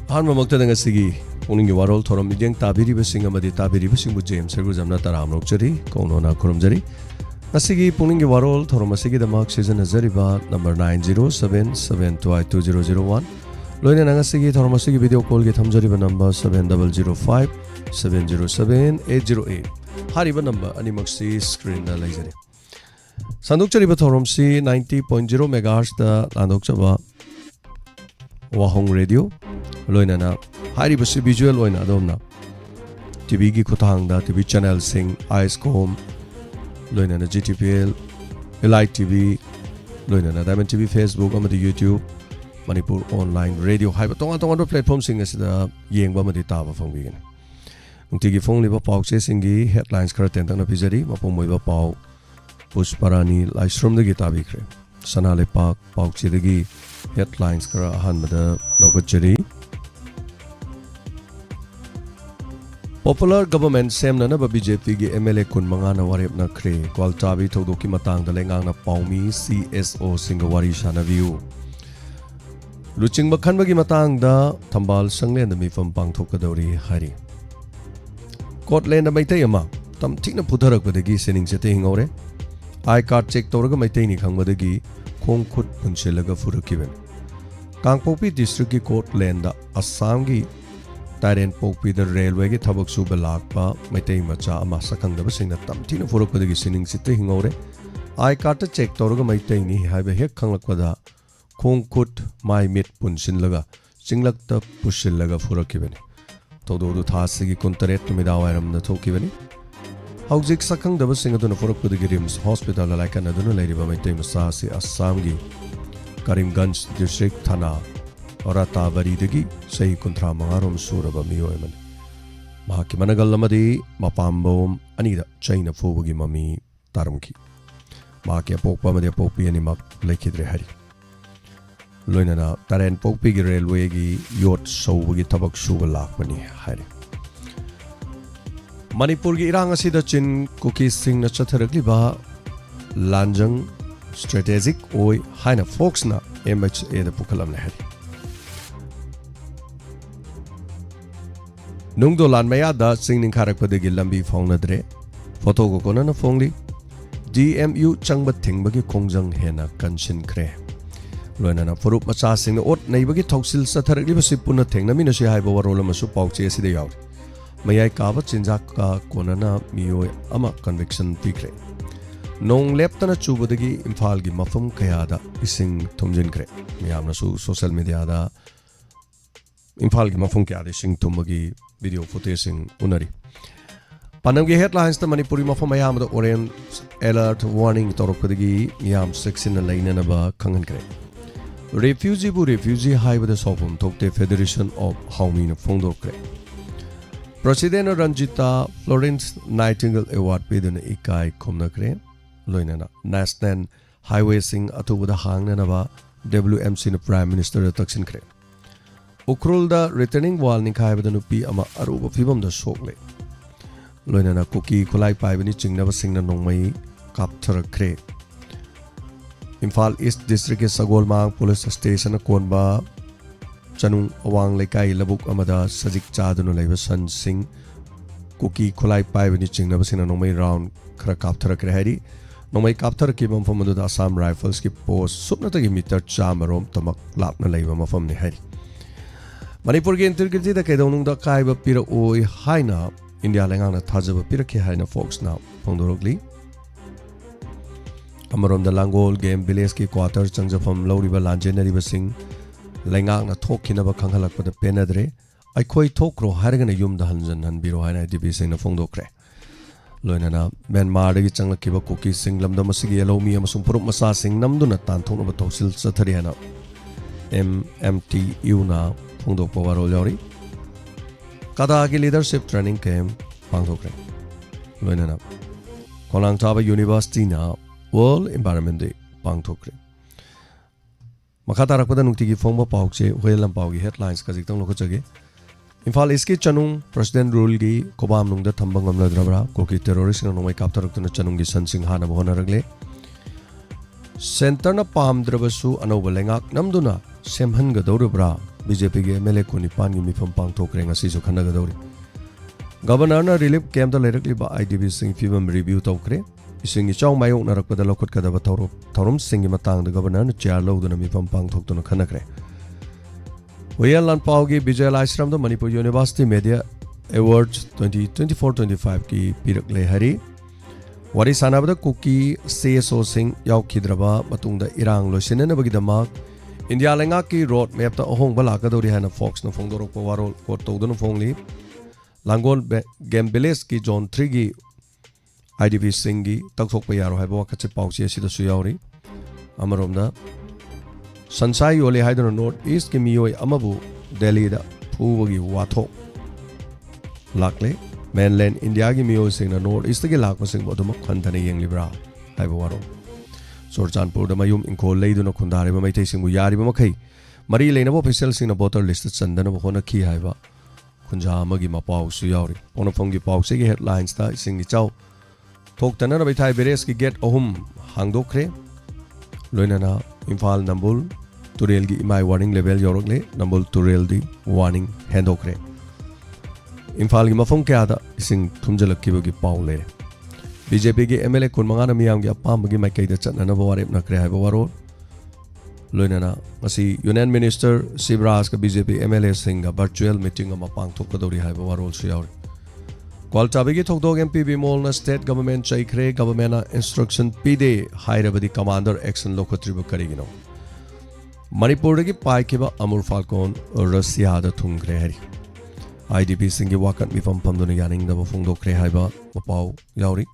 한마먹다당가시기 오는 게 와롤 토론 미정 따비리버싱 아마디 따비리버싱 부제임 설구잠나 따라 암록저리 고노나 그럼저리 나시기 보는 게 와롤 토론 마시기 다막 시즌 하자리바 넘버 9077222001 로이네 나가시기 토론 마시기 비디오 콜게 탐저리바 넘버 7005707808 하리바 넘버 아니먹시 스크린나 라이저리 산독저리바 토론시 90.0 MHz다 난독저바 WAHONG radio loinana haribasi visual oina adomna TV gi kuthangda TV channel sing ISCOM loinana GTPL Elite TV loinana Diamond TV Facebook amadi YouTube Manipur online radio haiba tonga platform sing asida yengba amadi taba phongbigen ungtigi phongliba pawche singi headlines khara tentangna pijari mapomoiba paw pushparani livestream dagi tabikre sanale pak pawche dagi headlines kara ahanbada logachari Popular government semna na BJP gi MLA kun manga na warep na khre kwaltabi thodoki matang da lengang na paumi CSO singawari shana view luching bakhan bagi matang da thambal sanglen da mi fam pangthok kadori hari Scotland mai tai ama tam thikna putharak badagi sening se te hingore I card check torga mai tai ni khangmadagi khong khut punchelaga furakiben Kangpopi district ki Scotland da Assam gi Taren Popi the railway ki thabak suba lakpa maitai macha ama sakangdaba singna tamthina forokpadagi sining sitte hingore I card check torga maitai ni haiba hek khanglakpada khongkhut mai mit punsin laga singlakta pushil laga forakibani todo thasigi kontaret midawairam na thokibani haujik sakangdaba singaduna forokpadagi rims hospital alaikana duna leiriba maitai masa si Assam gi Karimganj district thana Orata Baridagi Sahi Kuntra Mangarom Suraba Mioeman Mahaki Managalamadi Mapambom Anida China Fobugi Mami Tarumki Mahaki Popa Madia Popi Animak Lekidre Hari Loinana Taren Popi Railway gi Yot Sobugi Tabak Suba Lakmani Hari Manipur gi Irang Asida Chin Kuki Singh na Chatharakli Ba Lanjang Strategic Oi Haina Fox na MHA da Pukalam Hari Nungdo lan maya da singning kharak padagi lambi phongnadre photo ko kona na phongli DMU changba thingbagi kongjang hena kanshin kre loina na furup macha sing ot neibagi thoksil satharakli basi punna thengnami na si haiba warol masu pauche asida yaw mayai ka ba chinjak ka kona na miyo ama conviction tikre nong leptana chubadagi imphal gi mafam kaya da ising thomjin kre miyamna su social media da imphal gi mafam kya de sing tumagi video footage unari panam gi headlines ta manipuri mafam ayam da orange alert warning torokadagi miyam section laina na ba khangan kre refugee haiba da sofum tokte Federation of Haumi na phongdor kre President Ranjita Florence Nightingale Award pedana ikai khomna kre loina na national highway sing atubuda hangna na ba WMC na prime minister taksin kre Ukrul da returning wall ni khai bada nupi ama aruba phibam da sokle loina na kuki khulai pai bani chingna ba singna nongmai kapthar kre Imphal East District ke Sagolmang Police Station konba chanung awang lekai labuk amada sajik chadunu leiba san sing kuki khulai pai bani chingna ba singna nongmai round khara kapthar kre hari nongmai kapthar ki bam pham da Assam Rifles ki post supna ta ki meter chamarom tamak lapna leiba mafam ni hari Manipur gi integrity da kaidonung da kaiba pira oi haina India lengang na thajaba pira ke haina folks now pongdorogli Amarom da Langol game village ki quarter changjafam loriba lanjenari basing lengang na thokhina ba khanghalak pada penadre ai khoi thokro hargana yum da hanjan han biro haina division na phongdokre loina na Myanmar gi changlaki ba kuki singlam da masigi yalomi amasung purup masa sing namduna tanthona ba thosil sathari hana MMTU na Pongdok Warol Yori Kada ki leadership training camp pangthokre loina na Kolang Taba University na World Environment Day pangthokre Makata rakpada nukti gi phongba pawche hoelam pawgi headlines ka jiktang lokachage Imphal iski chanung president rule gi kobam nungda thambang amla drabra koki terrorist na nomai kaptarak na chanung gi sansing hana bohona ragle Center na pam drabasu anoba lengak namduna semhan ga dorubra BJP ge MLA kunipan gi mifam pangthokre ngasi su khanagadori Governor na relief camp da lerakli ba IDB sing fibam review tawkre ising ichaw mayok narakpada lokot kadaba thorum sing matang da governor na chair lawduna mifam pangthokduna khanakre Wayalan Paugi Vijay Ashram da Manipur University Media Awards 2024-25 ki pirakle hari Wari sanabada kuki CSO sing yaw khidraba matungda irang losinena bagidamak India lenga ki road map ta ohong bala kadori hana Fox na phongdorok pa warol ko tawduna phongli Langol Gambeles ki John 3 gi IDB singi taksok pa yaro haibo wakatse pauchi asida suyawri amaromda Sansai Yole Haidana North East ki miyoi amabu Delhi da phuwagi wathok lakle mainland India ki miyoi singna North East ki lakma sing boduma khanthane yenglibra haibo waro Sorchanpur da mayum inko leiduna khundare ba maithai singbu yari ba makhai mari leinabo official singna voter list chandana ba hona khi haiba khunja amagi mapau su yawri ponofong gi pau se gi headlines ta singi chaw thoktana na baithai beres ki gate ohum hangdokre loinana Imphal Nambul Turel gi imai warning level yorokle Nambul Turel di warning handokre Imphal gi mafong kya da ising thumjalak ki bogi paule BJP gi MLA kun mangana miyam gi apam gi maikai da chatna na warep na kre haiba waro loinana asi Union Minister Sibras ka BJP MLA singa virtual meeting ama pangthok kadori haiba waro su yauri Kwaltabigi thokdog MPB mall na state government chaikre government na instruction pide hairabadi commander action lokotribu karigino Manipur gi paikiba Amur Falcon Russia da thungre hari IDP singi wakat mi pam dona yaning da phongdokre haiba mapau yauri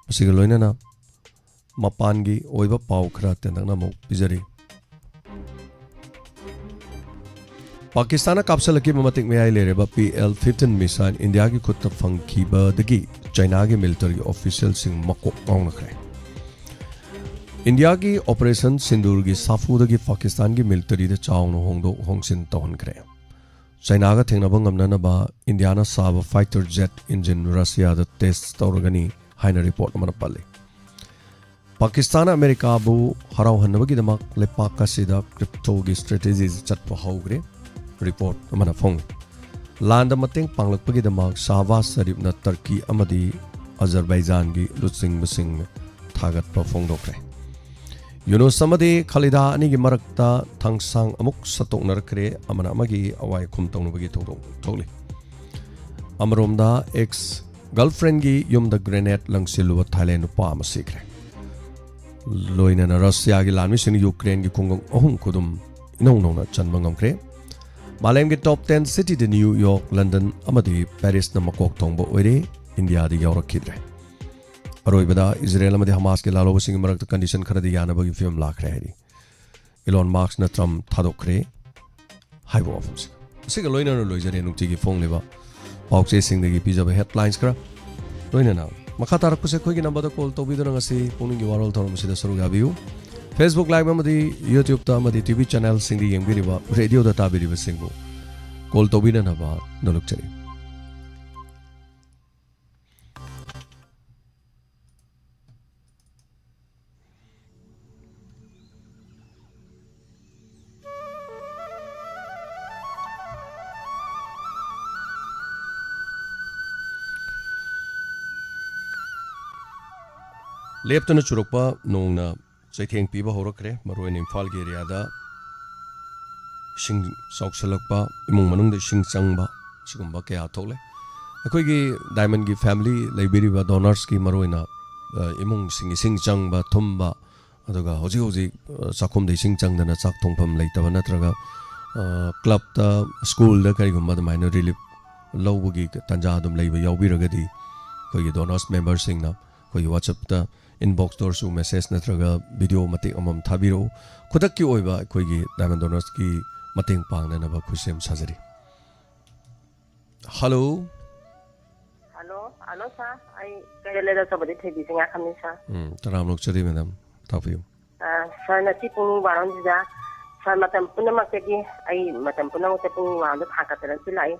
asiga loina na mapan gi oiba pau khra tendang mo bijari Pakistan kapsal ki mamatik me ai lereba PL-15 missile India ki khutta phangkhiba dagi China ki military official sing makok ong khre India ki operation Sindur ki safu dagi Pakistan ki military de chawno hongsin ton khre China ga thengna bangamna na ba India na saba fighter jet engine Russia da test tawragani haina report amana palle Pakistan America bu haraw hanbagi damak lepak ka sida crypto gi strategies chatpa hawgre report amana phong landa mateng panglakpagi damak Shahbaz Sharif na Turkey amadi Azerbaijan gi lutsing musing thagat pa phongdokre Yunus samadi Khalida ani gi marakta thangsang amuk satok narakre amana amagi awai khumtong bagi tholi Amromda ex girlfriend gi yumda grenade langsilu Thailand pa masikre loina na Russia gi lanmi sin Ukraine gi kungong ohum kudum inong na chanbangam kre Malem ki top 10 city de New York, London, amadi Paris na makok tongbo oire India di yawrak khidre. Aroi bada Israel amadi Hamas ke lalo basing marak condition khara di yana bagi film lakre hari. Elon Musk na Trump thadokre haibo afus. Siga loina no loijare nukti ki phone leba. Paukse sing de gi pizza headlines kra. Loina na. Makata rakku se khoi ki number da call to bidona ngasi pukning gi warol thorom sida saru gabiu. Facebook Live amadi YouTube ta amadi TV channel singdi yengbiriba radio da tabiriba singbu call to bina na ba noluk chari leptana churukpa nongna Saitheng piba horakre maroin Imphal gi area da sing sauksalakpa imung manung da sing changba sigumba kya thole akoi gi diamond gi family library ba donors ki maroina imung sing changba thumba aduga hoji sakhum de sing changdana chak thongpham leitaba natraga club da school da kai gumba da minor relief lowgi tanja dum leiba yawbiragadi koi gi donors members sing na koi WhatsApp da inbox dorsu message natraga video matik amam thabiro khudak ki oiba koi gi diamond donors ki mateng pangna na ba khusem sajari hello sir I kaile da sabadi thebi singa khamni sir taram lok chari madam thapiu sir na ti pung waron ja sir matam punama ke gi ai matam punama te pung wa da thaka taran silai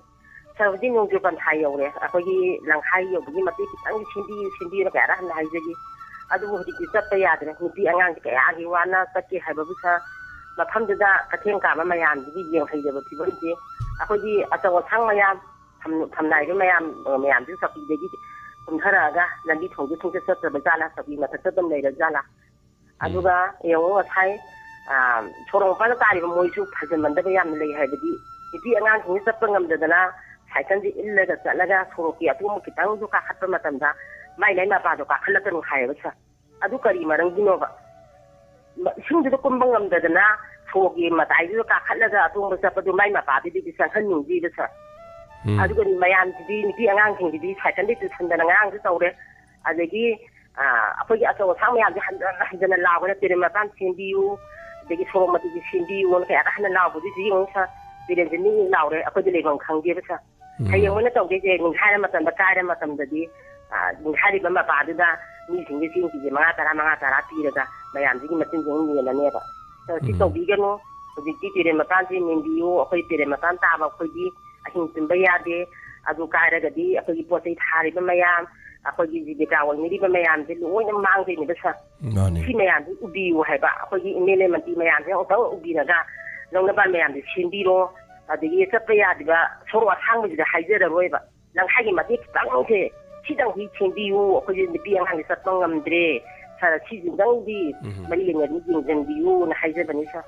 sir di nung ju ban thai yo le akoi gi lang hai yo gi mati ki tang sindi na ka ra hai ji adu ho di ki sat ya de ni pi angang ki ya gi wa na ta ki hai ba bu sa ꯃꯐꯝꯗꯨꯗ ꯀꯩꯊꯦꯜ ꯀꯥꯕ ꯃꯌꯥꯝꯁꯤꯒꯤ ꯌꯦꯡꯍꯩꯗꯕ ꯐꯤꯕꯝꯁꯤ ꯑꯩꯈꯣꯏꯒꯤ ꯑꯆꯧ ꯑꯁꯥꯡ ꯃꯌꯥꯝ ꯊꯝꯅꯥꯏꯕ ꯃꯌꯥꯝꯁꯤ ꯆꯧꯀꯤꯗꯒꯤ ꯀꯨꯝꯊꯔꯛꯑꯒ ꯂꯝꯕꯤ ꯊꯣꯡꯁꯦ ꯊꯨꯡꯆꯠ ꯆꯠꯇ꯭ꯔꯕ ꯖꯥꯠꯂꯥ ꯆꯧꯀꯤ ꯃꯊꯛꯇ ꯑꯗꯨꯝ ꯂꯩꯔ ꯖꯥꯠꯂꯥ ꯑꯗꯨꯒ ꯌꯦꯡꯉꯨ ꯉꯁꯥꯏ ꯁꯣꯔꯣꯛ ꯃꯄꯥꯟꯗ ꯇꯥꯔꯤꯕ ꯃꯣꯏꯁꯨ ꯐꯖꯃꯟꯗꯕ ꯌꯥꯝꯅ ꯂꯩ ꯍꯥꯏꯕꯗꯤ ꯅꯨꯄꯤ ꯑꯉꯥꯡꯁꯤꯡꯁꯤ ꯆꯠꯄ ꯉꯝꯗꯗꯅ ꯁꯥꯏꯀꯜꯁꯤ ꯏꯜꯂꯒ ꯆꯠꯂꯒ ꯁꯣꯔꯣꯛꯀꯤ ꯑꯇꯣꯡꯕ ꯈꯤꯇꯪꯁꯨ ꯀꯥꯈꯠꯄ ꯃꯇꯝꯗ ꯃꯥꯏ ꯃꯄꯥꯗꯣ ꯀꯥꯈꯠꯂꯛꯀꯅꯨ ꯍꯥꯏꯌꯦꯕ ꯁꯥꯔ ꯑꯗꯨ ꯀꯔꯤ ꯃꯔꯝꯒꯤꯅꯣꯕ ꯏꯁꯤꯡꯗꯨꯗ ꯀꯨꯝꯕ ꯉꯝꯗꯗꯅ ꯁꯣꯔꯣꯛꯀꯤ ꯃꯇꯥꯏꯗꯨꯗ ꯀꯥꯈꯠꯂꯒ ꯑꯇꯣꯡꯕ ꯆꯠꯄꯗꯨ ꯃꯥꯏ ꯃꯄꯥꯗꯨꯗꯤ ꯆꯪꯍꯟꯅꯤꯡꯗꯦꯕ ꯁꯥꯔ ꯑꯗꯨꯒ ꯃꯌꯥꯝꯁꯤꯗꯤ ꯅꯨꯄꯤ ꯑꯉꯥꯡꯁꯤꯡꯁꯤꯗꯤ ꯁꯥꯏꯀꯜꯗꯤ ꯇꯨꯁꯟꯗꯅ ꯉꯔꯥꯡꯁꯨ ꯇꯧꯔꯦ ꯑꯗꯒꯤ ꯑꯩꯈꯣꯏꯒꯤ ꯑꯆꯧ ꯑꯁꯥꯡ ꯃꯌꯥꯝꯁꯦ ꯍꯟꯖꯟꯅ ꯂꯥꯎꯈ꯭ꯔꯦ ꯇꯨꯔꯦꯟ ꯃꯄꯥꯟ ꯁꯦꯝꯕꯤꯌꯨ ꯑꯗꯒꯤ ꯁꯣꯔꯣꯛ ꯃꯇꯤꯛꯁꯤ ꯁꯦꯝꯕꯤꯌꯨꯅ ꯀꯌꯥꯗ ꯍꯟꯅ ꯂꯥꯎꯕꯗꯨꯁꯨ ꯌꯦꯡꯉꯨ ꯁꯥꯔ ꯇꯨꯔꯦꯟꯁꯦ ꯅꯤꯡ ꯂꯥꯎꯔꯦ ꯑꯩꯈꯣꯏꯗꯤ ꯂꯩꯐꯝ ꯈꯪꯗꯦꯕ ꯁꯥꯔ ꯍꯌꯦꯡ ꯃꯣꯏꯅ ꯇꯧꯗꯣꯏꯁꯦ ꯅꯤꯡꯈꯥꯏꯔ ꯃꯇꯝꯗ ꯀꯥꯏꯔ ꯃꯇꯝꯗꯗꯤ ꯅꯤꯡꯈꯥꯏꯔꯤꯕ ꯃꯄꯥꯗꯨꯗ ꯃꯤꯁꯤꯡꯁꯦ ꯆꯦꯡ ꯀꯦꯖꯤ 5-10 ꯄꯤꯔꯒ ꯃꯌꯥꯝꯁꯤꯒꯤ ꯃꯆꯤꯟꯁꯦ ꯃꯦꯜꯂꯅꯦꯕ ꯁꯤ ꯇꯧꯕꯤꯒꯅꯨ ꯍꯧꯖꯤꯛꯇꯤ ꯇꯨꯔꯦꯟ ꯃꯄꯥꯟꯁꯤ ꯃꯦꯟꯕꯤꯌꯨ ꯑꯩꯈꯣꯏ ꯇꯨꯔꯦꯟ ꯃꯄꯥꯟ ꯇꯥꯕ ꯑꯩꯈꯣꯏꯗꯤ ꯑꯍꯤꯡ ꯇꯨꯝꯕ ꯌꯥꯗꯦ ꯑꯗꯨ ꯀꯥꯏꯔꯒꯗꯤ ꯑꯩꯈꯣꯏꯒꯤ ꯄꯣꯠ ꯆꯩ ꯊꯥꯔꯤꯕ ꯃꯌꯥꯝ ꯑꯩꯈꯣꯏꯒꯤ ꯖꯤꯕꯤꯀꯥ ꯑꯣꯏꯅꯔꯤꯕ ꯃꯌꯥꯝꯁꯦ ꯂꯣꯏꯅ ꯃꯥꯡꯗꯣꯏꯅꯦꯕ ꯁꯥꯔ ꯁꯤ ꯃꯌꯥꯝꯁꯦ ꯎꯕꯤꯌꯨ ꯍꯥꯏꯕ ꯑꯩꯈꯣꯏꯒꯤ MLA ꯃꯟꯇ꯭ꯔꯤ ꯃꯌꯥꯝꯁꯦ ꯑꯃꯨꯛꯇꯪ ꯎꯕꯤꯔꯒ ꯂꯧꯅꯕ ꯃꯌꯥꯝꯁꯦ ꯁꯦꯝꯕꯤꯔꯣ ꯑꯗꯒꯤ ꯆꯠꯄ ꯌꯥꯗꯕ ꯁꯣꯔꯣꯛ ꯑꯁꯥꯡꯕꯁꯤꯗ ꯍꯥꯏꯖꯔꯔꯣꯏꯕ ꯂꯝꯈꯥꯏꯒꯤ ꯃꯇꯦꯛ ꯈꯤꯇꯪꯁꯦ ꯁꯤꯗꯪꯗꯤ ꯁꯦꯝꯕꯤꯌꯨ ꯑꯩꯈꯣꯏꯁꯦ ꯅꯨꯄꯤ ꯑꯉꯥꯡꯁꯦ ꯆꯠꯄ ꯉꯝꯗ꯭ꯔꯦ ꯁꯥꯔ ꯁꯤꯁꯤꯗꯪꯗꯤ ꯃꯔꯤ ꯂꯩꯅꯕ ꯌꯦꯡꯁꯤꯟꯕꯤꯌꯨꯅ ꯍꯥꯏꯖꯕꯅꯤ ꯁꯥꯔ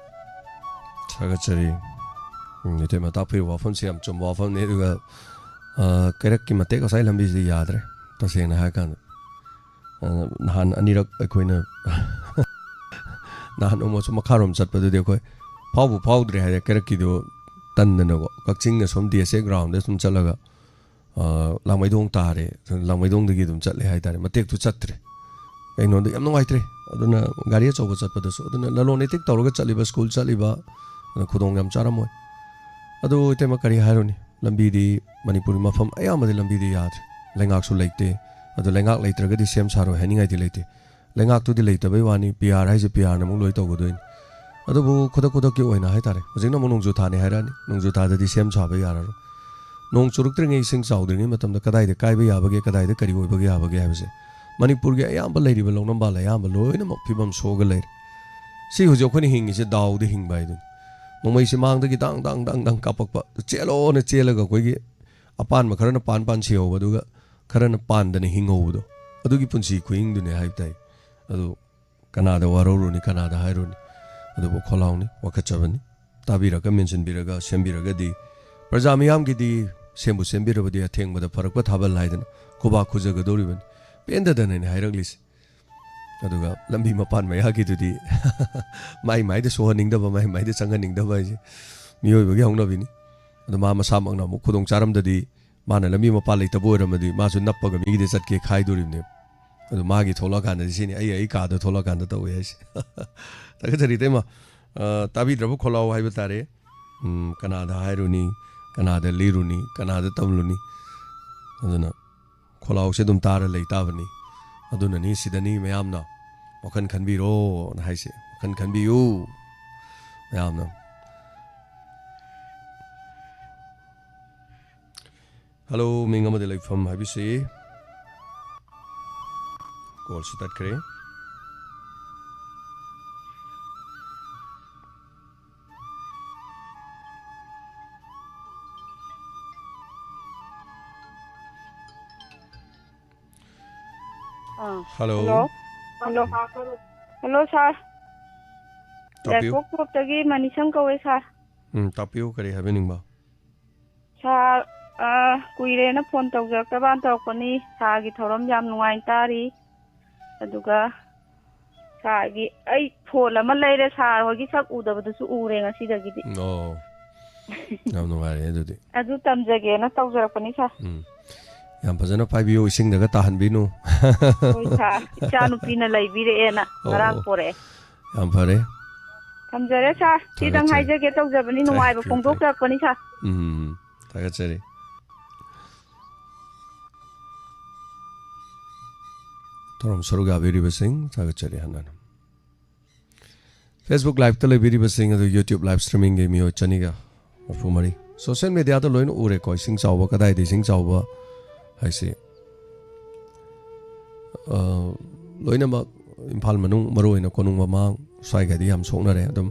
ꯊꯥꯒꯠꯆꯔꯤ ꯏꯇꯩꯃ ꯇꯥꯛꯄꯤꯕ ꯋꯥꯐꯝꯁꯤ ꯌꯥꯝ ꯆꯨꯝꯕ ꯋꯥꯐꯝꯅꯤ ꯑꯗꯨꯒ ꯀꯩꯔꯛꯀꯤ ꯃꯇꯦꯛ ꯉꯁꯥꯏ ꯂꯝꯕꯤꯁꯤꯗꯤ ꯌꯥꯗ꯭ꯔꯦ ꯇꯁꯦꯡꯅ ꯍꯥꯏꯔꯀꯥꯟꯗ ꯅꯍꯥꯟ ꯑꯅꯤꯔꯛ ꯑꯩꯈꯣꯏꯅ ꯅꯍꯥꯟ ꯅꯣꯡꯃꯁꯨ ꯃꯈꯥꯔꯣꯝ ꯆꯠꯄꯗꯨꯗꯤ ꯑꯩꯈꯣꯏ ꯐꯥꯎꯗ꯭ꯔꯦ ꯍꯥꯏꯔꯦ ꯀꯩꯔꯛꯀꯤꯗꯣ ꯇꯟꯗꯅꯀꯣ ꯀꯛꯆꯤꯡꯅ ꯁꯨꯝ DSA ꯒ꯭ꯔꯥꯎꯟꯗ ꯁꯨꯝ ꯆꯠꯂꯒ ꯂꯥꯡꯃꯩꯗꯣꯡ ꯇꯥꯔꯦ ꯂꯥꯡꯃꯩꯗꯣꯡꯗꯒꯤ ꯑꯗꯨꯝ ꯆꯠꯂꯦ ꯍꯥꯏꯇꯥꯔꯦ ꯃꯇꯦꯛꯇꯨ ꯆꯠꯇ꯭ꯔꯦ ꯀꯩꯅꯣꯗ ꯌꯥꯝ ꯅꯨꯡꯉꯥꯏꯇ꯭ꯔꯦ ꯑꯗꯨꯅ ꯒꯥꯔꯤ ꯑꯆꯧꯕ ꯆꯠꯄꯗꯁꯨ ꯑꯗꯨꯅ ꯂꯂꯣꯟ ꯏꯇꯤꯛ ꯇꯧꯔꯒ ꯆꯠꯂꯤꯕ ꯁ꯭ꯀꯨꯜ ꯆꯠꯂꯤꯕ ꯈꯨꯗꯣꯡ ꯌꯥꯝ ꯆꯥꯔꯝꯃꯣꯏ ꯑꯗꯨ ꯏꯇꯩꯃ ꯀꯔꯤ ꯍꯥꯏꯔꯨꯅꯤ ꯂꯝꯕꯤꯗꯤ ꯃꯅꯤꯄꯨꯔꯒꯤ ꯃꯐꯝ ꯑꯌꯥꯝꯕꯗꯤ ꯂꯝꯕꯤꯗꯤ ꯌꯥꯗ꯭ꯔꯦ ꯂꯩꯉꯥꯛꯁꯨ ꯂꯩꯇꯦ ꯑꯗꯨ ꯂꯩꯉꯥꯛ ꯂꯩꯇ꯭ꯔꯒꯗꯤ ꯁꯦꯝ ꯁꯥꯔꯣꯏ ꯍꯥꯏꯅꯤꯡꯉꯥꯏꯗꯤ ꯂꯩꯇꯦ ꯂꯩꯉꯥꯛꯇꯨꯗꯤ ꯂꯩꯇꯕꯩ ꯋꯥꯅꯤ PR ꯍꯥꯏꯁꯦ PRꯅ ꯑꯃꯨꯛ ꯂꯣꯏ ꯇꯧꯒꯗꯣꯏꯅꯤ ꯑꯗꯨꯕꯨ ꯈꯨꯗꯛꯀꯤ ꯑꯣꯏꯅ ꯍꯥꯏꯇꯥꯔꯦ ꯍꯧꯖꯤꯛꯅ ꯑꯃꯨꯛ ꯅꯣꯡꯖꯨ ꯊꯥꯅꯤ ꯍꯥꯏꯔꯛꯑꯅꯤ ꯅꯣꯡꯖꯨ ꯊꯥꯗꯗꯤ ꯁꯦꯝ ꯁꯥꯕ ꯌꯥꯔꯔꯣꯏ ꯅꯣꯡ ꯆꯨꯔꯛꯇ꯭ꯔꯤꯉꯩ ꯏꯁꯤꯡ ꯆꯥꯎꯗ꯭ꯔꯤꯉꯩ ꯃꯇꯝꯗ ꯀꯗꯥꯏꯗ ꯀꯥꯏꯕ ꯌꯥꯕꯒꯦ ꯀꯗꯥꯏꯗ ꯀꯔꯤ ꯑꯣꯏꯕ ꯌꯥꯕꯒꯦ ꯍꯥꯏꯕꯁꯦ ꯃꯅꯤꯄꯨꯔꯒꯤ ꯑꯌꯥꯝꯕ ꯂꯩꯔꯤꯕ ꯂꯧꯅꯝꯕꯥꯜ ꯑꯌꯥꯝꯕ ꯂꯣꯏꯅꯃꯛ ꯐꯤꯕꯝ ꯁꯣꯛꯑꯒ ꯂꯩꯔꯦ ꯁꯤ ꯍꯧꯖꯤꯛ ꯑꯩꯈꯣꯏꯅ ꯍꯤꯡꯉꯤꯁꯦ ꯗꯥꯎꯗ ꯍꯤꯡꯕ ꯍꯥꯏꯗꯨꯅꯤ ꯅꯣꯡꯃꯩꯁꯤ ꯃꯥꯡꯗꯒꯤ ꯗꯥꯡ ꯀꯥꯞꯄꯛꯄ ꯆꯦꯜꯂꯣꯅ ꯆꯦꯜꯂꯒ ꯑꯩꯈꯣꯏꯒꯤ ꯑꯄꯥꯟꯕ ꯈꯔꯅ ꯄꯥꯟ ꯁꯤꯍꯧꯕ ꯑꯗꯨꯒ ꯈꯔꯅ ꯄꯥꯟꯗꯅ ꯍꯤꯡꯍꯧꯕꯗꯣ ꯑꯗꯨꯒꯤ ꯄꯨꯟꯁꯤ ꯈꯨꯍꯤꯡꯗꯨꯅꯦ ꯍꯥꯏꯕ ꯇꯥꯏ ꯑꯗꯨ ꯀꯅꯥꯗ ꯋꯥꯔꯧꯔꯨꯅꯤ ꯀꯅꯥꯗ ꯍꯥꯏꯔꯨꯅꯤ ꯑꯗꯨꯕꯨ ꯈꯣꯜꯂꯥꯎꯅꯤ ꯋꯥꯀꯠꯆꯕꯅꯤ ꯇꯥꯕꯤꯔꯒ ꯃꯦꯟꯁꯤꯟꯕꯤꯔꯒ ꯁꯦꯝꯕꯤꯔꯒꯗꯤ ꯄ꯭ꯔꯖꯥ ꯃꯤꯌꯥꯝꯒꯤꯗꯤ ꯁꯦꯝꯕꯨ ꯁꯦꯝꯕꯤꯔꯕꯗꯤ ꯑꯊꯦꯡꯕꯗ ꯐꯔꯛꯄ ꯊꯥꯕꯜ ꯍꯥꯏꯗꯅ ꯈꯨꯕꯥꯛ ꯈꯨꯖꯒꯗꯧꯔꯤꯕꯅꯤ ꯄꯦꯟꯗꯗꯅꯅꯦ ꯍꯥꯏꯔꯛꯂꯤꯁꯦ ꯑꯗꯨꯒ ꯂꯝꯕꯤ ꯃꯄꯥꯟ ꯃꯌꯥꯒꯤꯗꯨꯗꯤ ꯃꯥꯏ ꯃꯥꯏꯗ ꯁꯣꯛꯍꯟꯅꯤꯡꯗꯕ ꯃꯥꯏ ꯃꯥꯏꯗ ꯆꯪꯍꯟꯅꯤꯡꯗꯕ ꯍꯥꯏꯁꯦ ꯃꯤꯑꯣꯏꯕꯒꯤ ꯍꯧꯅꯕꯤꯅꯤ ꯑꯗꯨ ꯃꯥ ꯃꯁꯥꯃꯛꯅ ꯑꯃꯨꯛ ꯈꯨꯗꯣꯡ ꯆꯥꯔꯝꯗꯗꯤ ꯃꯥꯅ ꯂꯝꯕꯤ ꯃꯄꯥꯟ ꯂꯩꯇꯕ ꯑꯣꯏꯔꯝꯃꯗꯤ ꯃꯥꯁꯨ ꯅꯞꯄꯒ ꯃꯤꯒꯤꯗ ꯆꯠꯀꯦ ꯈꯥꯏꯗꯣꯔꯤꯕꯅꯦ ꯑꯗꯨ ꯃꯥꯒꯤ ꯊꯣꯛꯂꯛꯑꯀꯥꯟꯗꯗꯤ ꯁꯤꯅꯤ ꯑꯩ ꯀꯥꯗ ꯊꯣꯛꯂꯛꯑꯀꯥꯟꯗ ꯇꯧꯋꯦ ꯍꯥꯏꯁꯦ ꯊꯥꯒꯠꯆꯔꯤ ꯏꯇꯩꯃ ꯇꯥꯕꯤꯗ꯭ꯔꯕ ꯈꯣꯜꯂꯥꯎ ꯍꯥꯏꯕ ꯇꯥꯔꯦ ꯀꯅꯥꯗ ꯍꯥꯏꯔꯨꯅꯤ ꯀꯅꯥꯗ ꯂꯤꯔꯨꯅꯤ ꯀꯅꯥꯗ ꯇꯝꯂꯨꯅꯤ ꯑꯗꯨꯅ ꯈꯣꯜꯂꯥꯎꯁꯦ ꯑꯗꯨꯝ ꯇꯥꯔ ꯂꯩ ꯇꯥꯕꯅꯤ ꯑꯗꯨꯅꯅꯤ ꯁꯤꯗꯅꯤ ꯃꯌꯥꯝꯅ ꯋꯥꯈꯜ ꯈꯟꯕꯤꯔꯣꯅ ꯍꯥꯏꯁꯦ ꯋꯥꯈꯜ ꯈꯟꯕꯤꯌꯨ ꯃꯌꯥꯝꯅ ꯍꯜꯂꯣ ꯃꯤꯡ ꯑꯃꯗ ꯂꯩꯐꯝ ꯍꯥꯏꯕꯤꯁꯤ ꯀꯣꯜꯁꯤ ꯇꯠꯈ꯭ꯔꯦ Hello. Hello. Hello, sir. Tapiu. Airport tagi manisang kawe, sir. Tapiu kari happening ba? Sir, kuire na phone tawjak ban tawkoni sa gi thoram yam nuai tari. Aduga sa gi ai phone ama leire sir hogi sak udabadu su ure ngasi dagidi. Oh. Yam nuai adudi. Adu tamjage na tawjarakoni, sir. ꯌꯥꯝ ꯐꯖꯅ ꯄꯥꯏꯕꯤꯌꯨ ꯏꯁꯤꯡꯗꯒ ꯇꯥꯍꯟꯕꯤꯅꯨ ꯍꯣꯏ ꯁꯥꯔ ꯏꯆꯥ ꯅꯨꯄꯤꯅ ꯂꯩꯕꯤꯔꯛꯑꯦꯅ ꯉꯔꯥꯡ ꯄꯣꯔꯛꯑꯦ ꯌꯥꯝ ꯐꯔꯦ ꯊꯝꯖꯔꯦ ꯁꯥꯔ ꯁꯤꯗꯪ ꯍꯥꯏꯖꯒꯦ ꯇꯧꯖꯕꯅꯤ ꯅꯨꯡꯉꯥꯏꯕ ꯐꯣꯡꯗꯣꯛꯆꯔꯛꯄꯅꯤ ꯁꯥꯔ ꯊꯥꯒꯠꯆꯔꯤ ꯊꯧꯔꯝ ꯁꯔꯨꯛ ꯌꯥꯕꯤꯔꯤꯕꯁꯤꯡ ꯊꯥꯒꯠꯆꯔꯤ ꯍꯟꯅ ꯐꯦꯁꯕꯨꯛ ꯂꯥꯏꯚꯇ ꯂꯩꯕꯤꯔꯤꯕꯁꯤꯡ ꯑꯗꯨ ꯌꯨꯇ꯭ꯌꯨꯕ ꯂꯥꯏꯚ ꯁ꯭ꯇ꯭ꯔꯤꯃꯤꯡꯒꯤ ꯃꯤꯑꯣꯏ 234 ꯁꯣꯁꯤꯌꯦꯜ ꯃꯤꯗꯤꯌꯥꯗ ꯂꯣꯏꯅ ꯎꯔꯦꯀꯣ ꯏꯁꯤꯡ ꯆꯥꯎꯕ ꯀꯗꯥꯏꯗ ꯏꯁꯤꯡ ꯆꯥꯎꯕ ꯍꯥꯏꯁꯤ ꯂꯣꯏꯅꯃꯛ ꯏꯝꯐꯥꯜ ꯃꯅꯨꯡ ꯃꯔꯨꯑꯣꯏꯅ ꯀꯣꯅꯨꯡ ꯃꯃꯥꯡ ꯁ꯭ꯋꯥꯏꯒꯗꯤ ꯌꯥꯝ ꯁꯣꯛꯅꯔꯦ ꯑꯗꯨꯝ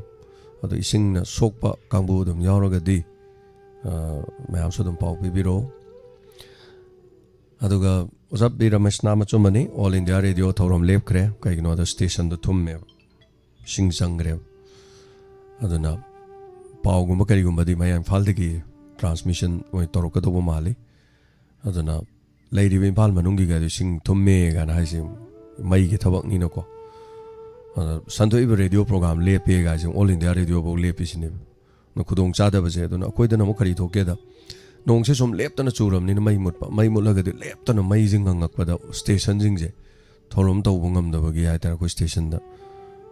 ꯑꯗꯣ ꯏꯁꯤꯡꯅ ꯁꯣꯛꯄ ꯀꯥꯡꯕꯨ ꯑꯗꯨꯝ ꯌꯥꯎꯔꯒꯗꯤ ꯃꯌꯥꯝꯁꯨ ꯑꯗꯨꯝ ꯄꯥꯎ ꯄꯤꯕꯤꯔꯛꯑꯣ ꯑꯗꯨꯒ ꯑꯣꯖꯥ ꯕꯤ ꯔꯃꯦꯁꯅ ꯃꯆꯨꯝꯕꯅꯤ ꯑꯣꯜ ꯏꯟꯗꯤꯌꯥ ꯔꯦꯗꯤꯑꯣ ꯊꯧꯔꯝ ꯂꯦꯞꯈ꯭ꯔꯦ ꯀꯩꯒꯤꯅꯣꯗ ꯁ꯭ꯇꯦꯁꯟꯗꯣ ꯊꯨꯝꯃꯦꯕ ꯏꯁꯤꯡ ꯆꯪꯈ꯭ꯔꯦꯕ ꯑꯗꯨꯅ ꯄꯥꯎꯒꯨꯝꯕ ꯀꯔꯤꯒꯨꯝꯕꯗꯤ ꯃꯌꯥꯝ ꯏꯝꯐꯥꯜꯗꯒꯤ ꯇ꯭ꯔꯥꯟꯁꯃꯤꯁꯟ ꯃꯣꯏ ꯇꯧꯔꯛꯀꯗꯧꯕ ꯃꯥꯜꯂꯤ ꯑꯗꯨꯅ ꯂꯩꯔꯤꯕ ꯏꯝꯐꯥꯜ ꯃꯅꯨꯡꯒꯤꯒꯗꯤ ꯏꯁꯤꯡ ꯊꯨꯝꯃꯦ ꯀꯥꯏꯅ ꯍꯥꯏꯁꯦ ꯃꯩꯒꯤ ꯊꯕꯛꯅꯤꯅꯀꯣ ꯁꯟꯗꯣꯛꯏꯕ ꯔꯦꯗꯤꯑꯣ ꯄ꯭ꯔꯣꯒ꯭ꯔꯥꯝ ꯂꯦꯞꯄꯦ ꯀꯥꯏꯁꯦ ꯑꯣꯜ ꯏꯟꯗꯤꯌꯥ ꯔꯦꯗꯤꯑꯣꯐꯥꯎ ꯂꯦꯞꯄꯤꯁꯤꯅꯦꯕ ꯈꯨꯗꯣꯡ ꯆꯥꯗꯕꯁꯦ ꯑꯗꯨꯅ ꯑꯩꯈꯣꯏꯗꯅ ꯑꯃꯨꯛ ꯀꯔꯤ ꯊꯣꯛꯀꯦꯗ ꯅꯣꯡꯁꯦ ꯁꯨꯝ ꯂꯦꯞꯇꯅ ꯆꯨꯔꯕꯅꯤꯅ ꯃꯩ ꯃꯨꯠꯂꯒꯗꯤ ꯂꯦꯞꯇꯅ ꯃꯩꯁꯦ ꯉꯪꯉꯛꯄꯗ ꯁ꯭ꯇꯦꯁꯟꯁꯤꯡꯁꯦ ꯊꯧꯔꯝ ꯇꯧꯕ ꯉꯝꯗꯕꯒꯤ ꯍꯥꯏꯇꯥꯔꯦ ꯑꯩꯈꯣꯏ ꯁ꯭ꯇꯦꯁꯟꯗ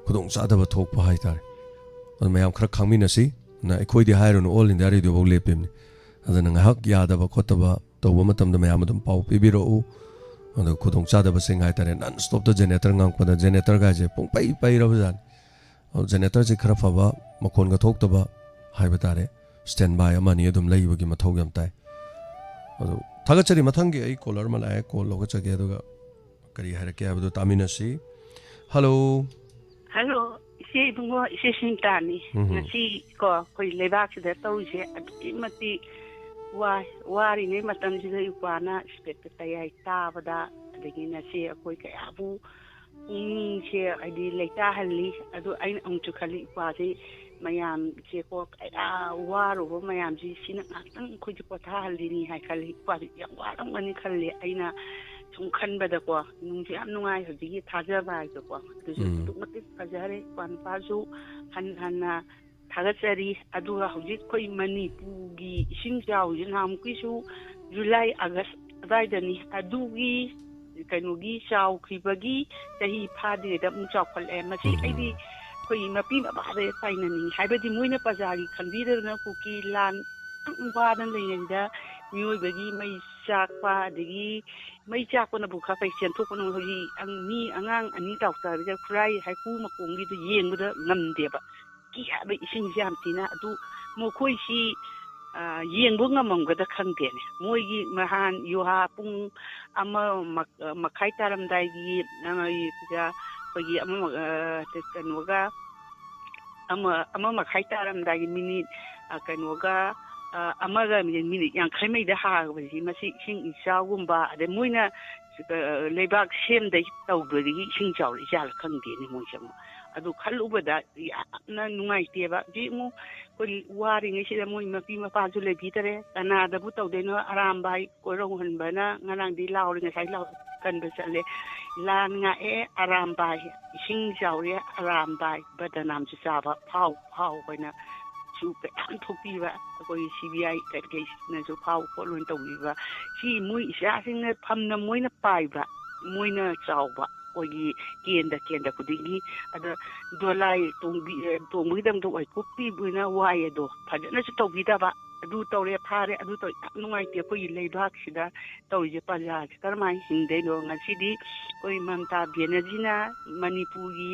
ꯈꯨꯗꯣꯡ ꯆꯥꯗꯕ ꯊꯣꯛꯄ ꯍꯥꯏꯇꯥꯔꯦ ꯑꯗꯨ ꯃꯌꯥꯝ ꯈꯔ ꯈꯪꯃꯤꯟꯅꯁꯤ ꯅ ꯑꯩꯈꯣꯏꯗꯤ ꯍꯥꯏꯔꯨꯅꯨ ꯑꯣꯜ ꯏꯟꯗꯤꯌꯥ ꯔꯦꯗꯤꯑꯣꯐꯥꯎ ꯂꯦꯞꯄꯤꯕꯅꯤ ꯑꯗꯨꯅ ꯉꯥꯏꯍꯥꯛ ꯌꯥꯗꯕ ꯈꯣꯠꯇꯕ ꯇꯧꯕ ꯃꯇꯝꯗ ꯃꯌꯥꯝ ꯑꯗꯨꯝ ꯄꯥꯎ ꯄꯤꯕꯤꯔꯛꯎ ꯑꯗꯨꯒ ꯈꯨꯗꯣꯡ ꯆꯥꯗꯕꯁꯤꯡ ꯍꯥꯏꯇꯥꯔꯦ ꯅꯟ ꯁ꯭ꯇꯣꯞꯇ ꯖꯦꯅꯦꯔꯦꯇꯔ ꯉꯥꯡꯄꯗ ꯖꯦꯅꯦꯔꯦꯇꯔꯒꯥꯏꯁꯦ ꯄꯨꯡꯄꯩ ꯄꯩꯔꯕꯖꯥꯠꯅꯤ ꯖꯦꯅꯦꯔꯦꯇꯔꯁꯦ ꯈꯔ ꯐꯕ ꯃꯈꯣꯟꯒ ꯊꯣꯛꯇꯕ ꯍꯥꯏꯕ ꯇꯥꯔꯦ ꯁ꯭ꯇꯦꯟ ꯕꯥꯏ ꯑꯃꯅꯤ ꯑꯗꯨꯝ ꯂꯩꯕꯒꯤ ꯃꯊꯧ ꯌꯥꯝ ꯇꯥꯏ ꯑꯗꯨ ꯊꯥꯒꯠꯆꯔꯤ ꯃꯊꯪꯒꯤ ꯑꯩ ꯀꯣꯂꯔ ꯑꯃ ꯂꯥꯛꯑꯦ ꯀꯣꯜ ꯂꯧꯒꯠꯆꯒꯦ ꯑꯗꯨꯒ ꯀꯔꯤ ꯍꯥꯏꯔꯛꯀꯦ ꯍꯥꯏꯕꯗꯨ ꯇꯥꯃꯤꯟꯅꯁꯤ ꯍꯜꯂꯣ ꯍꯜꯂꯣ ꯏꯆꯦ ꯏꯕꯨꯡꯉꯣ ꯏꯆꯦ ꯁꯤꯡꯇꯥꯅꯤ ꯉꯁꯤ ꯀꯣ ꯑꯩꯈꯣꯏ ꯂꯩꯕꯥꯛꯁꯤꯗ ꯇꯧꯔꯤꯁꯦ ꯑꯗꯨꯛꯀꯤ ꯃꯇꯤꯛ ꯋꯥꯔꯤꯉꯩ ꯃꯇꯝꯁꯤꯗ ꯏꯄꯥꯅ ꯏꯁꯄꯦꯛꯇ ꯇꯌꯥꯏ ꯇꯥꯕꯗ ꯑꯗꯒꯤ ꯉꯁꯤ ꯑꯩꯈꯣꯏ ꯀꯌꯥꯕꯨ ꯄꯨꯛꯅꯤꯡꯁꯦ ꯍꯥꯏꯗꯤ ꯂꯩꯇꯥꯍꯜꯂꯤ ꯑꯗꯨ ꯑꯩꯅ ꯑꯃꯨꯛꯁꯨ ꯈꯜꯂꯤ ꯏꯄꯥꯁꯤ ꯃꯌꯥꯝꯁꯦꯀꯣ ꯀꯌꯥ ꯋꯥꯔꯨꯕ ꯃꯌꯥꯝꯁꯤ ꯁꯤꯅ ꯉꯥꯛꯇꯪ ꯑꯩꯈꯣꯏꯁꯦ ꯄꯣꯊꯥꯍꯜꯂꯤꯅꯤ ꯍꯥꯏ ꯈꯜꯂꯤ ꯏꯄꯥꯁꯤ ꯌꯥꯝ ꯋꯥꯔꯝꯒꯅꯤ ꯈꯜꯂꯤ ꯑꯩꯅ ꯁꯨꯝ ꯈꯟꯕꯗꯀꯣ ꯅꯨꯡꯁꯨ ꯌꯥꯝ ꯅꯨꯡꯉꯥꯏ ꯍꯧꯖꯤꯛꯀꯤ ꯊꯥꯖꯕ ꯍꯥꯏꯗꯣꯀꯣ ꯑꯗꯨꯁꯨ ꯑꯗꯨꯛ ꯃꯇꯤꯛ ꯐꯖꯔꯦ ꯏꯄꯥ ꯅꯨꯄꯥꯁꯨ ꯍꯟꯅ ꯊꯥꯒꯠꯆꯔꯤ ꯑꯗꯨꯒ ꯍꯧꯖꯤꯛ ꯑꯩꯈꯣꯏ ꯃꯅꯤꯄꯨꯔꯒꯤ ꯏꯁꯤꯡ ꯆꯥꯎꯔꯤꯁꯤ ꯅꯍꯥꯟꯃꯨꯛꯀꯤꯁꯨ ꯖꯨꯂꯥꯏ ꯑꯥꯒꯁ ꯑꯗꯨꯋꯥꯏꯗꯅꯤ ꯑꯗꯨꯒꯤ ꯀꯩꯅꯣꯒꯤ ꯆꯥꯎꯈꯤꯕꯒꯤ ꯆꯍꯤ ꯐꯥꯗ꯭ꯔꯤꯉꯩꯗ ꯑꯃꯨꯛ ꯆꯥꯎꯈꯠꯂꯛꯑꯦ ꯃꯁꯤ ꯑꯩꯗꯤ ꯑꯩꯈꯣꯏ ꯃꯄꯤ ꯃꯄꯥꯗ ꯇꯥꯏꯅꯅꯤꯡꯉꯤ ꯍꯥꯏꯕꯗꯤ ꯃꯣꯏꯅ ꯄ꯭ꯔꯖꯥꯒꯤ ꯈꯟꯕꯤꯗꯅ ꯀꯨꯀꯤ ꯂꯥꯟ ꯋꯥꯗꯅ ꯂꯩꯔꯤꯉꯩꯗ ꯃꯤꯑꯣꯏꯕꯒꯤ ꯃꯩ ꯆꯥꯛꯄ ꯑꯗꯒꯤ ꯃꯩ ꯆꯥꯛꯄꯅꯕꯨ ꯈꯔ ꯐꯩ ꯆꯦꯟꯊꯣꯛꯄꯅ ꯍꯧꯖꯤꯛ ꯃꯤ ꯑꯉꯥꯡ ꯑꯅꯤ ꯆꯥꯎꯆꯔꯕꯤꯗ ꯈꯨꯔꯥꯏ ꯍꯩꯀꯨ ꯃꯈꯣꯡꯒꯤꯗꯨ ꯌꯦꯡꯕꯗ ꯉꯝꯗꯦꯕ ꯀꯤ ꯍꯥꯏꯕ ꯏꯁꯤꯡꯁꯤ ꯌꯥꯝ ꯊꯤꯅ ꯑꯗꯨ ꯃꯈꯣꯏꯁꯤ ꯌꯦꯡꯕ ꯉꯝꯃꯝꯒꯗ꯭ꯔꯥ ꯈꯪꯗꯦꯅꯦ ꯃꯣꯏꯒꯤ ꯅꯍꯥꯟ ꯌꯨꯍꯥ ꯄꯨꯡ 1:30 ꯇꯥꯔꯝꯗꯥꯏꯒꯤ ꯑꯩꯈꯣꯏꯒꯤ ꯀꯩꯅꯣꯒ 1:30 ꯇꯥꯔꯝꯗꯥꯏꯒꯤ ꯃꯤꯅꯤꯠ ꯀꯩꯅꯣꯒ 1:50 ꯍꯥꯒꯕꯁꯤ ꯃꯁꯤ ꯏꯁꯤꯡ ꯏꯆꯥꯎꯒꯨꯝꯕ ꯑꯗꯩ ꯃꯣꯏꯅ ꯂꯩꯕꯥꯛ ꯁꯦꯝꯗꯩ ꯇꯧꯕꯗꯒꯤ ꯏꯁꯤꯡ ꯆꯥꯎꯔꯛꯏ ꯖꯥꯠꯂ ꯈꯪꯗꯦꯅꯦ ꯃꯣꯏꯁꯦ ꯑꯃꯨꯛ ꯑꯗꯨ ꯈꯜꯂꯨꯕꯗ ꯌꯥꯝꯅ ꯅꯨꯡꯉꯥꯏꯇꯦꯕ ꯍꯧꯖꯤꯛ ꯑꯃꯨꯛ ꯑꯩꯈꯣꯏ ꯋꯥꯔꯤꯉꯩꯁꯤꯗ ꯃꯣꯏ ꯃꯄꯤ ꯃꯄꯥꯁꯨ ꯂꯩꯕꯤꯗꯔꯦ ꯀꯅꯥꯗꯕꯨ ꯇꯧꯗꯣꯏꯅꯣ ꯑꯔꯥꯝꯕꯥꯏ ꯀꯣꯏꯔꯧꯍꯟꯕꯅ ꯉꯔꯥꯡꯗꯤ ꯂꯥꯎꯔꯤ ꯉꯁꯥꯏ ꯀꯟꯕ ꯆꯠꯂꯦ ꯂꯥꯟ ꯉꯥꯛꯑꯦ ꯑꯔꯥꯝꯕꯥꯏ ꯏꯁꯤꯡ ꯆꯥꯎꯔꯦ ꯑꯔꯥꯝꯕꯥꯏ ꯕꯗꯅꯥꯝꯁꯨ ꯆꯥꯕ ꯐꯥꯎ ꯑꯣꯏꯅ ꯁꯨ ꯀꯌꯥꯝ ꯊꯣꯛꯄꯤꯕ ꯑꯩꯈꯣꯏ CBI ꯀꯩꯁꯤꯅꯁꯨ ꯐꯥꯎ ꯈꯣꯠ ꯂꯣꯏꯅ ꯇꯧꯕꯤꯕ ꯁꯤ ꯃꯣꯏ ꯏꯆꯥꯁꯤꯡꯅ ꯐꯝꯅ ꯃꯣꯏꯅ ꯄꯥꯏꯕ ꯃꯣꯏꯅ ꯆꯥꯎꯕ ꯑꯩꯈꯣꯏꯒꯤ ꯀꯦꯟꯗ ꯈꯨꯗꯤꯡꯒꯤ ꯑꯗ ꯗꯣꯂꯥꯏ ꯇꯣꯡꯕꯒꯤꯗꯃꯛꯇ ꯋꯥꯏꯀꯨꯞ ꯄꯤꯕꯅ ꯋꯥꯏ ꯑꯗꯣ ꯐꯖꯅꯁꯨ ꯇꯧꯕꯤꯗꯕ ꯑꯗꯨ ꯇꯧꯔꯦ ꯐꯥꯔꯦ ꯑꯗꯨ ꯇꯧꯔꯦ ꯌꯥꯝ ꯅꯨꯡꯉꯥꯏꯇꯦ ꯑꯩꯈꯣꯏꯒꯤ ꯂꯩꯕꯥꯛꯁꯤꯗ ꯇꯧꯔꯤꯁꯦ ꯄ꯭ꯔꯖꯥꯁꯦ ꯀꯔꯝꯍꯥꯏꯅ ꯍꯤꯡꯗꯣꯏꯅꯣ ꯉꯁꯤꯗꯤ ꯑꯩꯈꯣই ꯃꯃꯇꯥ ꯕꯦꯅꯔꯖꯤꯅ ꯃꯅꯤꯄꯨꯔꯒꯤ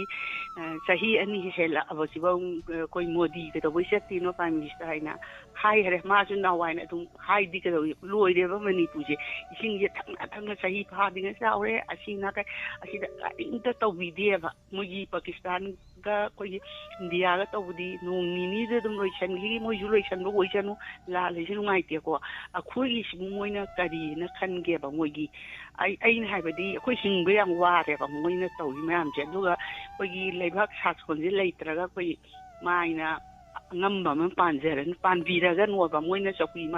ꯆꯍꯤ 2 ꯍꯦꯜꯂꯛꯑꯕꯁꯤꯐꯥꯎ ꯑꯩꯈꯣꯏ ꯃꯣꯗꯤ ꯀꯩꯗꯧꯕꯩ ꯆꯠꯇꯦꯅꯣ ꯄ꯭ꯔꯥꯏꯝ ꯃꯤꯅꯤꯁꯇꯔ ꯍꯥꯏꯅ ꯍꯥꯏꯈꯔꯦ ꯃꯥꯁꯨ ꯅꯍꯥꯟꯋꯥꯏꯅ ꯑꯗꯨꯝ ꯍꯥꯏꯗꯤ ꯀꯩꯗꯧꯏ ꯂꯣꯏꯔꯦꯕ ꯃꯅꯤꯄꯨꯔꯁꯦ ꯏꯁꯤꯡꯁꯦ ꯊꯪꯅ ꯆꯍꯤ ꯐꯥꯗ꯭ꯔꯤꯉꯩ ꯆꯥꯎꯔꯦ ꯑꯁꯤ ꯅꯥꯀꯩ ꯑꯁꯤꯗ ꯀꯔꯤꯝꯇ ꯇꯧꯕꯤꯗꯦꯕ ꯃꯣꯏꯒꯤ ꯄꯥꯀꯤꯁꯇꯥꯟꯒ ꯑꯩꯈꯣꯏꯒꯤ ꯏꯟꯗꯤꯌꯥꯒ ꯇꯧꯕꯗꯤ ꯅꯣꯡ ꯅꯤꯅꯤꯗ ꯑꯗꯨꯝ ꯂꯣꯏꯁꯟꯈꯤ ꯃꯣꯏꯁꯨ ꯂꯣꯏꯁꯟꯕ ꯑꯣꯏꯁꯅꯨ ꯂꯥꯜꯂꯤꯁꯤ ꯅꯨꯡꯉꯥꯏꯇꯦꯀꯣ ꯑꯩꯈꯣꯏꯒꯤꯁꯤꯕꯨ ꯃꯣꯏꯅ ꯀꯔꯤꯅ ꯈꯟꯒꯦꯕ ꯃꯣꯏꯒꯤ ꯑꯩꯅ ꯍꯥꯏꯕꯗꯤ ꯑꯩꯈꯣꯏ ꯍꯤꯡꯕ ꯌꯥꯝ ꯋꯥꯔꯦꯕ ꯃꯣꯏꯅ ꯇꯧꯔꯤ ꯃꯌꯥꯝꯁꯦ ꯑꯗꯨꯒ ꯑꯩꯈꯣꯏꯒꯤ ꯂꯩꯕꯥꯛ ꯁꯥꯁꯣꯟꯁꯦ ꯂꯩꯇ꯭ꯔꯒ ꯑꯩꯈꯣꯏ ꯃꯥꯏꯅ ꯑꯉꯝꯕ ꯑꯃ ꯄꯥꯟꯕꯤꯔꯒꯅꯣꯕ ꯃꯣꯏꯅ ꯆꯧꯀꯤ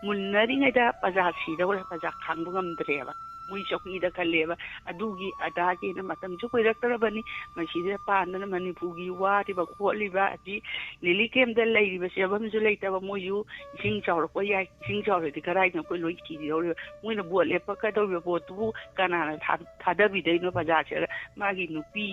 ꯃꯨꯟꯅꯔꯤꯉꯩꯗ ꯄ꯭ꯔꯖꯥ ꯁꯤꯗꯧꯔꯦ ꯄ꯭ꯔꯖꯥ ꯈꯥꯡꯕ ꯉꯝꯗ꯭ꯔꯦꯕ ꯃꯣꯏ ꯆꯧꯀꯤꯗ ꯈꯜꯂꯦꯕ ꯑꯗꯨꯒꯤ ꯑꯗꯥꯒꯤꯅ ꯃꯇꯝꯁꯨ ꯀꯨꯏꯔꯛꯇ꯭ꯔꯕꯅꯤ ꯃꯁꯤꯗ ꯄꯥꯟꯗꯅ ꯃꯅꯤꯄꯨꯔꯒꯤ ꯋꯥꯔꯤꯕ ꯈꯣꯠꯂꯤꯕ ꯑꯁꯤ ꯂꯤꯂꯤ ꯀꯦꯝꯗ ꯂꯩꯔꯤꯕ ꯆꯦꯐꯝꯁꯨ ꯂꯩꯇꯕ ꯃꯣꯏꯁꯨ ꯏꯁꯤꯡ ꯆꯥꯎꯔꯛꯄ ꯌꯥꯏ ꯏꯁꯤꯡ ꯆꯥꯎꯔꯗꯤ ꯀꯗꯥꯏꯗꯅꯣ ꯑꯩꯈꯣꯤ ꯂꯣꯏ ꯊꯤꯗꯧꯔꯤꯕ ꯃꯣꯏꯅ ꯕꯣꯠ ꯂꯦꯞꯄꯛꯀꯗꯧꯔꯤꯕ ꯕꯣꯠꯇꯨꯕꯨ ꯀꯅꯥꯅ ꯊꯥꯗꯕꯤꯗꯣꯏꯅꯣ ꯄ꯭ꯔꯖꯥꯁꯦ ꯃꯥꯒꯤ ꯅꯨꯄꯤ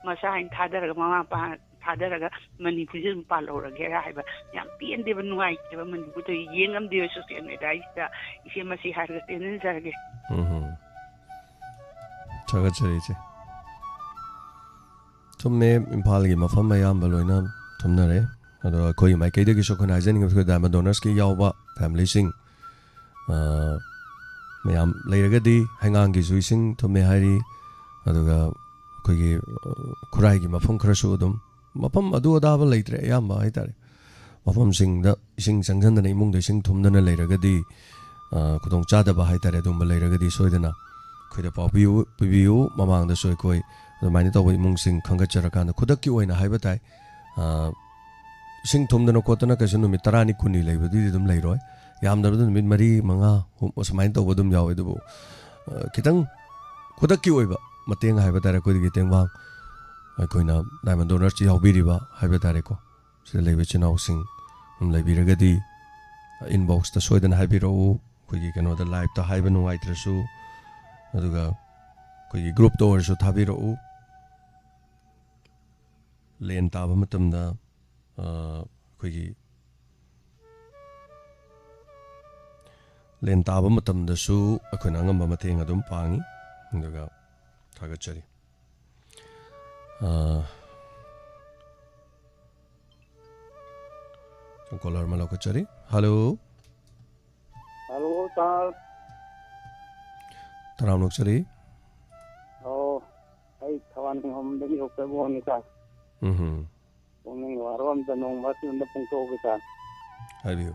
ꯃꯆꯥ ꯍꯥꯏꯅ ꯊꯥꯗꯔꯒ ꯃꯃꯥ ꯃꯄꯥ ꯊꯥꯗꯔꯒ ꯃꯅꯤꯄꯨꯔꯁꯦ ꯑꯗꯨꯝ ꯄꯥꯜꯍꯧꯔꯒꯦꯔꯥ ꯍꯥꯏꯕ ꯌꯥꯝ ꯄꯦꯟꯗꯦꯕ ꯅꯨꯡꯉꯥꯏꯇꯦꯕ ꯃꯅꯤꯄꯨꯔꯗ ꯌꯦꯡꯉꯝꯗꯦꯕ ꯁꯣꯁꯤꯌꯦꯜ ꯃꯦꯗꯤꯌꯥꯁꯤꯗ ꯏꯆꯦ ꯃꯁꯤ ꯍꯥꯏꯔꯒ ꯇꯦꯟꯁꯤꯟꯖꯔꯒꯦ ꯊꯥꯒꯠꯆꯔꯤ ꯏꯆꯦ ꯊꯨꯝꯃꯦ ꯏꯝꯐꯥꯜꯒꯤ ꯃꯐꯝ ꯑꯌꯥꯝꯕ ꯂꯣꯏꯅ ꯊꯨꯝꯅꯔꯦ ꯑꯗꯣ ꯑꯩꯈꯣꯏꯒꯤ ꯃꯥꯏꯀꯩꯗꯒꯤꯁꯨ ꯑꯩꯈꯣꯏꯅ ꯍꯥꯏꯖꯅꯤꯡꯉꯤꯕ ꯗꯥꯏꯃꯟ ꯗꯣꯅꯔꯁꯀꯤ ꯌꯥꯎꯕ ꯐꯦꯃꯤꯂꯤꯁꯤꯡ ꯃꯌꯥꯝ ꯂꯩꯔꯒꯗꯤ ꯍꯩꯉꯥꯡꯒꯤꯁꯨ ꯏꯁꯤꯡ ꯊꯨꯝꯃꯦ ꯍꯥꯏꯔꯤ ꯑꯗꯨꯒ ꯑꯩꯈꯣꯏꯒꯤ ꯈꯨꯔꯥꯏꯒꯤ ꯃꯐꯝ ꯈꯔꯁꯨ ꯑꯗꯨꯝ mafam adu adaba leitre ayamba haitare mafam singda ising changchandana imungda ising thumdana leiragadi kudong chadaba haitare adumba leiragadi soidana khoida pibiu mamangda soi koi adumani tawba imung sing khangachara khudakki oina haiba tai ising thumdana kotana kasu numit 10 kuni leibadi dum leiroi yamdabadu numit 3 5 osmain tawba dum yawe dubu kitang khudakki oiba mateng haiba tare kodigi tengwang aikoina diamond donor chi haubiriba haiba tare ko sida leibe chinau sing leibiragadi inbox ta soidan haibiro koigi kano da live ta haiba nuai trasu aduga koigi group to orsu thabiro len taba matamda koigi len taba matamda su akoina ngamba mateng adum pangi aduga thagachari caller malokachari hello sir taramnokchari ai thawan hom dagi okabo ni sir pukning warom da nong ma tin da pung to ga sir habiu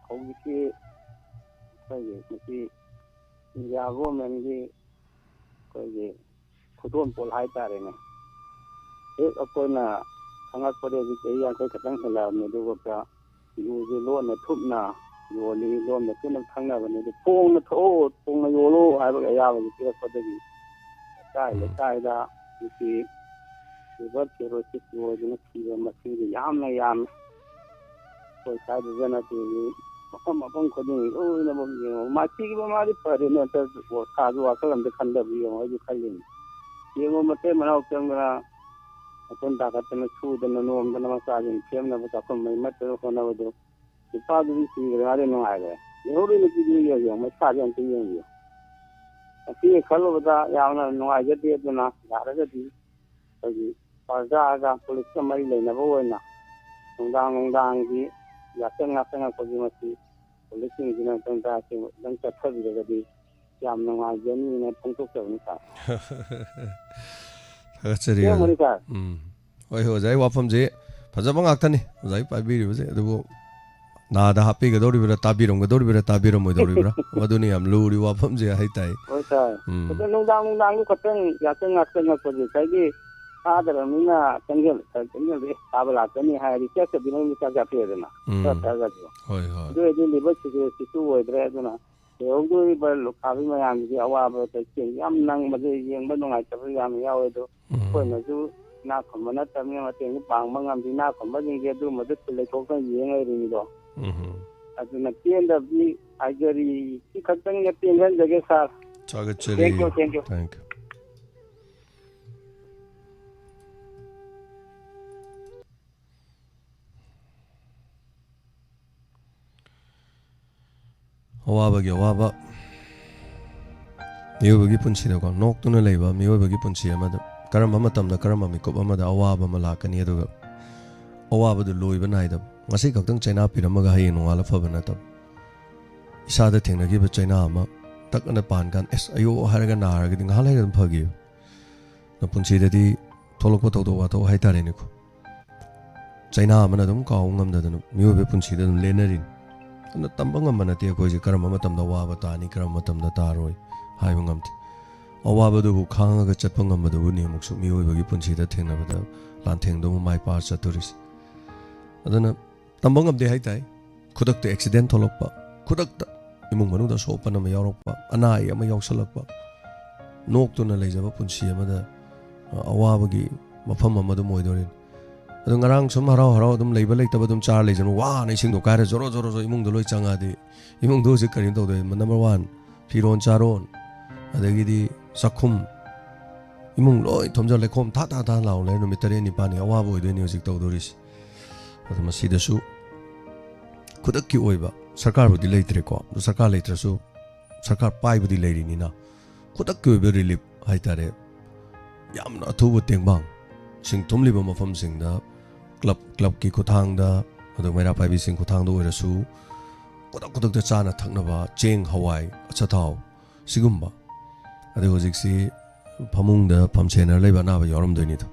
haugi ki sai ki ya go men gi ko gi khudon pol hai tare ne akoina khangat pore gi ke yang kai khatang sala me do ga yu ji lo na thup na yo li lo na tin thang na ne de pong na tho pong na yo lo hai ba ya ba ki ko de gi sai da ki ba ke ro ki yo ji na ki ba ma ki yam na yam ko sai de na ti ma bang ko ni na bang ye ma ki ba ma ri pa re na ta wo ka zo ka lam de khan da bi yo ji khalin ye mo ma te ma na ok na kon da ka te na chu da na no ma na ma sa jin kem na ba ta ko mai ma te ko na ba do ti pa du si ga re no ai le ye ho ri ni ki ye yo ma sa jan ti ye yo aki khalo ba da ya na no ai je de na da ra ga di ji pa da ga police ka mai le na ba wo na nong dang gi ya te nga ko ji ma si police ni ji na tong da ki dang ta tha bi ga di yam na ai je ni na thong to ke ni sa thagachari hoi ho jai wafam je phajaba ngakthani jai pabiri base adubo nada happy ga dori bira tabirom moi dori bira maduni am luri wafam je hai tai oi sa ko nong dang ni khatang ya te nga ko ji kai gi adara mina tangel de tabla tani ha ri ke bi ni ka ga pe na ta ga jo hoi do de ni ba si tu wo dre na yo do ba lo ka bi ma yang ji awa ba te chi yam nang ma de yeng ba nong ai ta yam ya we do ko na ju na ko ma na ta mi ma te ni pang ma ngam di na ko ma jing ge du ma de le ko ka yeng ai ri ni do adu na tien da bi ai ge ri ki khatang ya tien ran jage sa thagachari thank you awaba miyobagi punchida ko noktuna leiba miyobagi punchi amada karama matamda karama mikop amada awaba malakani aduga awaba du loiba naida ngasi kaktang china piramaga hayin ngala fabana tab isada thengnagi ba china ama takana pankan es ayo haraga naraga ding halai dum phagi na punchi dadi tholokko tawdo wa to haitare ni ko china amana dum kaw ngamda dum miyobe punchi dum lenarin na tambang amana te ko ji karama matamda waba tani karama matamda taroi haiba ngamti awaba du khanga ga chatpang ngamada bu ni muksu miyobe punchi da thengna bada lan thengdo mai pa chaturis adana tambang amde haitai khudak te accident tholokpa khudak ta imung manu da sopa na yaurokpa anai ama yausalakpa noktuna leijaba punchi amada awaba gi mafam amadu moidorin adu ngarang sum harau dum leiba leitaba dum char leijan wa nei sing do kaira zoro imung do loi changa di imung do je karin do de number 1 firon charon adagi di sakhum imung loi thomja lekhom tha law le no mitare ni pani awa boi de ni hojik to doris adu masi da su khudak ki oiba sarkar bu di leitre ko do sarkar leitre su sarkar pai bu di leiri ni na khudak ki oiba relief haitare yamna athubu tengbang sing thumliba mafam sing da club ki khuthang da adu mera pai bi sing khuthang do irasu kodak da chana thakna ba cheng hawai acha thau sigumba adu hojik si phamung da phamchena leiba na ba yoram doini da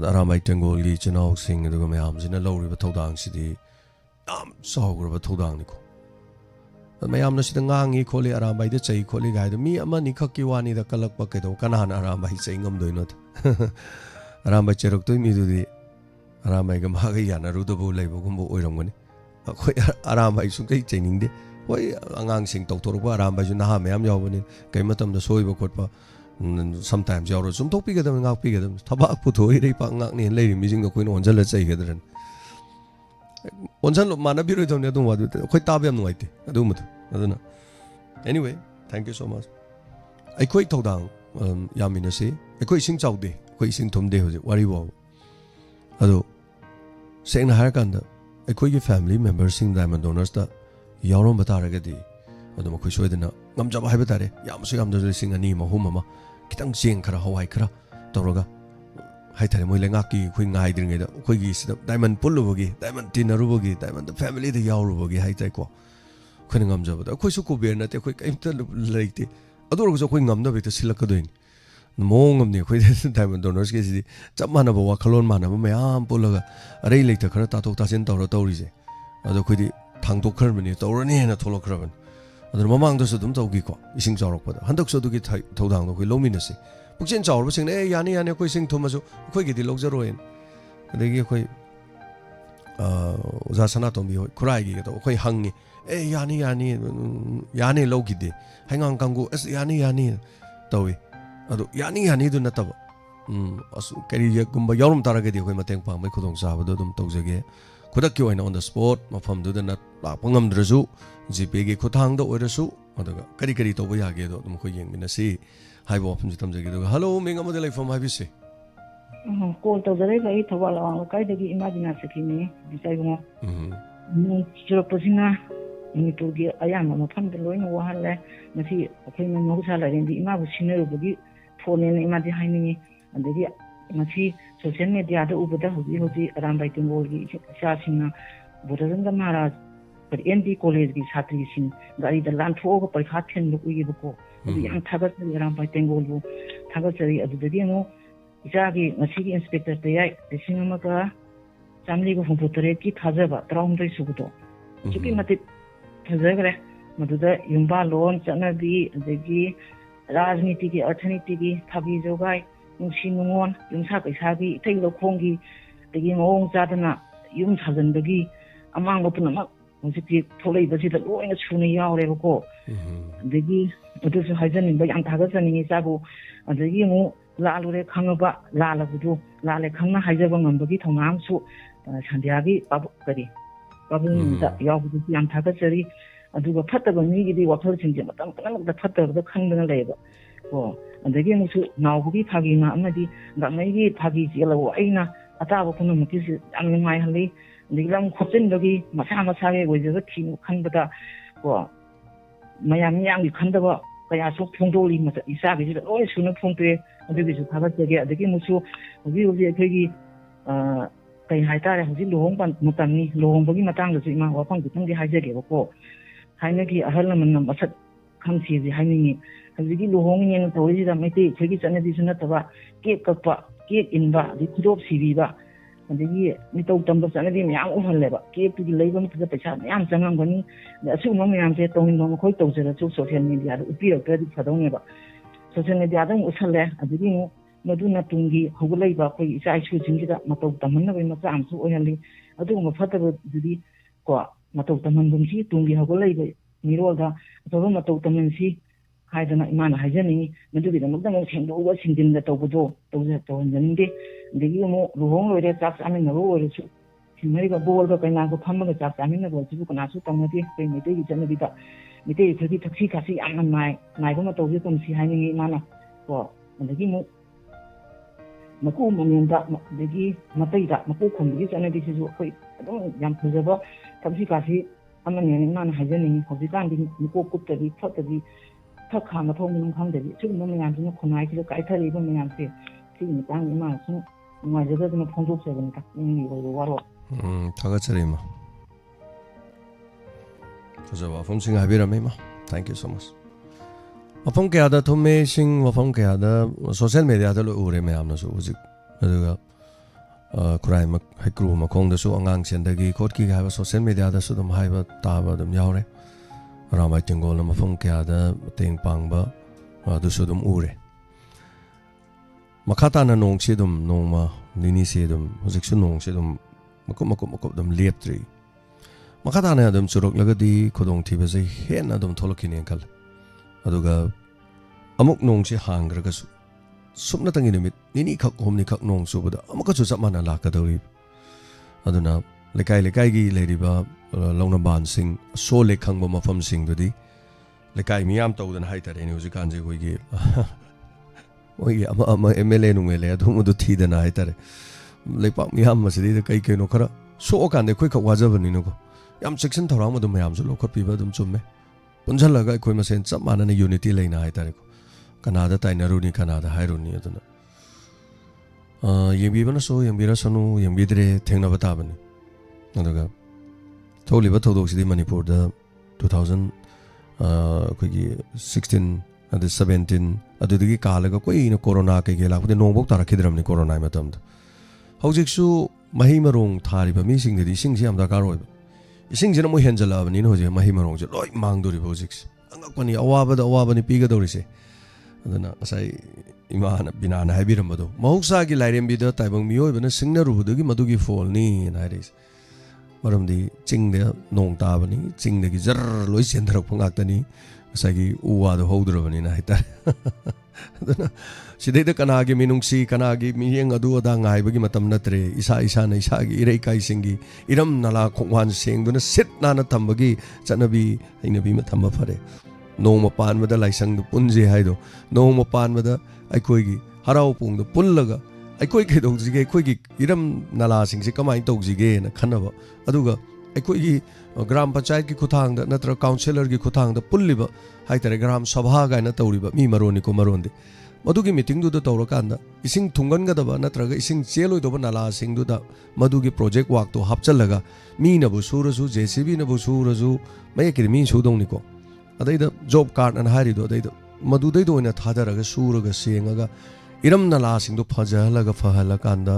Aramai Tengolgi Chino sing the Gomams in a low river Todang City. So river Todang Nico. The Mayam Nashitangang equally around by the Chay equally guide me a money Kakiwani the Kalak Bucket or Kanan around by saying I'm doing it. Around by Cherok to me to the Aramagam Hagayana Rudabu label Gumbo Oiramani. Around by Sukai chaining the way Angang sing Doctor around by Junaha Mayam Yawani came at them the Soiba Kotpa. Sometimes you're some topic of them out bigger than Tabak put away and lady missing the queen on let's say here. One son of Manabiru don't know what quite tabiam white. I don't know. Anyway, thank you so much. I quite told down Yamina say, I quite sing out day, quite sing Tom Day, what you want. Although saying Harakanda, I quite family members sing diamond donors that Yaron Bataragadi, or the Makushoidana, Namjab Habatare, Yamsam does sing a name of Humama. Kitang sing kara Hawaii kara Toroga Haitare Moilangaki, Queen hiding it, Quigis, Diamond Pulubogi, Diamond Tinarubogi, Diamond the family, the Yarubogi, Haitako, Quiningam Java, Quisuku be not a quick lady. Ador was a queen of the Silacodoin. The mong of the equated diamond donors gets the Jamanaba Wakalon Manaba, my arm Pulaga, a ray later Karatato Tasin Toratorize, other quiddy Tango Kermini, Torani and a Tolocraven. The Mamang does them to Giko, Ising Zorok, but Handok to get told down with luminosity. Puxin Zor was saying, Yani and a quizzing Tomaso, quick the Loxeroin. And they give Zasanatom, cry, quite hungry. Yani Loki, hang on Kango, as Yani, Towie. Yani do not have. Carry Gumba Yorum Taragadi, when I think Pam, I couldn't Sabadum Tozage. Could I go in on the sport, my farm do not Pungam Drezu, Zipegi Kotang, the Oresu, or the Karikari Tobayage, the Mukoying in the sea. Hi, Wapam Tamzagi. Hello, Mingamodele from IBC. Call to the river, it a while, Kaidagi Imaginasaki, Bisaymo. Chiropozina, you to get I am a pump below Wahale, Masi, okay, no salary in the Imagine, phone in Imagine, and the Masi. Social media the Ubada who is around by Timoli, Shasina, Buddha Maharaj, but ND College is Hatrishin, Gary the land for by Hatin Lukuibuko, the young Tagatari around by Tengolu, Tagatari at the demo, Zagi, Masiki Inspector, the Sinamaka, family of Putareki, Tazava, Traumbe Subuto. Chukimati Tazagre, Maduda, Yumba Lon, Janabi, the G, Rajnitiki, Artanitiki, Tabi Zogai. Yumshingon, Yumsaki Sabi, Taylor Kongi, the Yimong Zadana, Yum Sazandagi, among Openama, Musiki, Tole, but it's a going as soon as you are go. The Gi, but this is Hazen, but Antagasan in Isago, and the Yimu, Lalure Kangaba, Lala Vudu, Lale Kanga Hazavan and Bagit on Amsu, Sandiagi, Babukari, Babu, Yabu, Antagasari, and do a Patagon, the water in the Pata of the Kangan labor. And the game to now be Pagina, Amadi, that may be Pagi Yellow Aina, Atabakunum, and my Hali, the young Kosindogi, Masama Sari, with the king Kandada, or Mayam Yang Kandava, Kayaso Pondoli, Isabi, always soon Ponte, and this is Pavaka, the game to we will be a piggy, Pay Haitara, who did Long Mutani, Long Bogi Matanga, Zima, or Punk, the Hajaki, or Hainaki, a Herman, Masat, come see the Haini. Hagi Luhong and Toys and Mate, Chegis and Additionatava, Cape Kapa, Cape Inva, the Kudop Siviva, and the year Mito Tumbos and the Yang Lever, Cape to the Lagon to the Pachan, Yam Sangani, the Assuming I'm set on Mokotos and the social media, the appeal credit for Doneva. Social media was Hale, and the Dino, Maduna Tungi, who will labor for his eyes shooting it up, Mato Tamana, Matam, so early, I don't know what to do, Mato Tamansi, Tungi, who will labor, Miroda, Mato Tamansi. Haidana Imana Hajani, Medubi, the Mugdam over Sindin the Tobodo, those at Tonzandi, the Yumo, Luhong, where the tax, I mean, the road is America board of Panago Pamba, tax, I mean, the Zukunasu, Tomati, Mete, Janabita, Mete, Taxi, and my Nagomato, you can see hanging Imana, for the Gimo Maku Mamunda, the Gi, Matita, Makukum, this and this is what I don't jump to the box, Taxi, Amaman, Man Hajani, Hositan, Muko put the pottery. Takama Tom Hundred, 2 million Konai, Kaitari, Mianse, seeing the Daniel Mason, my resident of Ponto 7, WAROL. Tagatsarima. From Sing Habira Mema. Thank you so much. Upon Gada to me sing upon Gada, social media, the Ure Meamna, so was it? kurai hai kru makong da su angang chen da gi khot ki ga ba social media da su dum hai ba ta ba dum yaw re ramai tingol na mafam kya da teng pang ba du su dum ure makata na nong che dum nong ma nini se dum hojik su nong che dum makop dum lep tri makata na dum churok laga di khodong thi ba je hen na dum tholokini kal aduga amuk nong che hang ra ga su sumna tangi nimit nini khak homni khak nong su bada amaka chu chap mana la ka dori aduna lekai gi leriba launa ban sing so le khang ba mafam sing dudi lekai miyam tawdan hai tare ni uji kan je hoi gi oi ama MLA nu mele adu mu du thi dana hai tare lepak miyam masidi da kai no khara so kan de khoi khak wajabani no ko yam section thorang mu du mayam su lo khot pi ba dum chumme punjal laga khoi masen chap mana ne unity leina hai tare ko Kanada tainaruni Kanada hairuni aduna yembi bana so yembi ra sanu yembi dre thengna bata bani aduga tholi ba thodok sidi Manipur da 2000 kogi 16 and 17 adudigi kalaga koi na corona ke gela khudi nongbok tara khidram ni corona matam da hojik su mahi marong thari ba mi sing de sing siam da karoi sing jena mo henjala bani no je mahi marong je loi mangdori hojik angak pani awa bani piga dori se aduna asai imana binana habiramado mahuksa gi lairembi da taibang miyoi bana singna rubudugi madugi fall ni nairis maramdi chingde nong ta bani chingde gi jar loi sendrak phangak tani asai gi uwa do hodro bani na hita aduna sidai da kana gi minungsi kana gi miyeng adu ada ngai bagi matam natre isa na isa gi irei kai singi iram nala khongwan sengduna sit na na thambagi chanabi ainabi ma thamba phare Noma pan mada laisang punje haido noma pan mada aikoi gi harau pung do pullaga aikoi ke dog jige aikoi gi iram nala sing se kamai tog jige na khanaba aduga aikoi gi gram panchayat gi khuthang da natra councilor gi khuthang da pulliba haitare gram sabha ga na tawriba mi maroni ko maronde madugi meeting du da tawrakanda ising thungan ga daba natraga ising cheloi do nala sing du da madugi project work to hapchalaga mi na bu surasu JCB na bu surasu mai ke mi sudong ni ko Ada job card and hari do ada madu dai do na thada raga sura ga senga iram na la sing do phaja ga fahala kanda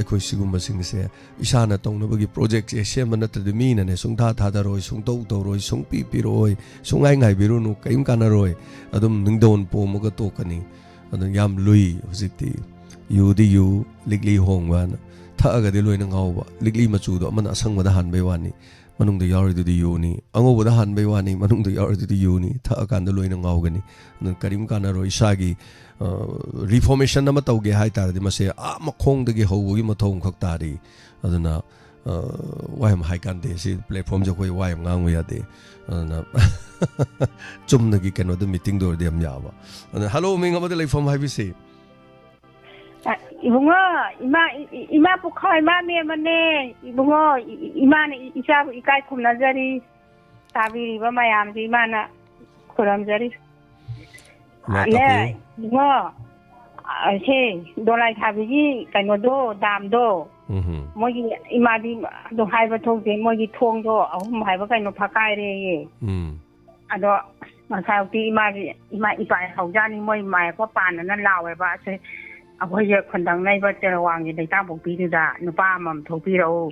aikoi sigum sing se isana tong na bagi project e sem na tad mi na ne sung thada roi sung to roi sung pi roi sung ai ngai biru nu kaim kana roi adum ning don po mo ga to kani adum yam lui hojikti yu di yu ligli hong wan tha ga de loi na ngau ba ligli machu do man asang ma da han bai wani manung da yar du di yuni ango boda han bai wani manung da yar du di yuni tha kan da loina ngawgani nan karim kana roi sagi reformation na matauge hai tar di mase a makhong da ge hogi mathong khak tari aduna wayam hai kan de si platform jo koi wayam ngang ya de aduna chum na gi kano da meeting dor de am yawa hello mi ngam da platform hai bi se Ibungo, ima pukhoi ma me mane, ibungo, ima ne isa ikai kumnazari, tabiri ba mayam di mana kuramzari. Ne, ibungo, se dolai tabiri kano do dam do. Mogi ima di do hai ba thok de mogi thong do ahum hai ba kano phakai re ye. Ado masauti ima ipai haujani moi mai ko pan na lawe ba se akhoi khondang nai ba terwang gi daita bokpi du da nupa mam thopi ro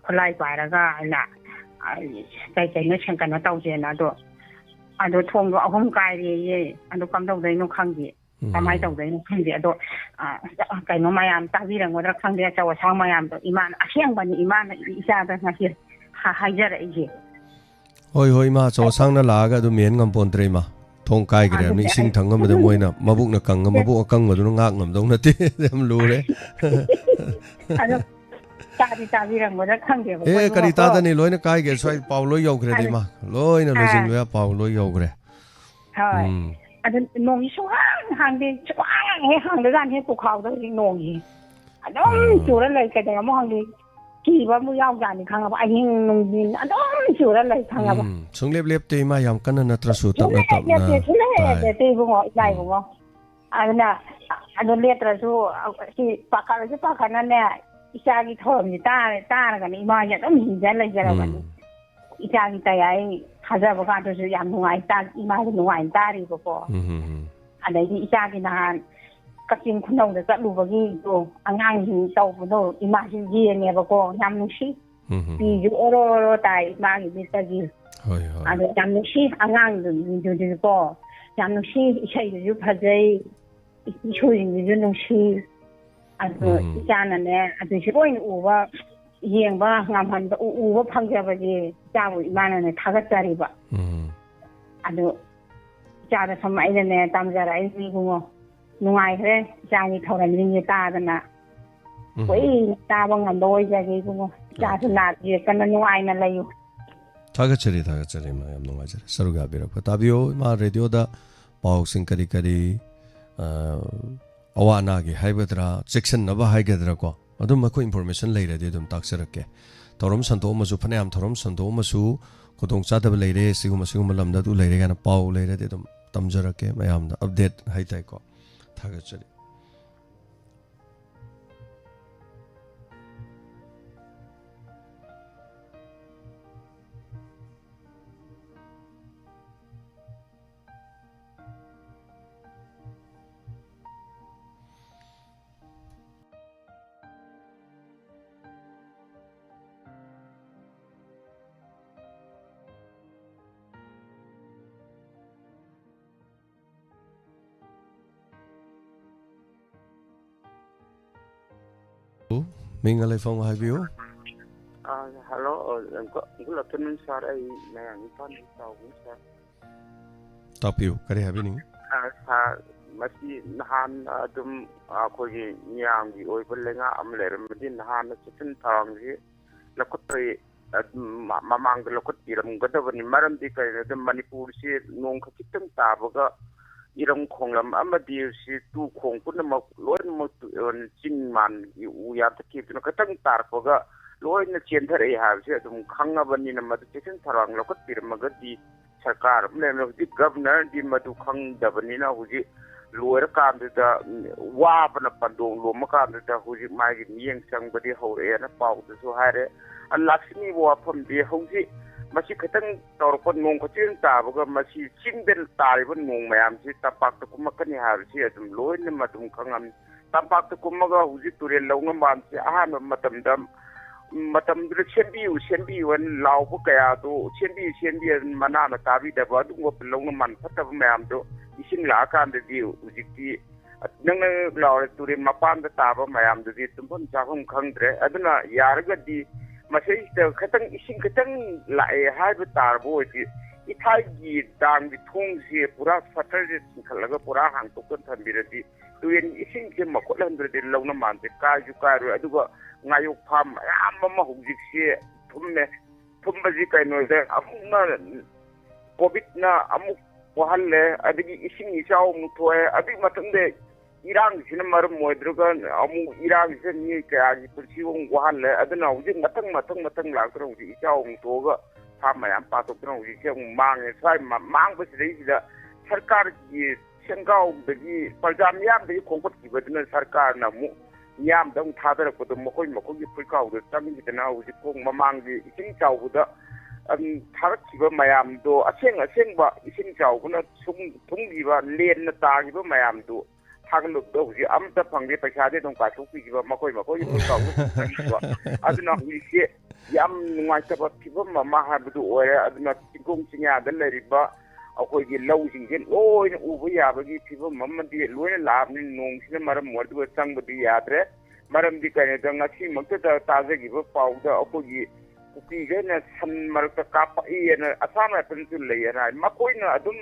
kholai pai ra ga na kai na chen kan na tau je na do ado thong do ahum kai re ye ado kam dau dai no khang gi tamai dau dai no khang gi ado kai no mayam ta wi rang wa khang de chawa sang mayam do iman ahyang ban iman isa da nga hi ha hajar ai je hoi ma chawa sang na la ga du mien ngam pon tre ma thong kai gre ni sing thang ngam da moina mabuk na kang mabuk akang ma du ngak ngam dong na te dem lu re ado ta wi rang wa khang de e kari ta da ni loina kai ge soi pau loi yau gre di ma loina lo jing lo pau loi yau gre hai ado nong yi so hang de chwang he hang de gan he pu khao da ri nong yi ado chu ra lai ka da mo hang de ki ba mu yau gan ni khang ba ai nong din ado chu ra lai khang ba sung lep te ma yam kan na tra su tak na tak na de te bu ngo dai bu ngo ana ado le tra su ki pa ka le pa ka na ne isa gi thom ni ta ga ni ma ya dam hin jan lai ja ba ni isa gi ta yai haja ba ka to su yam ngai ta ima gi ngai ta ri bo ko ana di isa gi na ꯀꯛꯆꯤꯡ ꯈꯨꯅꯧꯗ ꯆꯠꯂꯨꯕꯒꯤꯗꯣ ꯑꯉꯥꯡꯁꯤꯡ ꯇꯧꯕꯗꯣ ꯏꯃꯥꯁꯤ ꯌꯦꯡꯉꯦꯕꯀꯣ ꯌꯥꯝ ꯅꯨꯡꯁꯤ ꯄꯤꯁꯨ ꯑꯣꯔꯣ ꯑꯣꯔꯣ ꯇꯥꯏ ꯏꯃꯥꯒꯤ ꯃꯤꯠꯇꯒꯤ ꯑꯗꯣ ꯌꯥꯝ ꯅꯨꯡꯁꯤ ꯑꯉꯥꯡꯗꯨꯗꯨꯀꯣ ꯌꯥꯝ ꯅꯨꯡꯁꯤ ꯏꯁꯩꯗꯨꯁꯨ ꯐꯖꯩ ꯏꯁꯨꯁꯤꯡꯗꯨꯁꯨ ꯅꯨꯡꯁꯤ ꯑꯗꯣ ꯏꯆꯥꯅꯅꯦ ꯑꯗꯨꯁꯨ ꯂꯣꯏꯅ ꯎꯕ ꯌꯦꯡꯕ ꯉꯝꯍꯟꯕ ꯎꯕ ꯐꯪꯖꯕꯁꯦ ꯏꯆꯥꯕꯨ ꯏꯃꯥꯅꯅꯦ ꯊꯥꯒꯠꯆꯔꯤꯕ ꯑꯗꯣ ꯏꯆꯥꯗ ꯁꯨꯝ ꯑꯩꯅꯅꯦ ꯇꯝꯖꯔꯛꯏꯅꯤ ꯏꯕꯨꯡꯉꯣ ꯅꯨꯡꯉꯥꯏꯈ꯭ꯔꯦ ꯏꯆꯥꯒꯤ ꯊꯧꯔꯝꯁꯤꯡꯁꯦ ꯇꯥꯗꯅ ꯀꯨꯏꯅ ꯇꯥꯕ ꯉꯝꯕ ꯑꯣꯏꯖꯒꯦ ꯏꯕꯨꯡꯉꯣ ꯏꯆꯥꯁꯨ ꯅꯥꯗ ꯌꯦꯛꯇꯅ ꯅꯨꯡꯉꯥꯏꯅ ꯂꯩꯌꯨ ꯊꯥꯒꯠꯆꯔꯤ ꯃꯥ ꯌꯥꯝ ꯅꯨꯡꯉꯥꯏꯖꯔꯦ ꯁꯔꯨꯛ ꯌꯥꯕꯤꯔꯛꯄ ꯇꯥꯕꯤꯌꯣ ꯏꯃꯥ ꯔꯦꯗꯤꯑꯣꯗ ꯄꯥꯎꯁꯤꯡ ꯀꯔꯤ ꯑꯋꯥ ꯑꯅꯥꯒꯤ ꯍꯥꯏꯒꯗ꯭ꯔꯥ ꯆꯦꯛꯁꯤꯟꯅꯕ ꯍꯥꯏꯒꯗ꯭ꯔꯥꯀꯣ ꯑꯗꯨꯝ ꯑꯩꯈꯣꯏ ꯏꯟꯐꯣꯔꯃꯦꯁꯟ ꯂꯩꯔꯗꯤ ꯑꯗꯨꯝ ꯇꯥꯛꯆꯔꯛꯀꯦ ꯊꯧꯔꯝ ꯁꯟꯗꯣꯛꯑꯃꯁꯨ ꯐꯅꯌꯥꯝ ꯊꯧꯔꯝ ꯁꯟꯗꯣꯛꯑꯃꯁꯨ ꯈꯨꯗꯣꯡꯆꯥꯗꯕ ꯂꯩꯔꯦ ꯁꯤꯒꯨꯝꯕ ꯂꯝꯗ ꯑꯗꯨ ꯂꯩꯔꯦ ꯀꯥꯏꯅ ꯄꯥꯎ ꯂꯩꯔꯗꯤ ꯑꯗꯨꯝ ꯇꯝꯖꯔꯛꯀꯦ ꯃꯌꯥꯝꯗ ꯑꯞꯗꯦꯠ ꯍꯥꯏꯇꯥꯏꯀꯣ ꯊꯥꯒꯠꯆꯔꯤ Minga Leifong Haibiu. Hello, good afternoon, sir. I am sir. Tapiu, kari habini. Sir, masi nahan adum akogi nyamgi oibelenga amler medin nahan chicken tangi lakotri mamang lakot iram gadawani maram di kay the Manipur si nong kakitang tabaga irang khonglam amadi si tu khong punama loin mo chingman uya taki tuna katang tarpaga loin na chenthare ha se dum khangabani na madu chicken tharang lokot pirmaga di sarkar mle di governor di madu khang dabani na huji loir kam da wa bana pandong lo maka da huji mai gi yeng sang badi hore na pau da so hare lakshmi wa pham di huji masi khatang torpon ngong ko chen ta baga masi chingdel taribon ngong mayam si tapak to kumakani har si adum loin na madum khangam tapak to kumaga huji ture lawngam ban si ahan matam dre sembi wan law bu kaya do sembi manana tabi da ba dum wo lawngam man fatab mayam do ising la kan de di ujikti nang law ture mapan da taba mayam do di tumpon chahum khangdre aduna yarga di masai da khatang ising khatang lae haiba tarbo ti ithai dang di thong si pura fatar de khalaga pura hang to kan thambirati tuyen ising ke makotlan de lawna man de ka ju ka ru aduga ngayuk pham amma hujik si thumba ji kai no de amuna covid na amuk wahalle adigi ising isau muthoe adig matang de irang sina maram moidruga amu irang sen ni ka ji pursiwong wahalle aduna hujik matang lakro ji isau muthoga mayam patok no ji ke mang sai mang ba sei da sarkar gi sengau de parjam yam de khongpat ki badna sarkar na mu yam dang thadar ko de mokoi gi phikau de tang gi na u ji kong mamang gi ising chau da tharak ki ba mayam do aseng ba ising chau na thung gi ba len na ta gi ba mayam do thaglu do ji am ta phangge paisa de dong ka thuk gi ba mokoi gi phikau aduna hu ji yam nungaitabak kibam mama habdu oya aduna tingkong singa da leriba akoi gi lawsing gen loin ubu yabagi kibam mamma di loin labni nong sina maram mordu sang budi yadre maram di kane da ngasi makta da taze gi ba pauda akoi gi uki gena san marta kapa ina asama pentul leyana makoi na adum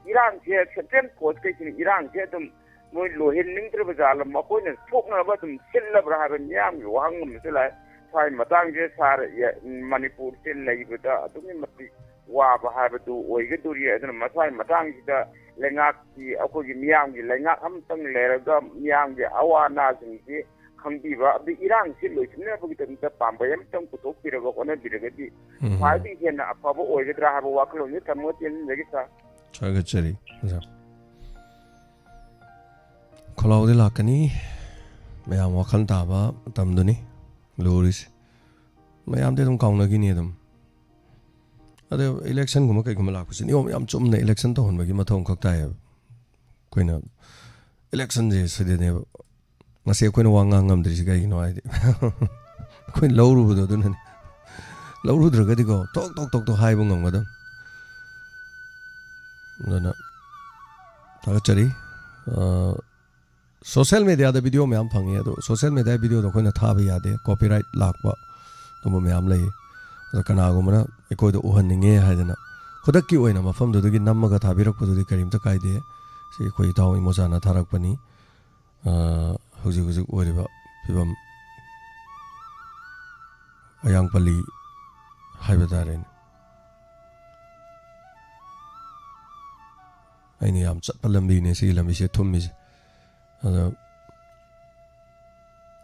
irang je setem pot ke irang je adum moi lohin ning tre bazala makoi na thokna ba dum silla bra ha nyam yo hangum sila sai matang je sar Manipur til leibada adumi mati wa ba habadu oiga duri aduna masai matang da lengak ki akogi miyam gi lengak am tang leraga miyam gi awana sing gi khangbi ba bi irang sil loisne ba gi ta pamba yam tang putok piraga kona biraga di phai bi hena afaba oiga dra ha wa klo ni tamo tin legi sa chagachari kholaudi lakani mayam wakhan ta ba tamduni Loris mayam de dum kauna gi ni dum ade election guma kai guma la kusin yom yam chumna election to hon bagi mathong khak tai koina ꯏꯂꯦꯛꯁꯟꯁꯦ ꯁꯤꯗꯅꯦꯕ ꯉꯁꯤ ꯑꯩꯈꯣꯏꯅ ꯋꯥ ꯉꯥꯡꯉꯝꯗ꯭ꯔꯤꯁꯤ ꯀꯩꯒꯤꯅꯣ ꯍꯥꯏꯗꯤ ꯑꯩꯈꯣꯏꯅ ꯂꯧꯔꯨꯕꯗꯣ ꯑꯗꯨꯅꯅꯤ ꯂꯧꯔꯨꯗ꯭ꯔꯒꯗꯤꯀꯣ ꯇꯣꯛ ꯇꯣꯛ ꯇꯣꯛ ꯇꯣꯛ ꯍꯥꯏꯕ ꯉꯝꯒꯗꯕ ꯑꯗꯨꯅ ꯊꯥꯒꯠꯆꯔꯤ ꯁꯣꯁꯤꯌꯦꯜ ꯃꯦꯗꯤꯌꯥꯗ ꯚꯤꯗꯤꯑꯣ ꯃꯌꯥꯝ ꯐꯪꯉꯤ ꯑꯗꯣ ꯁꯣꯁꯤꯌꯦꯜ ꯃꯦꯗꯤꯌꯥ ꯚꯤꯗꯤꯑꯣꯗꯣ ꯑꯩꯈꯣꯏꯅ ꯊꯥꯕ ꯌꯥꯗꯦ ꯀꯣꯄꯤꯔꯥꯏꯠ ꯂꯥꯛꯄ ꯑꯗꯨꯝꯕ ꯃꯌꯥꯝ ꯂꯩ ꯑꯗꯣ ꯀꯅꯥꯒꯨꯝꯕꯅ ꯑꯩꯈꯣꯏꯗ ꯎꯍꯟꯅꯤꯡꯉꯦ ꯍꯥꯏꯗꯅ ꯈꯨꯗꯛꯀꯤ ꯑꯣꯏꯅ ꯃꯐꯝꯗꯨꯗꯒꯤ ꯅꯝꯃꯒ ꯊꯥꯕꯤꯔꯛꯄꯗꯨꯗꯤ ꯀꯔꯤꯝꯇ ꯀꯥꯏꯗꯦ ꯁꯤ ꯑꯩꯈꯣꯏ ꯏꯇꯥꯎ ꯏꯃꯣꯆꯥꯅ ꯊꯥꯔꯛꯄꯅꯤ ꯍꯧꯖꯤꯛ ꯍꯧꯖꯤꯛ ꯑꯣꯏꯔꯤꯕ ꯐꯤꯕꯝ ꯑꯌꯥꯡꯄꯜꯂꯤ ꯍꯥꯏꯕ ꯇꯥꯔꯦꯅꯦ ꯑꯩꯅ ꯌꯥꯝ ꯆꯠꯄ ꯂꯝꯕꯤꯅꯦ ꯁꯤꯒꯤ ꯂꯝꯕꯤꯁꯦ ꯊꯨꯝꯃꯤꯁꯦ ꯑꯗ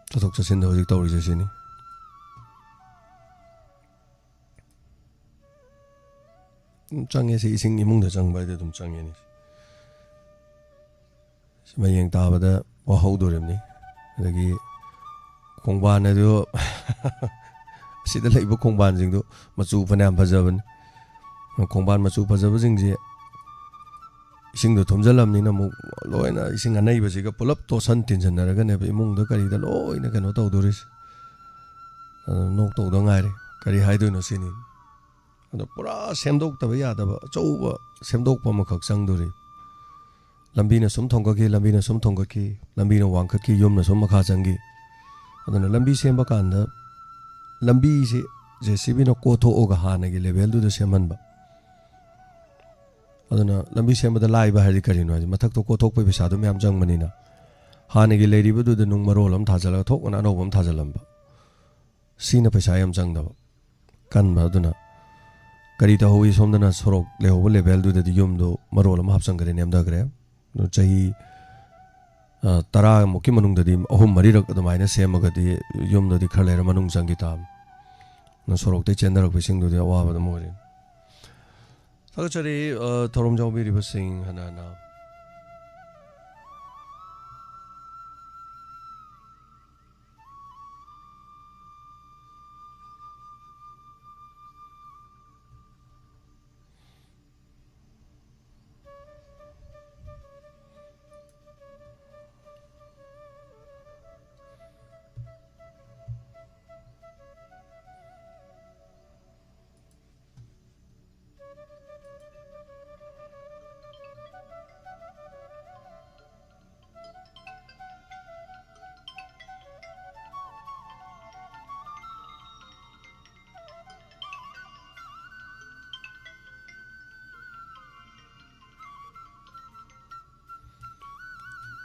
ꯆꯠꯊꯣꯛ ꯆꯠꯁꯤꯟꯗ ꯍꯧꯖꯤꯛ ꯇꯧꯔꯤꯁꯦ ꯁꯤꯅꯤ ꯆꯪꯉꯦ ꯁꯤ ꯏꯁꯤꯡ ꯏꯃꯨꯡꯗ ꯆꯪꯕ ꯍꯥꯏꯗꯤ ꯑꯗꯨꯝ ꯆꯪꯉꯦꯅꯤ ꯃꯌꯦꯡ ꯇꯥꯕꯗ ꯋꯥꯍꯧꯗꯣꯔꯤꯕꯅꯤ ꯑꯗꯒꯤ ꯈꯣꯡꯕꯥꯟ ꯑꯗꯨ ꯑꯁꯤꯗ ꯂꯩꯕ ꯈꯣꯡꯕꯥꯟꯁꯤꯡꯗꯨ ꯃꯆꯨ ꯐꯅꯌꯥꯝ ꯐꯖꯕꯅꯤ ꯈꯣꯡꯕꯥꯟ ꯃꯆꯨ ꯐꯖꯕꯁꯤꯡꯁꯦ ꯏꯁꯤꯡꯗꯣ ꯊꯨꯝꯖꯤꯜꯂꯝꯅꯤꯅ ꯑꯃꯨꯛ ꯂꯣꯏꯅ ꯏꯁꯤꯡ ꯑꯅꯩꯕꯁꯤꯒ ꯄꯨꯂꯞ ꯇꯣꯠꯁꯟ ꯇꯤꯟꯁꯤꯟꯅꯔꯒꯅꯦꯕ ꯏꯃꯨꯡꯗ ꯀꯔꯤꯗ ꯂꯣꯏꯅ ꯀꯩꯅꯣ ꯇꯧꯗꯣꯔꯤꯁꯦ ꯅꯣꯛ ꯇꯧꯗ ꯉꯥꯏꯔꯦ ꯀꯔꯤ ꯍꯥꯏꯗꯣꯏꯅꯣ ꯁꯤꯅꯤ ꯑꯗꯣ ꯄꯨꯔꯥ ꯁꯦꯝꯗꯣꯛꯇꯕ ꯌꯥꯗꯕ ꯑꯆꯧꯕ ꯁꯦꯝꯗꯣꯛꯄ ꯑꯃꯈꯛ ꯆꯪꯗꯣꯔꯤ ꯂꯝꯕꯤꯅ ꯁꯨꯝ ꯊꯣꯡꯒꯠꯈꯤ ꯂꯝꯕꯤꯅ ꯁꯨꯝ ꯊꯣꯡꯒꯠꯈꯤ ꯂꯝꯕꯤꯅ ꯋꯥꯡꯈꯠꯈꯤ ꯌꯨꯝꯅ ꯁꯨꯝ ꯃꯈꯥ ꯆꯪꯈꯤ ꯑꯗꯨꯅ ꯂꯝꯕꯤ ꯁꯦꯝꯕ ꯀꯥꯟꯗ ꯂꯝꯕꯤꯁꯦ JCBꯅ ꯀꯣꯊꯣꯛꯑꯒ ꯍꯥꯟꯅꯒꯤ ꯂꯦꯚꯦꯜꯗꯨꯗ ꯁꯦꯝꯍꯟꯕ ꯑꯗꯨꯅ ꯂꯝꯕꯤ ꯁꯦꯝꯕꯗ ꯂꯥꯏꯕ ꯍꯥꯏꯗꯤ ꯀꯔꯤꯅꯣ ꯍꯥꯏꯗꯤ ꯃꯊꯛꯇ ꯀꯣꯊꯣꯛꯄꯒꯤ ꯄꯩꯁꯥꯗꯣ ꯃꯌꯥꯝ ꯆꯪꯕꯅꯤꯅ ꯍꯥꯟꯅꯒꯤ ꯂꯩꯔꯤꯕꯗꯨꯗ ꯅꯨꯡ ꯃꯔꯣꯜ ꯑꯃ ꯊꯥꯖꯤꯜꯂꯒ ꯊꯣꯛꯅ ꯑꯅꯧꯕ ꯑꯃ ꯊꯥꯖꯤꯜꯂꯝꯕ ꯁꯤꯅ ꯄꯩꯁꯥ ꯌꯥꯝ ꯆꯪꯗꯕ ꯀꯟꯕ ꯑꯗꯨꯅ ꯀꯔꯤ ꯇꯧꯍꯧꯏ ꯁꯣꯝꯗꯅ ꯁꯣꯔꯣꯛ ꯂꯩꯍꯧꯕ ꯂꯦꯚꯦꯜꯗꯨꯗꯗꯤ ꯌꯨꯝꯗꯣ ꯃꯔꯣꯜ ꯑꯃ ꯍꯥꯞꯆꯟꯈ꯭ꯔꯦ ꯅꯦꯝꯊꯈ꯭ꯔꯦ ꯆꯍꯤ 10 ꯃꯅꯨꯡꯗꯗꯤ 3-4ꯔꯛ ꯑꯗꯨꯃꯥꯏꯅ ꯁꯦꯝꯃꯒꯗꯤ ꯌꯨꯝꯗꯗꯤ ꯈꯔ ꯂꯩꯔ ꯃꯅꯨꯡ ꯆꯪꯈꯤ ꯇꯥꯕꯅꯤ ꯁꯣꯔꯣꯛꯇꯩ ꯆꯦꯟꯊꯔꯛꯄ ꯏꯁꯤꯡꯗꯨꯗꯤ ꯑꯋꯥꯕ ꯑꯗꯨꯝ ꯑꯣꯏꯔꯦ ꯊꯥꯒꯠꯆꯔꯤ ꯊꯧꯔꯝ ꯌꯥꯎꯕꯤꯔꯤꯕꯁꯤꯡ ꯍꯟꯅ ꯍꯟꯅ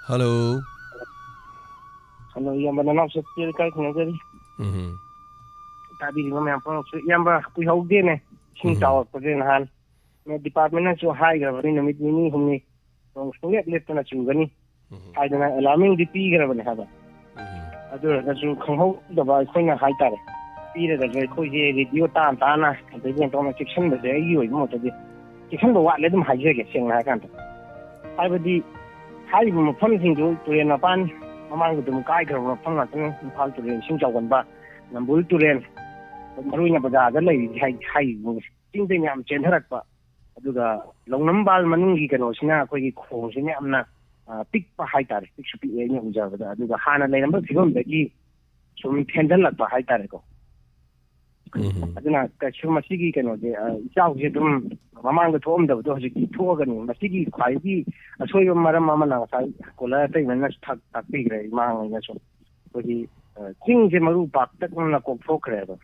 Hello. Hello, Yamba Nanok Secretary Kai Khangari. Tabi mo may apong Yamba kuihawde ne. Sing tawag ko din han. May department na so high gravity na mitmini humni. Kung sunget left na chugani. Ay na alarming di pi gravity haba. Ado na so khanghaw da ba ko na high tare. Pi da ga ko je radio ta na. Da yen to na section ba je yi mo ta de. Section ba wa le dum high je sing na kan ta. Ai ba di ꯍꯥꯏꯔꯤꯕ ꯃꯐꯝꯁꯤꯡꯗꯨ ꯇꯨꯔꯦꯟ ꯃꯄꯥꯟ ꯃꯃꯥꯡꯗ ꯀꯥꯏꯈ꯭ꯔꯕ ꯃꯐꯝ ꯉꯥꯛꯇꯅꯤ ꯏꯝꯐꯥꯜ ꯇꯨꯔꯦꯟ ꯏꯁꯤꯡ ꯆꯥꯎꯒꯟꯕ ꯅꯝꯕꯨꯜ ꯇꯨꯔꯦꯟ ꯃꯔꯨꯑꯣꯏꯅ ꯕꯖꯥꯔꯗ ꯂꯩꯔꯤꯁꯤ ꯍꯥꯏꯔꯤꯕ ꯆꯤꯡꯗꯩ ꯌꯥꯝ ꯆꯦꯟꯊꯔꯛꯄ ꯑꯗꯨꯒ ꯂꯧꯅꯝꯕꯥꯜ ꯃꯅꯨꯡꯒꯤ ꯀꯩꯅꯣꯁꯤꯅ ꯑꯩꯈꯣꯏꯒꯤ ꯈꯣꯡꯁꯤꯅ ꯌꯥꯝꯅ ꯄꯤꯛꯄ ꯍꯥꯏꯇꯥꯔꯦ ꯄꯤꯛꯁꯨ ꯄꯤꯛꯑꯦ ꯑꯩꯅ ꯎꯖꯕꯗ ꯑꯗꯨꯒ ꯍꯥꯟꯅ ꯂꯩꯔꯝꯕ ꯐꯤꯕꯝꯗꯒꯤ ꯁꯨꯝ ꯊꯦꯟꯖꯜꯂꯛꯄ ꯍꯥꯏꯇꯥꯔꯦꯀꯣ ꯑꯗꯨꯅ ꯀꯩꯁꯨ ꯃꯁꯤꯒꯤ ꯀꯩꯅꯣꯁꯦ ꯏꯆꯥꯎꯁꯦ ꯑꯗꯨꯝ ꯃꯃꯥꯡꯗ ꯊꯣꯛꯑꯝꯗꯕꯗꯣ ꯍꯧꯖꯤꯛꯇꯤ ꯊꯣꯛꯑꯒꯅꯤ ꯃꯁꯤꯒꯤ ꯈ꯭ꯋꯥꯏꯗꯒꯤ ꯑꯁꯣꯏꯕ ꯃꯔꯝ ꯑꯃꯅ ꯉꯁꯥꯏ ꯀꯣꯂꯔ ꯑꯇꯩꯃꯅꯁꯨ ꯇꯥꯛꯄꯤꯈ꯭ꯔꯦ ꯏꯃꯥꯉꯩꯅꯁꯨ ꯑꯩꯈꯣꯏꯒꯤ ꯆꯤꯡꯁꯦ ꯃꯔꯨ ꯄꯥꯛꯇꯛꯅꯅ ꯀꯣꯛꯊꯣꯛꯈ꯭ꯔꯦꯕ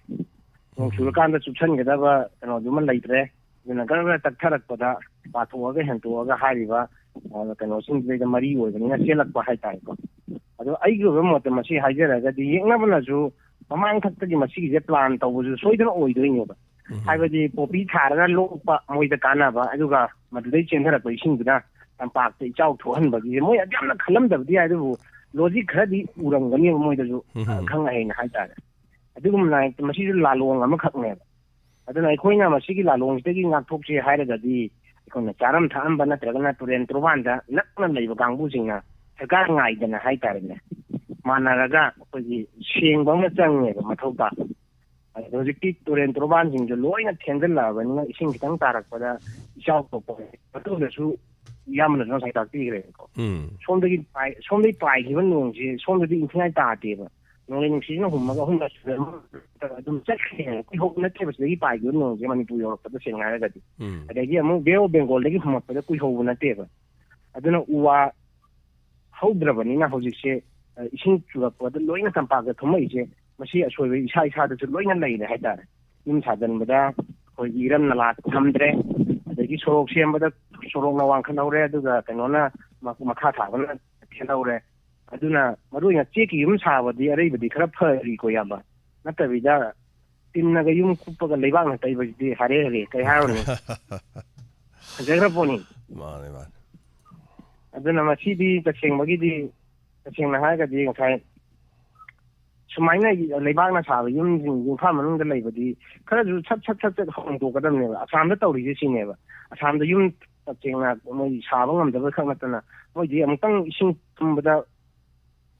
ꯅꯣꯡ ꯆꯨꯔꯀꯥꯟꯗ ꯆꯨꯞꯁꯟꯒꯗꯕ ꯀꯩꯅꯣꯗꯨꯃ ꯂꯩꯇ꯭ꯔꯦ ꯑꯗꯨꯅ ꯈꯔ ꯈꯔ ꯇꯛꯊꯔꯛꯄꯗ ꯄꯥꯊꯣꯛꯑꯒ ꯍꯦꯟꯇꯣꯛꯑꯒ ꯍꯥꯏꯔꯤꯕ ꯀꯩꯅꯣꯁꯤꯡꯁꯤꯗꯩꯗ ꯃꯔꯤ ꯑꯣꯏꯕꯅꯤꯅ ꯆꯦꯜꯂꯛꯄ ꯍꯥꯏꯇꯥꯔꯦꯀꯣ ꯑꯗꯣ ꯑꯩꯒꯤ ꯑꯣꯏꯕ ꯃꯣꯠꯇ ꯃꯁꯤ ꯍꯥꯏꯖꯔꯒꯗꯤ ꯌꯦꯛꯅꯕꯅꯁꯨ ꯃꯃꯥꯡꯊꯛꯇꯒꯤ ꯃꯁꯤꯒꯤꯁꯦ ꯄ꯭ꯂꯥꯟ ꯇꯧꯕꯁꯨ ꯁꯣꯏꯗꯅ ꯑꯣꯏꯗꯣꯏꯅꯦꯕ ꯍꯥꯏꯕꯗꯤ ꯄꯣꯄꯤ ꯊꯥꯔꯒ ꯂꯣꯛꯄ ꯃꯣꯏꯗ ꯀꯥꯟꯅꯕ ꯑꯗꯨꯒ ꯃꯗꯨꯗꯩ ꯆꯦꯟꯊꯔꯛꯄ ꯏꯁꯤꯡꯗꯨꯅ ꯇꯝꯄꯥꯛꯇ ꯏꯆꯥꯎ ꯊꯣꯛꯍꯟꯕꯒꯤ ꯃꯣꯏ ꯑꯗꯨ ꯌꯥꯝꯅ ꯈꯜꯂꯝꯗꯕꯗꯤ ꯌꯥꯏ ꯑꯗꯨꯕꯨ ꯂꯣꯖꯤꯛ ꯈꯔꯗꯤ ꯎꯔꯝꯒꯅꯦꯕ ꯃꯣꯏꯗꯁꯨ ꯈꯪ ꯑꯍꯩꯅ ꯍꯥꯏꯇꯥꯔꯦ ꯑꯗꯨꯒꯨꯝꯅ ꯃꯁꯤꯁꯨ ꯂꯥꯂꯣꯡ ꯑꯃꯈꯛꯅꯦꯕ ꯑꯗꯨꯅ ꯑꯩꯈꯣꯏꯅ ꯃꯁꯤꯒꯤ ꯂꯥꯂꯣꯡꯁꯤꯗꯒꯤ ꯉꯥꯛꯊꯣꯛꯁꯦ ꯍꯥꯏꯔꯒꯗꯤ ꯑꯩꯈꯣꯏꯅ ꯆꯥꯔꯝ ꯊꯛꯑꯝꯕ ꯅꯠꯇ꯭ꯔꯒꯅ ꯇꯨꯔꯦꯟ ꯇꯣꯔꯕꯥꯟꯗ ꯅꯛꯅ ꯂꯩꯕ ꯀꯥꯡꯕꯨꯁꯤꯡꯅ ꯁꯔꯀꯥꯔ ꯉꯥꯏꯗꯅ ꯍꯥꯏꯇꯥꯔꯦꯅꯦ ꯃꯥꯟꯅꯔꯒ ꯑꯩꯈꯣꯏꯒꯤ ꯁꯦꯡꯕ ꯑꯃ ꯆꯪꯉꯦꯕ ꯃꯊꯧ ꯇꯥꯕ ꯑꯗꯣ ꯍꯧꯖꯤꯛꯇꯤ ꯇꯨꯔꯦꯟ ꯇꯣꯔꯕꯥꯟꯁꯤꯡꯁꯨ ꯂꯣꯏꯅ ꯊꯦꯡꯖꯤꯜꯂꯛꯑꯕꯅꯤꯅ ꯏꯁꯤꯡ ꯈꯤꯇꯪ ꯇꯥꯔꯛꯄꯗ ꯏꯆꯥꯎ ꯊꯣꯛꯄ ꯃꯇꯨꯡꯗꯁꯨ ꯌꯥꯝꯅꯁꯨ ꯉꯁꯥꯏ ꯇꯥꯛꯄꯤꯈ꯭ꯔꯦꯕꯀꯣ ꯁꯣꯝꯗꯒꯤ ꯄꯥꯏꯈꯤꯕ ꯅꯣꯡꯁꯦ ꯁꯣꯝꯗꯗꯤ ꯏꯟꯊꯤꯉꯥꯏ ꯇꯥꯗꯦꯕ ꯅꯣꯡꯂꯩ ꯅꯨꯡꯁꯤꯠꯅ ꯍꯨꯝꯃꯒ ꯑꯗꯨꯝ ꯆꯠꯈ꯭ꯔꯦ ꯀꯨꯏꯍꯧꯕ ꯅꯠꯇꯦꯕ ꯁꯤꯗꯒꯤ ꯄꯥꯏꯈꯤꯕ ꯅꯣꯡꯁꯦ ꯃꯅꯤꯄꯨꯔ ꯌꯧꯔꯛꯄꯗ ꯁꯦꯡꯅ ꯍꯥꯏꯔꯒꯗꯤ ꯑꯗꯒꯤ ꯑꯃꯨꯛ ꯕꯦ ꯑꯣꯐ ꯕꯦꯡꯒꯣꯜꯗꯒꯤ ꯍꯨꯝꯃꯛꯄꯗ ꯀꯨꯏꯍꯧꯕ ꯅꯠꯇꯦꯕ ꯑꯗꯨꯅ ꯎ ꯋꯥ ꯍꯧꯗ꯭ꯔꯕꯅꯤ나 ꯍꯧꯖꯤꯛꯁꯦ ꯏꯁꯤꯡ ꯆꯨꯔꯛꯄꯗ ꯂꯣꯏꯅ ꯇꯝꯄꯥꯛꯇ ꯊꯨꯝꯃꯛꯏꯁꯦ ꯃꯁꯤ ꯑꯁꯣꯏꯕ ꯏꯁꯥꯗꯁꯨ ꯂꯣꯏꯅ ꯂꯩꯔꯦ ꯍꯥꯏꯇꯥꯔꯦ ꯌꯨꯝ ꯁꯥꯖꯟꯕꯗ ꯑꯩꯈꯣꯏꯒꯤ ꯏꯔꯝ ꯅꯂꯥ ꯊꯝꯗ꯭ꯔꯦ ꯑꯗꯒꯤ ꯁꯣꯔꯣꯛ ꯁꯦꯝꯕꯗ ꯁꯣꯔꯣꯛꯅ ꯋꯥꯡꯈꯠꯍꯧꯔꯦ ꯑꯗꯨꯒ ꯀꯩꯅꯣꯅ ꯃꯈꯥ ꯊꯥꯕꯅ ꯊꯦꯜꯍꯧꯔꯦ ꯑꯗꯨꯅ ꯃꯔꯨꯑꯣꯏꯅ ꯆꯦꯛꯀꯤ ꯌꯨꯝ ꯁꯥꯕꯗꯤ ꯑꯔꯩꯕꯗꯤ ꯈꯔ ꯐꯔꯤꯀꯣ ꯌꯥꯝꯕ ꯅꯠꯇꯕꯤꯗ ꯇꯤꯟꯅꯒ ꯌꯨꯝ ꯀꯨꯞꯄꯒ ꯂꯩꯕꯥꯛꯅ ꯇꯩꯕꯁꯤꯗꯤ ꯍꯥꯔꯦ ꯀꯩ ꯍꯥꯏꯔꯨꯅꯤ ꯐꯖꯈ꯭ꯔ ꯄꯣꯠꯅꯤ ꯑꯗꯨꯅ ꯃꯁꯤꯗꯤ तसेंग हारगदी ngसाई सुमाइना लेबागना साब युमजिंग युफा मनुंग लेबदी खरजु छप होंदोकदमनेबा असमदा तौरिजे सिनेबा असमदा युम तसेंगना मोइ साबा ngamdaba खमतना मोइदि अमतंग इसिंग थुमबदा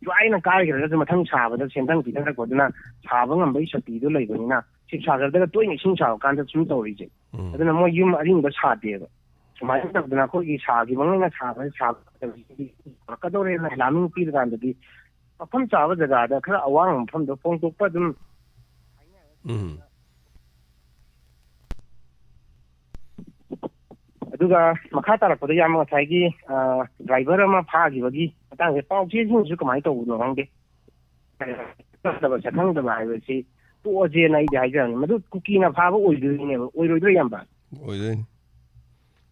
ज्वाइना कायगरज मथंग साबदा सेंदंग पिदंग कोदना साबा ngambai शक्तिदो लेबनिना सिप सागरदा तोइनि इसिंग साब कांदा सुम तौरिजे अदना मोइ युम अरिंगबा सादेबा सुमाइना तबदना कोइ सागी मंगना साब कदोरे लामिंग पीरगांददी मफम चाबा जगह खरा अवांग मफम दो फोंदोकपा दुम अदुगा मखा तारकपदा याम ngसाइगी ड्राइवर अमा फागिबगी मतांगे पाउचे जिंसु कमाय तौबनो हंगे तबा सखंगदबा हाइबसी तोजे नाइ हाइजन मदु कुकीना फाबा ओइदुनेबा ओइरोइद्रो यामबा ओइदुन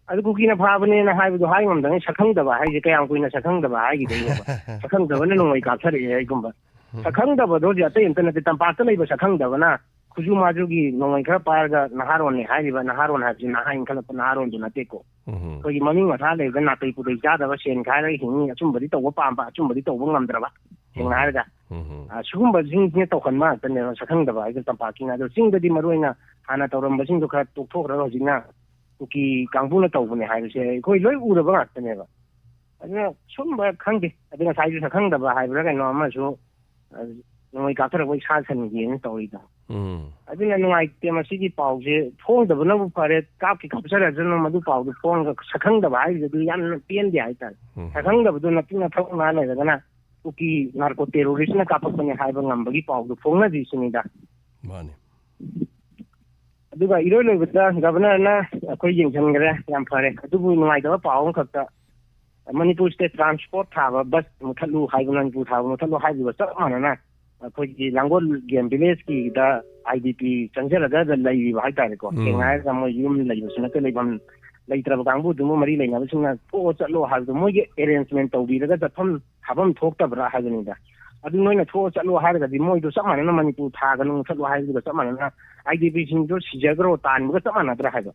अदु कुकीना फाबनेना हाइबदो हाइ ngमदंगे सखंगदबा हाइजे कयाम कुइना सखंगदबा हाइगिदैनेबा सखंगदबना नोंगै काथरे हाइगुंबा सखंगदबदो जते इंटरनेट तंपात लैबा सखंगदबना खुजु माजुगी नोंगै खरा पारगा नहारोनने हाइरिबा नहारोन हाजि नहाइन खलप नहारोन दुनातेको कोगी ममिंग मथा लेबा नातै पुदै जादबा सेन खाइरा हिंगी अचुंबदि तौबा पाम्बा अचुंबदि तौबा ngamद्रबा सेंना हाइरगा सुगुंबा जिंगने तौखनमा तने सखंगदबा हाइजे तंपाकिना दो जिंगदि मरोइना हाना तौरमबसिंदो खरा तोखथोखरा हजिना कुकी कांगबुना तौबने हाइबसे कोइ लोइ उरबा गातनेबा अदना सुमबा खंगे अदना साइजु सखंगदबा हाइबरा कैनो अमासु नोंगै काथरबा इसा सनगेन तौरिदा अदना नुआइते मसिगी पाउजे फोंदबनबु फरे कापकी खपसरजन मदु पाउदु फोंगा सखंगदबा हाइबदु यान पेनदे हाइता सखंगदबदु नतिना थौना लेदना कुकी नार्को टेररिस्टना कापकने हाइबा ngambagi पाउदु फोंना दिसनिदा माने अदुगा इरोइ लोइबदा गवर्नरना अखोइ यिंगसनगरे याम फरे अदुबु नुआइदबा पाउन खक्ता मणिपुर स्टेट ट्रांसपोर्ट थाबा बस मुथलु हाइबनन पु थाबा मुथलु हाइबा चप मानना अखोइ लांगोल गेम विलेज की दा आईडीपी चंजरगा द लैबा हाइतारेको केंगाय गम युम लैबसना ते लैबम लैत्रबा कांगबु दुमु मरि लैनाबसिना थो चलो हाइबदु मोइगे अरेंजमेंट तौबिरगा जफम हाबम थोक्तबरा हाइबनिदा अदु नोइना थो चलो हाइरगदि मोइदो चप मानना मणिपुर थागनु मुथलु हाइबदु चप मानना आईडीपी सिंदो सिजगरो तानबगा चप मानद्रा हाइबा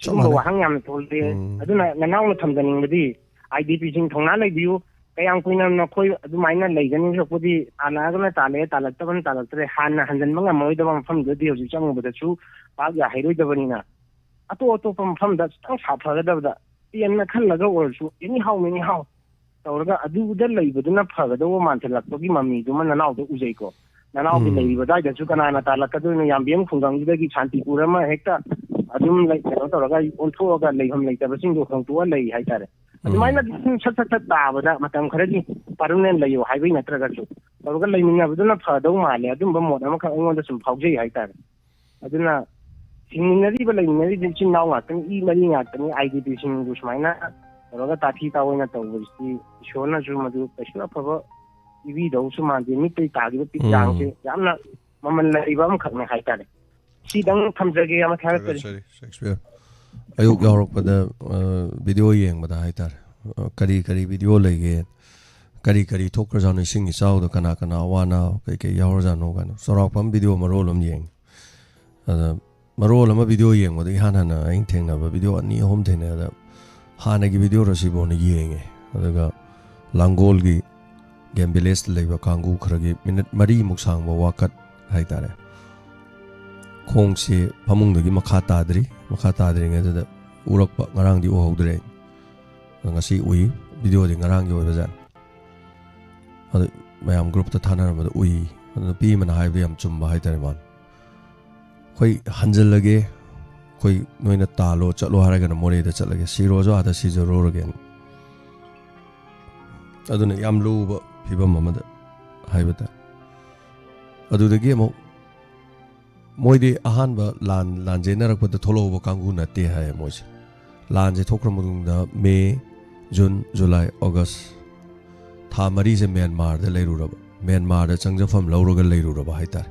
सुमबा वाहंग याम तोलदे अदुना ननाउना थमदनिंगदि आईडीपी सिंग थोंना लैबियु कयाम कुइना नखोइ अदुमाइना लैगनि जोपदि आनागना ताले तालक्तबन तालक्तरे हाना हंजनबा ngमोइदबा मफमददि हजि चंगबदसु पाग या हैरोइदबनिना अतो मफमदा तंग साफगदबदा पेनना खल्लगा ओरसु एनी हाउ तौरगा अदुदा लैबदुना फगदबो मानथलक्तोगी ममीदुमा ननाउदो उजैको ननाउदि लैबदाइदसु कनाना तालक्कदुना यामबेम खुंगंगदगी शांतिपुरमा हेक्ता अदुम लै कनो तौरगा ओन्थोगा लैहम लैतबसिंदो खंतुआ लै हाइतारे अदुमाइना सत ताबदा मतम खरगी परमनेंट लैयो हाइबै नत्रगसु तौरगा लैमिनाबदुना फदौ माले अदुमबा मोड अमा खं अंगोंदा सुम फाउजै हाइतारे अदुना सिंगिनरिबा लैमिनरि दिचिन नाउ ngaktang ई मरि ngaktang आईडीपी सिंगु सुमाइना तौरगा ताथि तावैना तौबसि इशोरना जु मदु पैसना फबा इवी दौसु मादे मितै तागिबा पिजांसे यामना ममन लैबा अम खक्ने हाइतारे सिदंग थमजगे अमा थारतरि शेक्सपियर अयुक यावरपदा वीडियो येंगबदा हाइतार करी वीडियो लैगे करी थोक्रजानो सिंग इसाउदा कना वाना कई यावरजानो गानो सरापम वीडियो मरोलम येंग मरोल अमा वीडियो येंगबदा हाना आइन थेंगनाबा वीडियो अनि होम थेंगनादा हानागी वीडियो रसिबोन येंगे अदुगा लांगोल की गेम विलेज लेबा कांगू खरगी मिनट मरी मुक सांगबा वाकत हाइतारे खोंगसे फमुंगदगी मखा ताद्री ngada उरकपा ngarangdi ohowdre ngasi ui video di ngaranggi oibajan adu mayam group ta thanarabada ui adu pi mana haibde yam chumba haitare man khoi hanjallage कोई नोइना तालो चलो हारगन मोरे दा चलगे सिरोजो आदा सिजरो रगेन अदुना याम लुब फिबम अमदा हाइबता अदुदगी अमो मोइदे अहानबा लान जेनरकपदा थोलोबो कांगु नते हाय मोइसे लान जे थोक्रम मदुंगदा मे जून जुलाई अगस्त था मरी से म्यांमार दा लेरुरब म्यांमार दा चंगजफम लौरगा लेरुरब हाइतार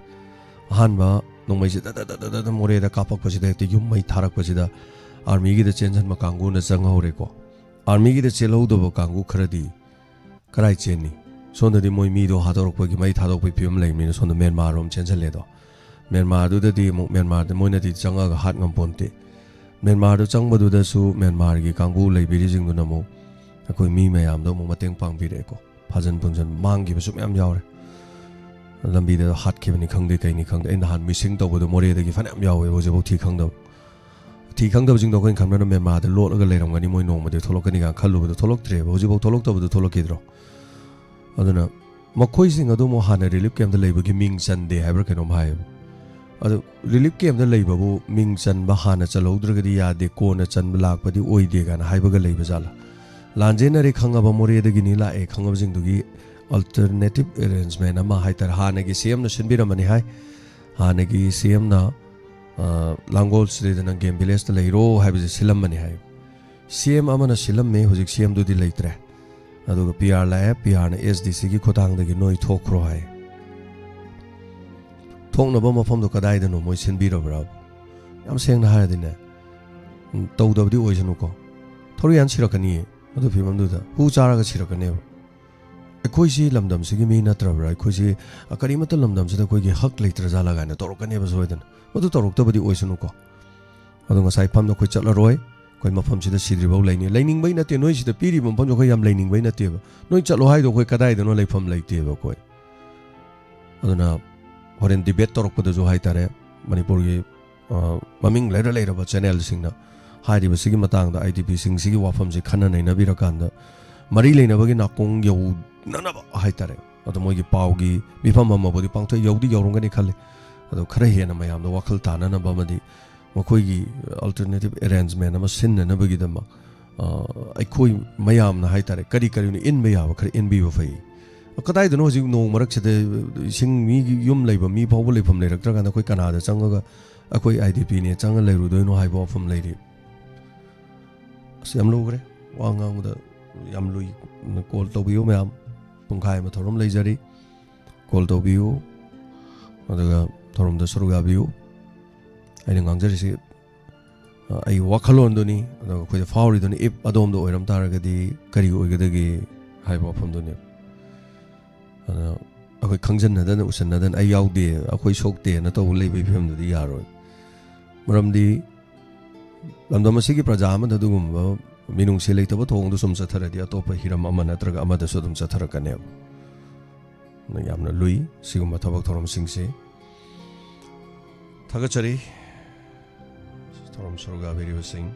अहानबा नोंमैसे दा मोरे दा कापकपसिदा ते युम मै थारकपसिदा आर्मी गी दा चेंजन मा कांगु न चंगहौरेको आर्मी गी दा चेलौदबो कांगु खरदी कराई चेनी सोंददी मोइ मीदो हादोरकपगी मै थादोकपै फियम लेमिन सोंद म्यांमार रोम चेंजलेदो म्यांमार दुददी म्यांमार द मोइनदी चंगागा हात ngамponte म्यांमार दो चंगबदुदसु म्यांमार गी कांगु लेबिरि जिंगदुना मो अखोइ मी मयामदो मो मतेंग पांगबिरेको फाजन पुंजन मांगिबसु म्याम यावरे लंबी द हात खिबनि खंगदे कैनि खंगदे इन हान मिसिंग तौबदो मोरे दगी फनाम यावे होजेबो थी खंगदब जिंगदो कोइन खंबना म्यांमार द लोलगा लेरमगनि मोइ नोंमदे थोलकनि गा खल्लुबदो थोलक्त्रे होजेबो थोलक्तबदो थोलकिद्रो अदुना मखोइ सिंग अदो मो हाना रिलीफ कैम्प द लेबगी मिंग चंदे हाइबर केनोम हाय अदो रिलीफ कैम्प द लेबबो मिंग चनबा हाना चलौद्रगदि यादे कोना चनबा लाकपदि ओइदे गाना हाइबगा लेबा जाला लांजेनरे खंगबा मोरे दगिनि लाए खंगब जिंगदुगी अल्टरनेटिव अरेंजमेंट अमा हाइतर हानगी सीएम न सिनबिरमनि हाय हानगी सीएम न लांगोल स्टेदन गेम विलेज त लेरो हाइबजे सिलमनि हाय सीएम अमन सिलम में हुजिक सीएम दुदि लेत्रे अदुगा पीआर लाए पीआर न एसडीसी की खोतांगदगी नोइ थोक्रो हाय थोंगनबा मफमदो कदाइदनो मोइ सिनबिरबरा याम सेंगना हायदिने तौदबदि ओइजनुको थोरियान सिरकनि अदु फिममदुदा हु चारागा सिरकने अखोइसी लमदमसिगी मी नत्रबरा अखोइसी करिमत लमदमसिदा कोइगी हक लेत्र जाला गाना तोरकने बसोइदन मदु तोरक्तबदि ओइसनुको अदु ngasai famda khoi chatlaroi koi mafam sida sidribau laini laining bai nate noi sida piri mafam khoi yam laining bai nate ba noi chatlo hai do khoi kadai do no laifam laite ba koi aduna horen debate torokpada jo hai tare manipur gi maming laira laira ba channel singna hari ba sigi matang da idp sing sigi wafam ji khana nei na birakanda mari leina bagi nakong yau nana ba hai tare ado moi gi pau gi mifam mamma bodi pangthoi yaudi yaurungani khalle ado khara hena mayam do wakhal tana na ba madi मखोइगी alternative arrangement अमा सिन्ननबगिदमा अखोइ मयामना हाइतारे करी करिनि इनबे याव खर इनबिबो फै कदाइदनो हजि no मरकसदे सिंग मी yum लैबा मी फावबो लैफम लैरक्त्रगाना कोइ Kannada चंगगा अखोइ IDP ने चंग लैरुदोइनो हाइबो फम लैरि सेम लोगरे वांगांगदा याम लुइ कॉल तोबियो मयाम पुंखाय मा थोरम लैजरी कॉल तोबियो अदगा थोरम द सरुगाबियो aina ngangjari ai wakhalon doni khoi fauri doni if adom do oiram taragadi kari oigadagi haiba pham doni akoi khangjan nadan usan nadan ai yaude akoi sokte na to leibai pham dodi yaroi maramdi lamdam asigi praja ama dadugum minung se leitaba thong du sum chatharadi atopa hiram ama natraga ama da sodum chatharakane na yamna lui siguma thabak thorom singse thagachari Thorom Surga video sing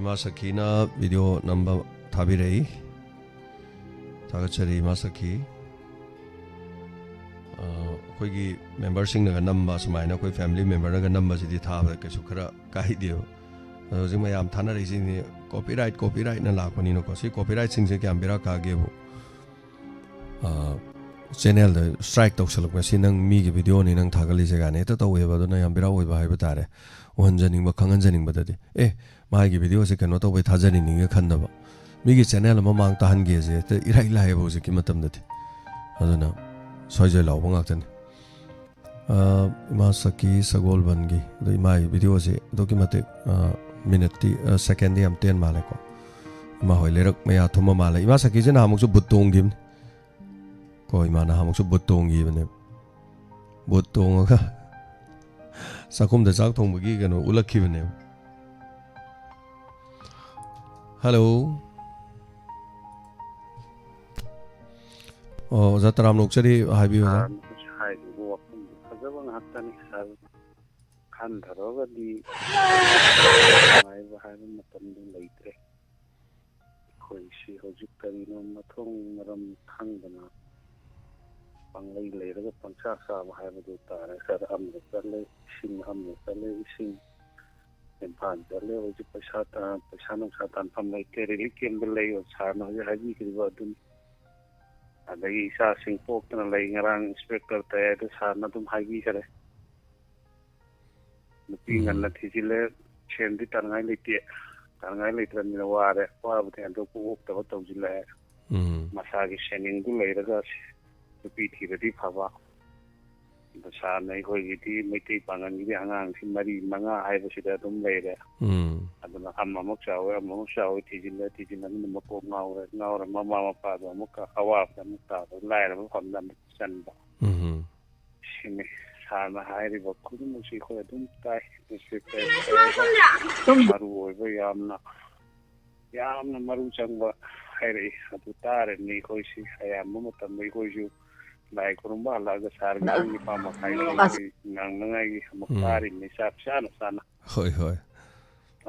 Ima Sakina video number thabirei Thagachari Ima Saki कोई member सिंग Naga number समाइना कोई family member Naga number सिदि थाबा केसु खरा काहि दियो जि मयाम थाना रहि सिनि कॉपीराइट न लापनि नो कोसि कॉपीराइट सिंग से क्याम बेरा कागेबो चैनल द स्ट्राइक तौसलक सि नंग मी गे वीडियो नि नंग थागलि से गाने त तौवेबा दो न याम बेरा ओइबा हाइबा तारे ओहनजनिंग बा खंगनजनिंग बददि माइ गे वीडियो से कनो तौबे थाजनि निंगे खन्दबा मी गे चैनल म मांग ताहन गे जे त इराइ लाहेबो जे कि मतम दति अदुना सोइजे लाव बंगाक्तन Ima Saki Sagol Bangi the my video se doki mate minute second am 10 male ko ma hoi lerak maya thoma male Ima Saki je na hamuk su butong gim ko ima na hamuk su butong gi bane butong ka sakum da chak thong bagi gano ulakhi bane hello oh zataram nok chari haibi ꯍꯟꯊꯔꯒꯗꯤ ꯉꯥꯏꯕ ꯍꯥꯏꯕ ꯃꯇꯝꯗꯨ ꯂꯩꯇ꯭ꯔꯦ ꯑꯩꯈꯣꯏꯁꯤ ꯍꯧꯖꯤꯛ ꯀꯔꯤꯅꯣ ꯃꯊꯣꯡ ꯃꯔꯝ ꯈꯪꯗꯅ ꯄꯪꯂꯩ ꯂꯩꯔꯒ ꯄꯪꯆꯥ ꯆꯥꯕ ꯍꯥꯏꯕꯗꯨ ꯇꯥꯔꯦ ꯁꯥꯔ ꯑꯃꯗ ꯆꯠꯂꯦ ꯏꯁꯤꯡ ꯑꯃꯗ ꯆꯠꯂꯦ ꯏꯁꯤꯡ ꯏꯝꯐꯥꯜ ꯆꯠꯂꯦ ꯍꯧꯖꯤꯛ ꯄꯩꯁꯥ ꯅꯨꯡꯁꯥ ꯇꯥꯟꯐꯝ ꯂꯩꯇꯦ ꯔꯤꯂꯤꯐ ꯀꯦꯝꯗ ꯂꯩ ꯁꯥꯔꯅ ꯍꯧꯖꯤꯛ ꯍꯥꯏꯕꯤꯈꯤꯕ ꯑꯗꯨꯅꯤ ꯑꯗꯒꯤ ꯏꯆꯥꯁꯤꯡ ꯄꯣꯛꯇꯅ ꯂꯩ ꯉꯔꯥꯡ ꯏꯟꯁꯄꯦꯛꯇꯔ ꯇꯥꯏꯗ ꯁꯥꯔꯅ ꯑꯗꯨꯝ ꯍꯥꯏꯕꯤꯈꯔꯦ ꯅꯨꯄꯤ ꯉꯟꯅ ꯊꯤꯖꯤꯜꯂꯦ ꯁꯦꯟꯗꯤ ꯇꯥꯅꯉꯥꯏ ꯂꯩꯇꯦ ꯇꯥꯅꯉꯥꯏ ꯂꯩꯇ꯭ꯔꯕꯅꯤꯅ ꯋꯥꯔꯦ ꯋꯥꯕꯗꯤ ꯍꯟꯗꯣꯛꯄ ꯑꯣꯛꯇꯕ ꯇꯧꯁꯤꯜꯂꯛꯑꯦ ꯃꯁꯥꯒꯤ ꯁꯦꯅꯤꯡꯗꯨ ꯂꯩꯔꯒ ꯅꯨꯄꯤ ꯊꯤꯔꯗꯤ ꯐꯕ ꯑꯗ ꯁꯥꯔꯅ ꯑꯩꯈꯣꯏꯒꯤꯗꯤ ꯃꯩꯇꯩ ꯄꯥꯡꯒꯜꯒꯤꯗꯤ ꯑꯉꯥꯡꯁꯤ 4-5 ꯍꯥꯏꯕꯁꯤꯗ ꯑꯗꯨꯝ ꯂꯩꯔꯦ ꯑꯗꯨꯅ ꯑꯃꯃꯨꯛ ꯆꯥꯎꯋꯦ ꯊꯤꯖꯤꯜꯂꯅꯤꯅ ꯃꯀꯣꯛ ꯉꯥꯎꯔ ꯃꯃꯥ ꯃꯄꯥꯗꯣ ꯑꯃꯨꯛꯀ ꯑꯋꯥꯕꯗ ꯑꯃꯨꯛ ꯇꯥꯕ ꯂꯥꯏꯔꯕ ꯃꯐꯝꯗ ꯑꯃꯨꯛ ꯆꯟꯕ ꯁꯤꯅꯤ ꯁꯥꯔꯅ ꯍꯥꯏꯔꯤꯕ ꯈꯨꯗꯤꯡꯃꯛꯁꯤ ꯑꯩꯈꯣꯏ ꯑꯗꯨꯝ ꯇꯥꯏ ꯃꯔꯨ ꯑꯣꯏꯕ ꯌꯥꯝꯅ ꯃꯔꯨ ꯆꯪꯕ ꯍꯥꯏꯔꯛꯏ ꯑꯗꯨ ꯇꯥꯔꯅꯤ ꯑꯩꯈꯣꯏꯁꯤ ꯑꯌꯥꯝꯕ ꯃꯇꯝꯗ ꯑꯩꯈꯣꯏꯁꯨ ꯂꯥꯏ ꯈꯨꯔꯨꯝꯕ ꯍꯜꯂꯛꯑꯒ ꯁꯥꯔꯒꯤ ꯄꯨꯡ 9:30 ꯉꯥꯡꯅꯉꯥꯏꯒꯤ ꯑꯃꯨꯛ ꯇꯥꯔꯤꯕꯅꯤ ꯆꯥꯛ ꯆꯥꯅ ꯍꯣꯏ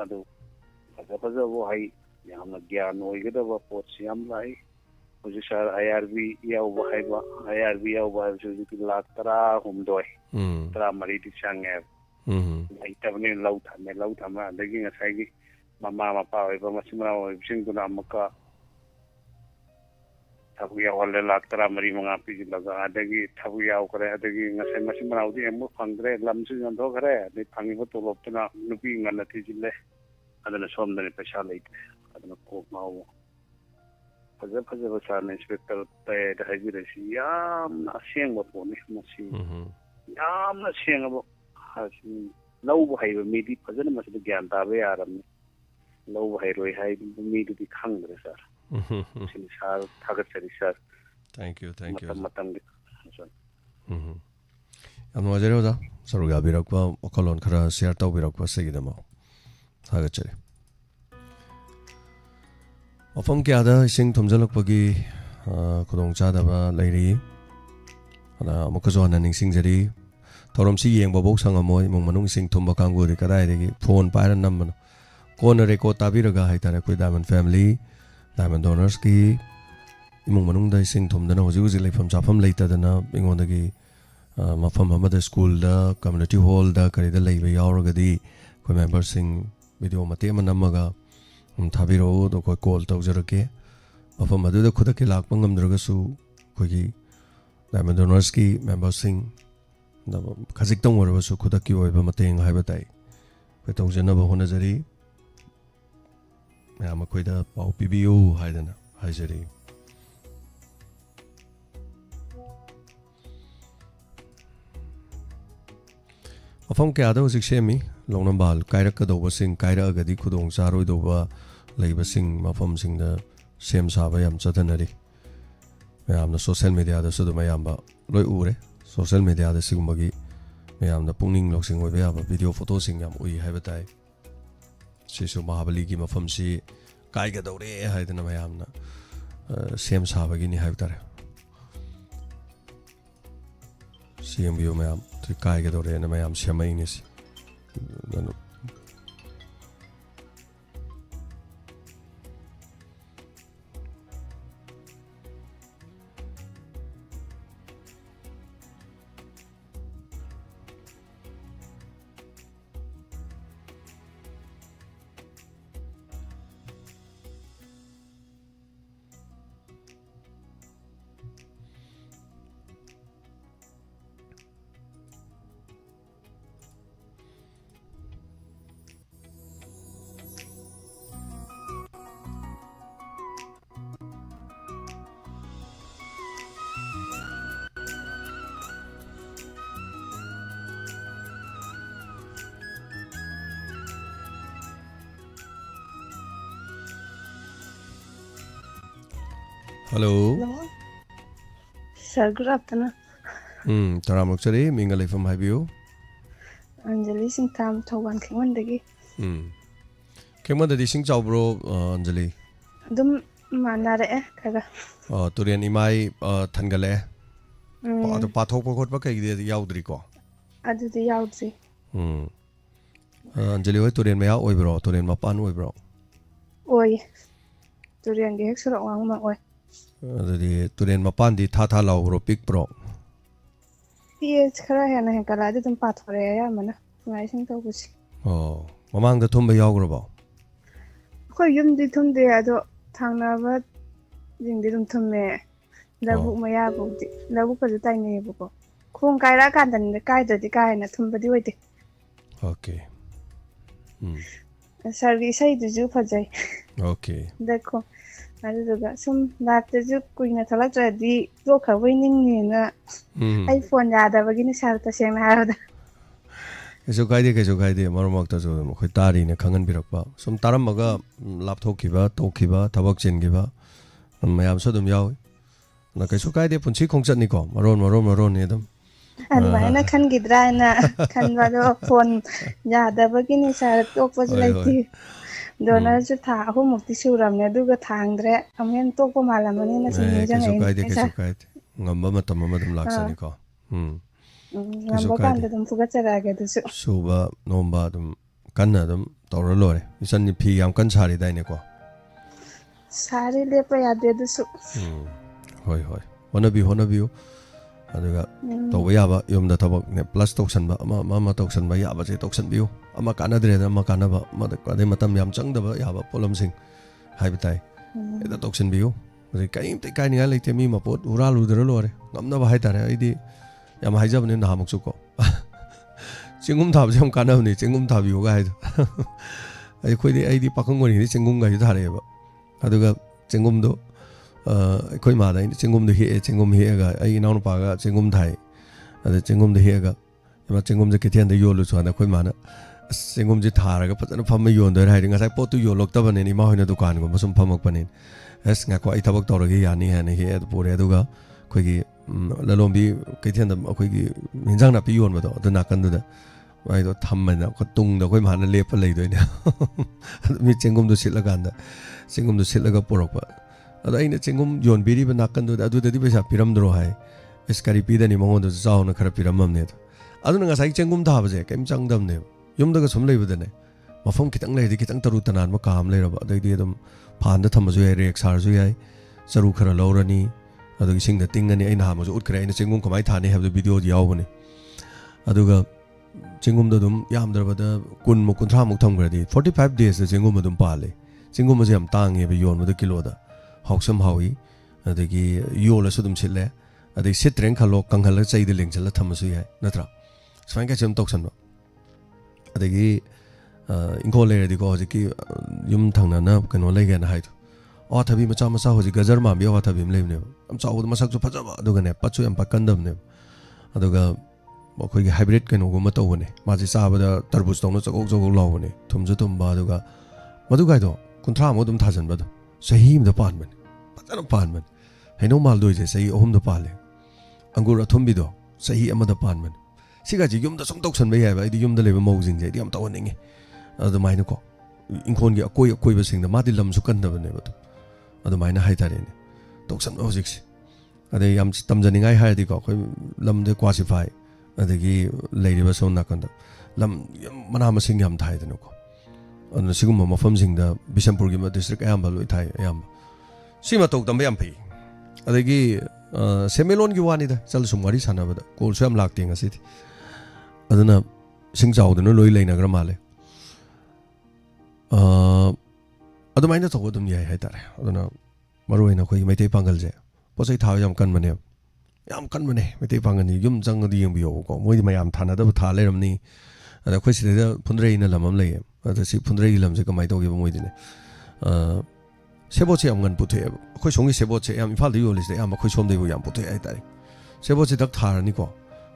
ꯑꯗꯨ ꯐꯖꯕ ꯋꯥꯍꯩ ꯌꯥꯝꯅ ꯒ꯭ꯌꯥꯟ ꯑꯣꯏꯒꯗꯕ ꯄꯣꯠꯁꯤ ꯌꯥꯝ ꯂꯥꯛꯏ ꯍꯧꯖꯤꯛ ꯁꯥꯔ IRB ꯌꯥꯎꯕ ꯍꯥꯏꯕꯁꯤ ꯍꯧꯖꯤꯛꯇꯤ 13,13 ꯆꯪꯉꯦꯕ ꯂꯩꯇꯕꯅꯤꯅ ꯂꯧ ꯊꯝꯃꯦ ꯑꯗꯒꯤ ꯉꯁꯥꯏꯒꯤ ꯃꯃꯥ ꯃꯄꯥ ꯑꯣꯏꯕ ꯃꯆꯤꯟ ꯃꯅꯥꯎ ꯑꯣꯏꯕꯁꯤꯡꯗꯨꯅ ꯑꯃꯨꯛꯀ ꯊꯕꯛ ꯌꯥꯎꯍꯜꯂꯦ 13,000-4,500 ꯄꯤꯁꯤꯜꯂꯒ ꯑꯗꯒꯤ ꯊꯕꯛ ꯌꯥꯎꯈ꯭ꯔꯦ ꯑꯗꯒꯤ ꯉꯁꯥꯏ ꯃꯆꯤꯟ ꯃꯅꯥꯎꯗꯤ ꯑꯃꯨꯛ ꯐꯪꯗ꯭ꯔꯦ ꯂꯝꯁꯨ ꯌꯣꯟꯊꯣꯛꯈ꯭ꯔꯦ ꯑꯗꯩ ꯐꯪꯉꯤꯕ ꯇꯣꯂꯣꯞꯇꯨꯅ ꯅꯨꯄꯤ ꯉꯟꯅ ꯊꯤꯖꯤꯜꯂꯦ ꯑꯗꯨꯅ ꯁꯣꯝꯗꯅꯤ ꯄꯩꯁꯥ ꯂꯩꯇ꯭ꯔꯦ ꯑꯗꯨꯅ ꯀꯣꯛ ꯉꯥꯎꯕ ꯐꯖꯕ ꯁꯥꯔꯅ ꯏꯟꯁꯄꯦꯛꯇꯔ ꯇꯥꯏꯗ ꯍꯥꯏꯕꯤꯔꯛꯏꯁꯤ ꯌꯥꯝꯅ ꯑꯁꯦꯡꯕ ꯄꯣꯠꯅꯤ ꯃꯁꯤ ꯌꯥꯝꯅ ꯁꯦꯡꯉꯕ ꯂꯧꯕ ꯍꯩꯕ ꯃꯤꯗꯤ ꯐꯖꯅ ꯃꯁꯤꯗ ꯒ꯭ꯌꯥꯟ ꯇꯥꯕ ꯌꯥꯔꯕꯅꯤ ꯂꯧꯕ ꯍꯩꯔꯣꯏ ꯍꯥꯏꯕ ꯃꯤꯗꯨꯗꯤ ꯈꯪꯗ꯭ꯔꯦ ꯁꯥꯔ ꯁꯤꯅꯤ ꯁꯥꯔ ꯊꯥꯒꯠꯆꯔꯤ ꯁꯥꯔ ꯊꯦꯡꯛ ꯌꯨ ꯃꯇꯝꯒꯤ ꯌꯥꯝ ꯅꯨꯡꯉꯥꯏꯖꯔꯦ ꯑꯣꯖꯥ ꯁꯔꯨꯛ ꯌꯥꯕꯤꯔꯛꯄ ꯋꯥꯈꯜꯂꯣꯟ ꯈꯔ ꯁꯤꯌꯔ ꯇꯧꯕꯤꯔꯛꯄ ꯁꯤꯒꯤꯗꯃꯛ ꯊꯥꯒꯠꯆꯔꯤ ꯃꯐꯝ ꯀꯌꯥꯗ ꯏꯁꯤꯡ ꯊꯨꯝꯖꯤꯜꯂꯛꯄꯒꯤ ꯈꯨꯗꯣꯡꯆꯥꯗꯕ ꯂꯩꯔꯤ ꯑꯃꯨꯛꯀꯁꯨ ꯍꯟꯅ ꯅꯤꯡꯁꯤꯡꯖꯔꯤ ꯊꯧꯔꯝꯁꯤ ꯌꯦꯡꯕꯐꯥꯎ ꯁꯪꯉꯝꯃꯣꯏ ꯏꯃꯨꯡ ꯃꯅꯨꯡ ꯏꯁꯤꯡ ꯊꯨꯝꯕ ꯀꯥꯡꯕꯨꯗꯤ ꯀꯗꯥꯏꯗꯒꯤ ꯐꯣꯟ ꯄꯥꯏꯔ ꯅꯝꯕꯅꯣ ꯀꯣꯟꯅ ꯔꯦꯀꯣꯔꯠ ꯇꯥꯕꯤꯔꯒ ꯍꯥꯏꯇꯥꯔꯦ ꯑꯩꯈꯣꯏ ꯗꯥꯏꯃꯟ ꯐꯦꯃꯤꯂꯤ ꯗꯥꯏꯃꯟ ꯗꯣꯅꯔꯁꯀꯤ ꯏꯃꯨꯡ ꯃꯅꯨꯡꯗ ꯏꯁꯤꯡ ꯊꯨꯝꯗꯅ ꯍꯧꯖꯤꯛ ꯂꯩꯐꯝ ꯆꯥꯐꯝ ꯂꯩꯇꯗꯅ ꯑꯩꯉꯣꯟꯗꯒꯤ ꯃꯐꯝ ꯑꯃꯗ ꯁ꯭ꯀꯨꯜꯗ ꯀꯝꯃ꯭ꯌꯨꯅꯤꯇꯤ ꯍꯣꯜꯗ ꯀꯔꯤꯗ ꯂꯩꯕ ꯌꯥꯎꯔꯒꯗꯤ ꯑꯩꯈꯣꯏ ꯃꯦꯝꯕꯔꯁꯤꯡ ꯚꯤꯗꯤꯑꯣ ꯃꯇꯦꯛ ꯑꯃ ꯅꯝꯃꯒ ꯊꯥꯕꯤꯔꯛꯎ ꯑꯗꯣ ꯑꯩꯈꯣꯏ ꯀꯣꯜ ꯇꯧꯖꯔꯛꯀꯦ ꯃꯐꯝ ꯑꯗꯨꯗ ꯈꯨꯗꯛꯀꯤ ꯂꯥꯛꯄ ꯉꯝꯗ꯭ꯔꯒꯁꯨ ꯑꯩꯈꯣꯏꯒꯤ ꯗꯥꯏꯃꯟ ꯗꯣꯅꯔꯁꯀꯤ ꯃꯦꯝꯕꯔꯁꯤꯡ ꯈꯖꯤꯛꯇꯪ ꯑꯣꯏꯔꯕꯁꯨ ꯈꯨꯗꯛꯀꯤ ꯑꯣꯏꯕ ꯃꯇꯦꯡ ꯍꯥꯏꯕ ꯇꯥꯏ ꯑꯩꯈꯣꯏ ꯇꯧꯖꯅꯕ ꯍꯣꯠꯅꯖꯔꯤ ꯃꯌꯥꯝ ꯑꯩꯈꯣꯏꯗ ꯄꯥꯎ ꯄꯤꯕꯤꯌꯨ ꯍꯥꯏꯗꯅ ꯍꯥꯏꯖꯔꯤ ꯃꯐꯝ ꯀꯌꯥꯗ ꯍꯧꯖꯤꯛ ꯁꯦꯝꯃꯤ ꯂꯧꯅꯝꯕꯥꯜ ꯀꯥꯏꯔꯛꯀꯗꯧꯕꯁꯤꯡ ꯀꯥꯏꯔꯛꯑꯒꯗꯤ ꯈꯨꯗꯣꯡ ꯆꯥꯔꯣꯏꯗꯧꯕ ꯂꯩꯕꯁꯤꯡ ꯃꯐꯝꯁꯤꯡꯗ ꯁꯦꯝ ꯁꯥꯕ ꯌꯥꯝ ꯆꯠꯊꯅꯔꯤ ꯃꯌꯥꯝꯅ ꯁꯣꯁꯤꯌꯦꯜ ꯃꯦꯗꯤꯌꯥꯗꯁꯨ ꯑꯗꯨꯝ ꯑꯌꯥꯝꯕ ꯂꯣꯏ ꯎꯔꯦ ꯁꯣꯁꯤꯌꯦꯜ ꯃꯦꯗꯤꯌꯥꯗ ꯁꯤꯒꯨꯝꯕꯒꯤ ꯃꯌꯥꯝꯅ ꯄꯨꯛꯅꯤꯡ ꯂꯧꯁꯤꯡ ꯑꯣꯏꯕ ꯌꯥꯕ ꯚꯤꯗꯤꯑꯣ ꯐꯣꯇꯣꯁꯤꯡ ꯌꯥꯝ ꯎꯏ ꯍꯥꯏꯕ ꯇꯥꯏ ꯁꯤꯁꯨ ꯃꯍꯥꯕꯂꯤꯒꯤ ꯃꯐꯝꯁꯤ ꯀꯥꯏꯒꯗꯧꯔꯦ ꯍꯥꯏꯗꯅ ꯃꯌꯥꯝꯅ ꯁꯦꯝ ꯁꯥꯕꯒꯤꯅꯤ ꯍꯥꯏꯕ ꯇꯥꯔꯦ ꯁꯤ ꯌꯦꯡꯕꯤꯌꯨ ꯃꯌꯥꯝ ꯀꯥꯏꯒꯗꯧꯔꯦꯅ ꯃꯌꯥꯝ ꯁꯦꯝꯃꯛꯏꯅꯤ ꯁꯤ Hello. Sir, good afternoon. Taramokchari, minga leifam haibiyu. Anjali Singh Tham Thowan Khengwandagi. Khengwandadi sing chawbro Anjali. Dum manare kaga. Turian imai thangale. Ado pathokpa khotpa kaigidi yaudri ko. Adudi yaudri. Anjali oi turen maya oi bro turen mapan oi bro oi turen ge hek sorok wang ma oi adadi turen mapan di tha lau bro pik bro PS khara hena hen kala de tum pathore ya mana ngai sing to busi oh mamang da thum ba yaw gro ba khoi yum di thum de ado thangna ba jing di dum thum me labu maya bu di labu ka tai ne bu ko khong kai ra kan dan kai da di kai na thum ba di oi de okay sarvi sai du ju phajai okay देखो अदुगा सुम लाते कुइना थलक्ट्रदि जोखा वइनिंगनेना आई phone यादबगिनि सारता सेंना हारदा केसु गाइदे मरमक्ता जो खै तारि ने खंगन बिरकपा सुम तारमगा लापथोखिबा तोखिबा थबक चिनगिबा मयाम सदुम याव ना केसु गाइदे पुंछि खोंचतनि को मरोन ने दम अदुमायना खनगिद्राना खनबादो फोन यादबगिनि सार तोकपज लाइति donor ju tha ho mukti suramne aduga thangdre amen tokpa malamani na sinni jang ai kesu kaide ngamba matam amadum laksani ko ngamba kan dum fuga charaga du suba nomba dum kanna dum tawra lore isan ni phi yam kan sari dai ne ko sari le pa yade du su hoi honabi aduga tawba yaba yomda tabak ne plus toksan ba ama toksan ba yaba je toksan biu ama kana dre da ama kana ba ma da matam yam chang da ba yaba polam sing hai bitai eda toksan biu re kai te kai ni leite mi ma pot ural udra lore ngamna ba hai tare idi yam hai jab ne na hamuk su ko chingum thab jam kana ni chingum thab biu ga hai ai khoi di ai di pakang ngoni ni chingum ga hi thare ba aduga chingum do khoi ma dai chingum de he chingum he ga ai naun pa ga chingum thai ada chingum de he ga ma chingum je kithen de yolu chu na khoi ma na chingum je thara ga patana pham yon de hai nga sai pot tu yo lok ta ban ni ma hoina dukan go masum phamak panin es nga ko ai thabak tor gi yani ha ni he ad pore adu ga khoi gi lalom bi kithen da khoi gi hinjang na pi yon ba do na kan du da ai do tham ma na ko tung da khoi ma na lep pa lei doi ne mi chingum du sil la gan da chingum du sil la ga porok pa ada aina chingum yon biri ba nakan do adu da di pesa piram dro hai eskari pi da ni mongon do zaw na khara piram mam ne adu na sai chingum tha ba je kem chang dam ne yum da ga sum lei ba da ne mafam kitang lei di kitang taru tanan ma kam lei ra ba dai di dum phan da tham ju ai rek sar ju ai charu khara lorani adu sing da ting ani aina ha ma ju ut khara aina chingum kamai thani ha da video yaw ba ne adu ga chingum da dum yam dar ba da kun mo kun tha mo tham gra di 45 days da chingum dum pa le chingum ma je am tang ye ba yon ma da kilo da hawsam hawi adagi yola sudum chille adagi sitreng khalo kanghal chai de lengchal tham su yai natra swang ka chem toksan ba adagi ingko le ri ko ji ki yum thangna na kano le ga na hai o thabi macha ho ji gajar ma bi o thabi le ne am chaw ma sak chu phaja ba aduga ne pachu am pakandam ne aduga khoi gi hybrid kano go ma taw ne ma ji sa ba da tarbus tong na chakok chakok law ne thum ju tum ba aduga madu ga do kunthra mo dum thajan ba sahi da pan man patana pan man haino mal doi je sahi ohum da pale angur athum bi do sahi ama da pan man siga ji yum da som tok san ba ya ba idi yum da leba mo jing je di am taw ninge adu mai na ko inkhon gi akoi ba sing da ma di lam su kan da ne ba adu mai na hai tare ne tok san ba hojik ade yam tam jani ngai hai di ko khoi lam de classify adagi leiri ba son na kan da lam mana ma sing yam thai da no ko anu sigum mafam sing da Bisampur gi district ayam baloi thai ayam sima tok tam yam phi adagi semelon gi wani da chal sumari sana ba da kol sam lak ting asi aduna sing jaw da no loi leina gra male adu mai na to dum yai hai tare aduna maroi na khoi mai te pangal je posai thaw yam kan mane mai te pangal ni yum jang di yeng bi yo ko moi mai am thana da tha le ram ni ada khoi si da phundrei na lamam le ada si phundrei lam se kamai to gi moi dine sebo che am ngan pu the khoi songi sebo che am ifal di yo le se am khoi som de bo yam pu the ai tare sebo che dak thar ni ko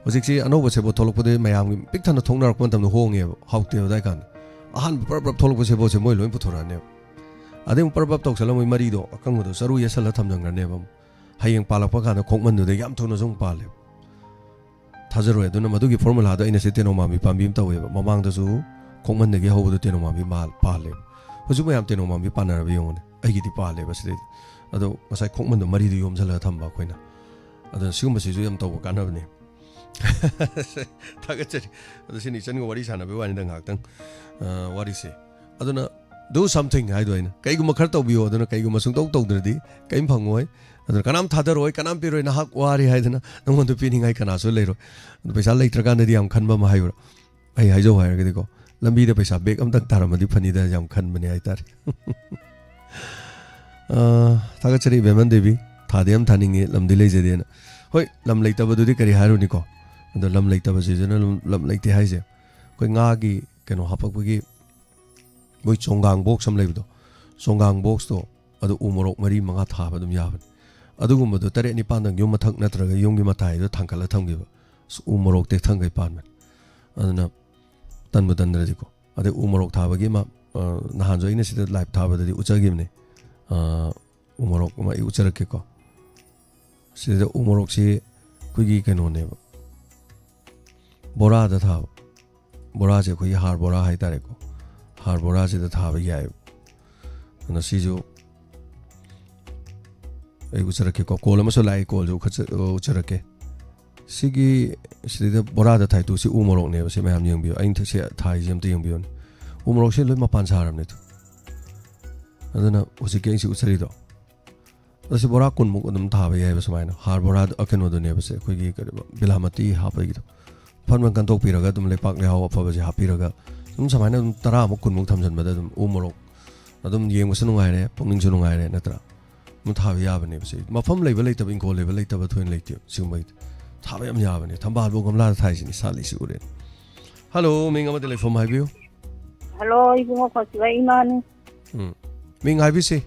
hojik si ano bo sebo tholok pode mayam gi pik thana thongnar kon tam no hong e how te dai kan ahan par tholok sebo che moi loin pu thora ne ade par tok sala moi mari do akang do saru ye sala tham jang ne bam hayeng palak pa kana khongman do de yam thona jong pa le thajaro e do na madu gi formula da ina se te no ma mi pam bim taw e mamang da su khongman de gi ho do te no ma mi mal pa le hoju mayam te no ma mi pa na ra bi yong ne ai gi di pa le ba se ado asai khongman do mari di yom sala tham ba khoina ado sigum ba si ju yam taw ka na ne Tagachari adusini chan go wari sana be wani dang haktan wari se aduna do something hai doina kai guma khar tawbiyo aduna kai guma sung tawdradi kai phangoi aduna kanam thadaroi kanam piroi na hak wari hai dana ngon du pining hai kana so leiro paisa leitra kan di am khanba ma hayo ai hai jo hai ga diko lambi de paisa bag am tak taramadi phani da jam khan bani hai tar Tagachari Beman Devi Thadiam Thaningi Lam Delay Zedian Hoi Lam Lake Tabadudi Kari Harunico and the Lam Lake Tabazizan Lam Lake Tihaze Quingagi Kano Hapaki Which Songang box some labdo Songang box to Adu Umorok Mari Mangat Habadum Yavan Adugum the Tare Nipan Yumatak Natra Yungi Matai the Tankala Tangiva Umorok de Tangai Parman and Tanmudan Radico Ade Umorok Tabagima Nahanzo Initiated Life Tabadi Uchagimni Umorok ma ucharak ko sida umorok si kuigi kano ne bora da tha bora je koi har bora hai tare ko har bora je da tha ba yai na si jo ai ucharak ko kol ma so lai kol jo ucharak sigi sida bora da thai tu si umorok ne se mayam yeng bi ain se thai jam te yeng bi umorok se loi ma pan saram ne tu adana usike si ucharido asi bora kun muk adum tha ba yai ba samaina har bora akeno do ne ba se khoi gi kariba bilamati ha pa gi do phanman kan tok piraga dum le pak le haw pa ba je ha piraga dum samaina dum tara muk kun muk thamjan ba dum umorok adum yeng ba sunungai re pongning sunungai re natra mu tha ba ya ba ne ba se mafam lei ba lei tab in ko lei ba lei tab ba thoin lei ti sumai tha ba yam ya ba ne thamba bo gamla thai sin sa li su re hello ming ama telephone hai biu hello ibungo khosba imani Ming hai bisi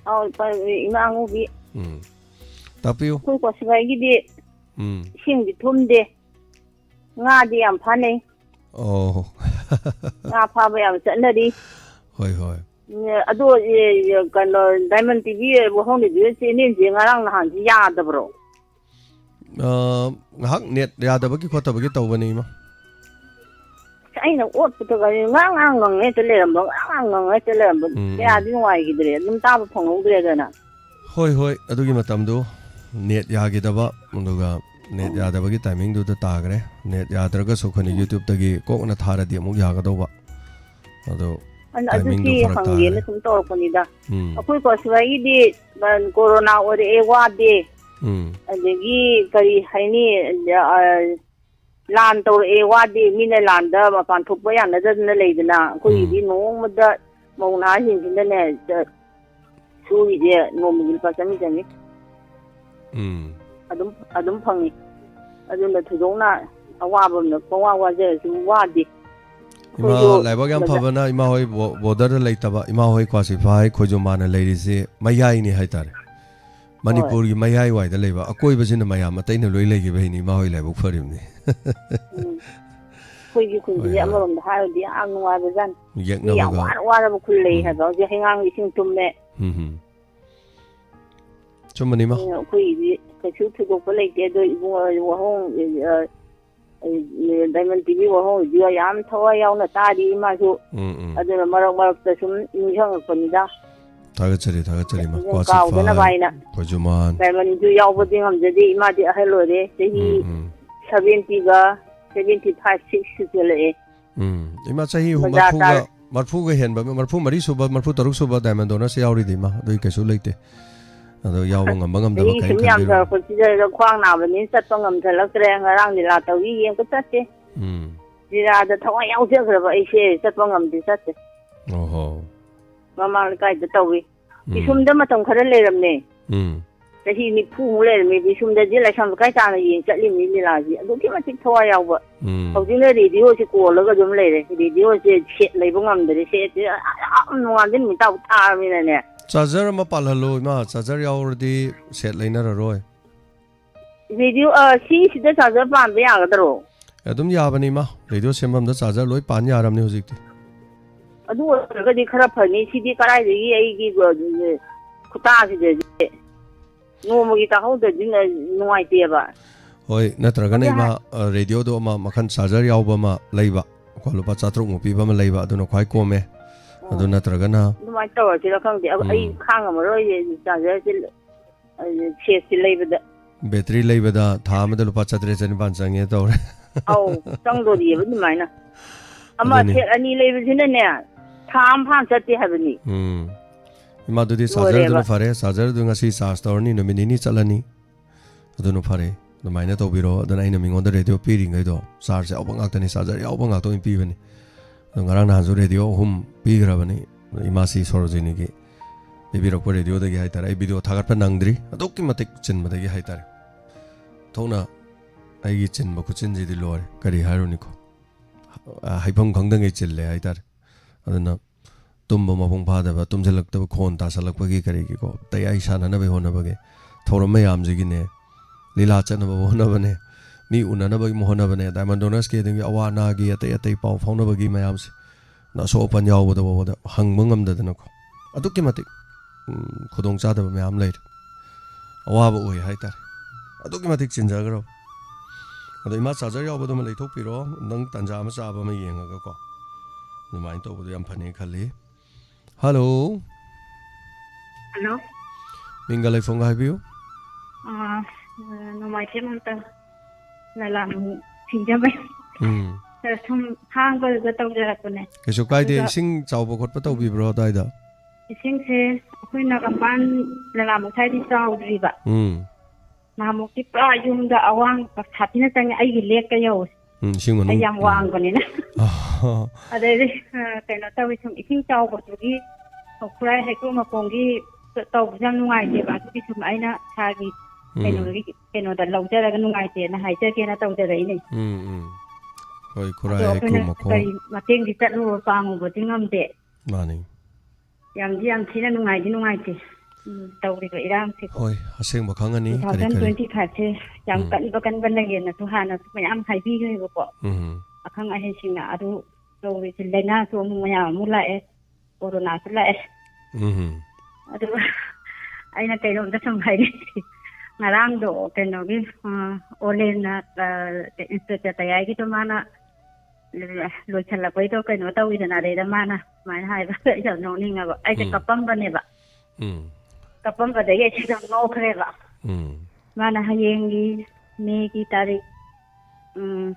oh pa imangu bi tapiu ku ko sibai gi di sing di thum de nga di am phane oh nga pha ba am chan di hoi hoi ado kan diamond tv WAHONG di je nin je ngarang na han ji ya da bro hak net ya da ba ki khota ba ki taw ba ni ma ai na ot to ga ngang ngang ngai te le ram ngang ngai te le ram ya di wai gi dre dum ta ba phang dre ga na hoi hoi adu gi matam do net ya gi da ba munduga net ya da ba gi timing du ta ta gre net ya dra ga so khani youtube ta gi ko na thara di mu ya ga do ba ado adu ki hang ye na sum tor ko ni da akoi ko swai gi di ban corona ore e wa de adegi kari haini lan tawr e wadi mina landa ma pan thuk ba ya na da na leidna ko yi no mada mauna hin hin ne su yi de no mi pa sami jami adum phangi adum na thudong na awa ba na pawa wa je su wadi ima laiba gam phabana ima hoi border leitaba ima hoi classify khojo mana leiri se mayai ni haitare Manipur gi mayai wai da leiba akoi ba jin mayam atai na loi legi be ni ma hoi laibu pharim ni khoi gi kun ji amarom da hayo di ang wa ba jan yek na ba wa ba khul lei ha ba je hingang sing tum ne chumani ma khoi gi ka chu thu go ko lei de do ibu WAHONG diamond tv WAHONG ji yam thawa yaw na ta di ma ju aduna marak ta sum injang ko ni da Tagachari ma kwasi Kojuman diamond ju yaw bo ding am jadi ma di ahelo re sehi 70 ga 75 6 le ima chahi marfu ga hen ba marfu mari suba marfu taruk suba diamond dona se yawri di ma doi kesu leite ado yaw ngam ngam da kai kan yam da ko ji da khwang na ba ni sat ngam thalak tre ngarang ni la taw yi yeng ko tat te jira da thawa yaw je ga ba ai se sat ngam di sat te oho mama kai da tawi isum da matam khara le ram ne sahi ni phu le me isum da ji la sam kai ta na yin chat li mi ni la ji adu ki ma tik thawa yaw ba hau ji le radio si ko la ga jum le re radio se chet le bu ngam de se am no an din mi taw ta mi ne charger ma pal halo ma charger yaw di set leina ra roi radio si da charger pan ba ya ga dro adum ya bani ma radio sembam da charger loi pan ya ram ni hojik ti adu ga di khara phani si di karai di ai gi khuta si de no mo gi ta ho de din nuai te ba hoi natraga nei ma radio do ma makhan charger yaw ba ma leiba ko lupa chatruk mo pi ba ma leiba adu no khai ko me adu natraga na nuai taw ti la khang de ai khang ma roi charger si che si leiba da battery leibada thama da lupa chatre chani ban change tawre au tang do di ba ni mai na ama set ani leiba sina ne tham phan chatte habani ima dudi charger du fare charger du ngasi charge tawni no minini chalani adunu fare no maina to biro adana ina mingon da radio piri ngai do charge au bangak tani charger au bangak to pi bani ngarang na ju radio hum pi gra bani ima si sorojini gi bibiro ko radio da gi haitara ai video thagat pa nangdri adokki matik chin ma da gi haitara thona ai gi chin ma ku chin ji di lore kari haruni ko haipam khangdang ai chille haitara adana tumbo mapung phada ba tumjalak ta khon ta salak pa gi kari gi ko tai ai sana na be hona ba ge thoram mayam ji gi ne lila chana ba hona ba ne mi una na ba gi mohona ba ne diamond donors ke ding awa na gi atai pau phona ba gi mayam se na so pan yaw ba da hang mangam da na ko adukki matik khudong cha da mayam lai awa ba oi haitara adukki matik chinja garo ado ima charger yaw ba do ma lai thok pi ro nang tanja ma cha ba ma yenga ga ko numain to bu yam phane khali hello hello mingalai phone ga biu no mai them ta la la thinja ba thum hang ba ga taw jara ko ne ke so kai de sing chaw ba khot pa taw bi bro dai da sing se khoi na kam ban la la mo thai di chaw ri ba na mo ki pra yum da awang pa thapina tang ai gi lek ka yo sing ai yam wang ko ne na adai kai na taw sum ising chaw ba tu gi khrai hai ko ma pong gi taw jam nungai de ba tu sum ai na tha gi kai no da lau jara ga nungai te na hai je ke na taw jara ai nei hoi khrai hai ko ma ko kai ma teng gi tat lu pang bo tingam de mani yam thina nungai di nungai te taw ri ko iram se hoi aseng ba khang ani kari 2025 se yam kan ban la gen na tu hana mayam khai bi ge ko akhang a he sing na adu taw ri se lena so mu mayam mu la e corona se la e adu aina kai rom da sam khai ngarang do kai no gi olen na inspector tayai gi to mana lo chala pai to kai no taw wi na re da mana mai hai ba ja no ni nga ba ai te kapam ba ne ba kapam ba de ge chi no khre ba mana hayeng gi me gi tarik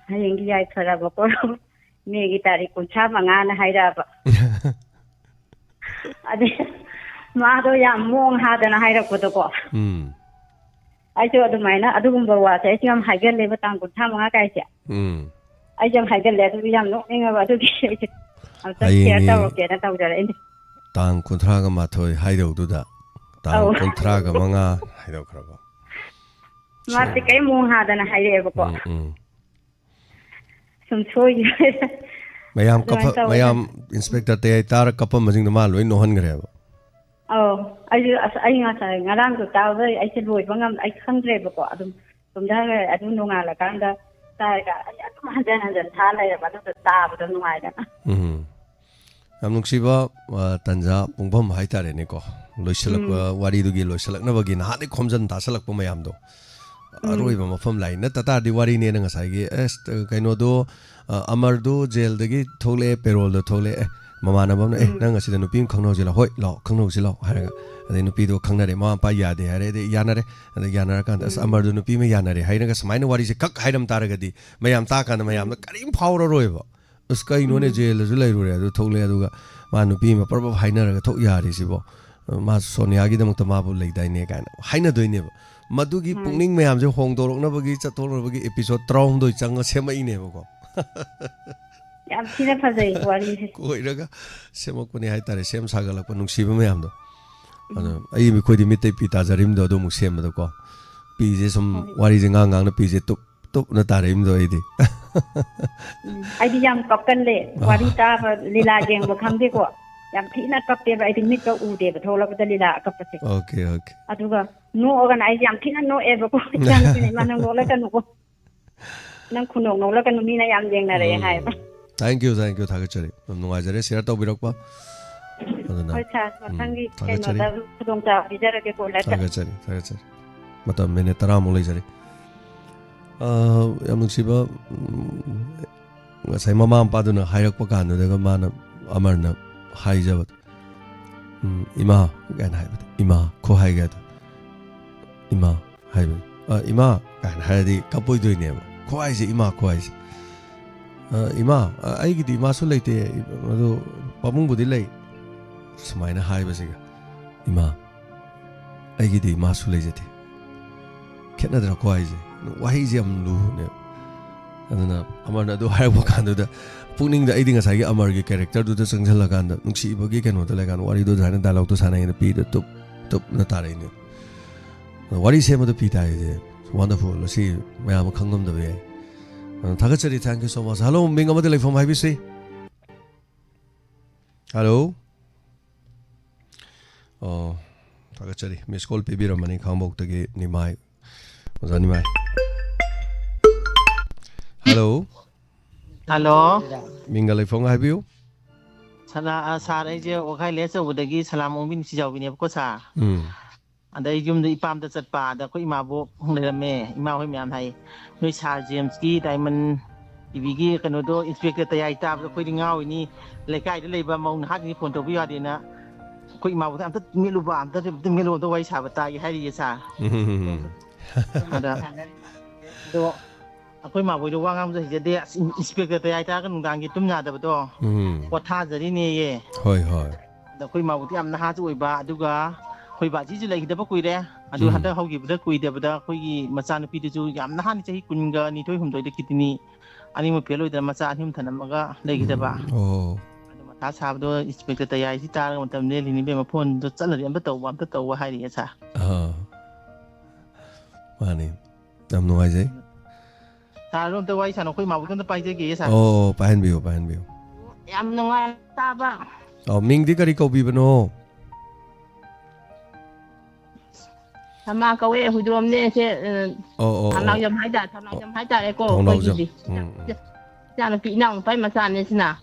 hayeng gi ai thara ba ko me gi tarik kun cha ma nga na hai ra ba ade ma do ya mong ha da na hai ra ko to ko ai jo adu mai na adu gum ba wa se chi am hai ge le ba tang kun cha ma nga kai che ai jam hai ge le du yam no nga ba du ki che am ta ke ta ro ke na ta ja re tang kunthra ga ma thoi hai do du da tang kunthra ga manga hai do khra ba ma te kai mong ha da na hai re ba ko sum choi mayam inspector te tar kapam majing ma loi no han gre ba ai nga sa ngarang ko taw ai se loi bangam ai khang re ba ko adum tum da adu no nga la kan da ta ga atu ma jan tha lai ba da ta ba da no ai da yam nuksi ba tanja pungpham hai tare ne ko loisalak wari du gi loisalak na bagi na ha de khomjan ta salak pa mayam do aroi ba mafam lai na ta di wari ne na ngasai gi kaino do amar do jail de gi thole payroll do thole mama na bam na nang asi da nupi khangno jela hoi lo khangno jela haraga ade nupi do khangna re ma pa ya de hare de yana re ade yana ra kan as amar do nupi me yana re haina ga samai na wari se kak hairam taraga di mayam ta kan mayam na karim phawro roi ba uska inone jail ju lai ro re adu thole adu ga ma nupi ma parba haina ra ga thok ya re si bo ma sonia gi dam ta ma bu lai dai ne kan haina doi ne ba madu gi pukning mayam je hong dorok na bagi chator bagi episode 3 doi chang semai ne ba ko yam thina phajai wari se koi raga semok pani hai tare sem sagalak pa nungsi ba mayam do ado ai mi khoi di mitai pita jarim do do mu sem do ko pi je som wari je ngang na pi je tup na tarim do ai di ai di yam kap kan le wari ta lila jeng ba kham de ko yam thina kap te ba ai di mit ka u de ba thola ba lila kap se okay aduga no organize yam thina no e ba ko yan ni manang no la kan ko nang khunong no la kan mi na yam jeng na re hai ba thank you thagachari nungai jare share to birak pa adana hoi cha mathangi keno da khudong ta bijara ke ko la thagachari mata mene tara mo lai jare yam nuksiba ngasai mama ampa duna hairak pa kan da mana amarna hai jabat ima gan hai ima ko hai ga ima hai Ima kan hari kapoi doi ne khwai ji ima khwai ji ima ai gi di ma su leite ado pamung budi lei sumaina hai ba siga ima ai gi di ma su lei jati khena dra khwai ji wahi ji am lu ne aduna amar na do hai ba kan do da pukning da aiding asai gi amar gi character du da sangjal la kan da nungsi ba gi keno da la kan wari do jana dialogue to sana ina pi da tup na tare ne wari se ma da pi tai je wonderful si mayam khangam da be thagachari thank you so much hello ming amade lai from ibc hello thagachari miss call pe bi ramani khambok ta ge nimai ozani mai hello hello minga lai from ibu sala sar ai je okhai le so budagi salam ong bin si jaw bin ko sa ada yum da ipam da chatpa da ko ima bo leirame ima hoi myam hai noi sar james ki diamond tv gi kano do inspector tayai ta ko di ngau ni lekai da leiba maung hat ni phone to bi ya de na ko ima bo am ta mi lu ba am ta mi lu do wai sa ba ta gi hai ri sa ada do ko ima bo do wa ngam je de inspector tayai ta kan dang gi tum na da ba do ko tha jari ne ye hoi hoi da ko ima bo ti am na ha chu oi ba aduga khoi ba ji ju lai da ba kui re adu hada hogi bada kui da bada khoi gi macha nu pi ju yam na han chahi kun ga ni thoi hum doi de kitini ani mo peloi da macha anim thanam ga lai gi da ba adu mata sa do inspector tayai si tar ga matam ne lini be ma phone do chal ri am ta taw hai ri sa mani nam no ai jai ta rom ta wai sa no khoi ma bu ta pai je ge sa pahan biu yam no ngai ta ba ming di kari ko bi bano Sama kau hudrom ni se tanau jam hai da ko ko ji jangan pinang pai masan ni sina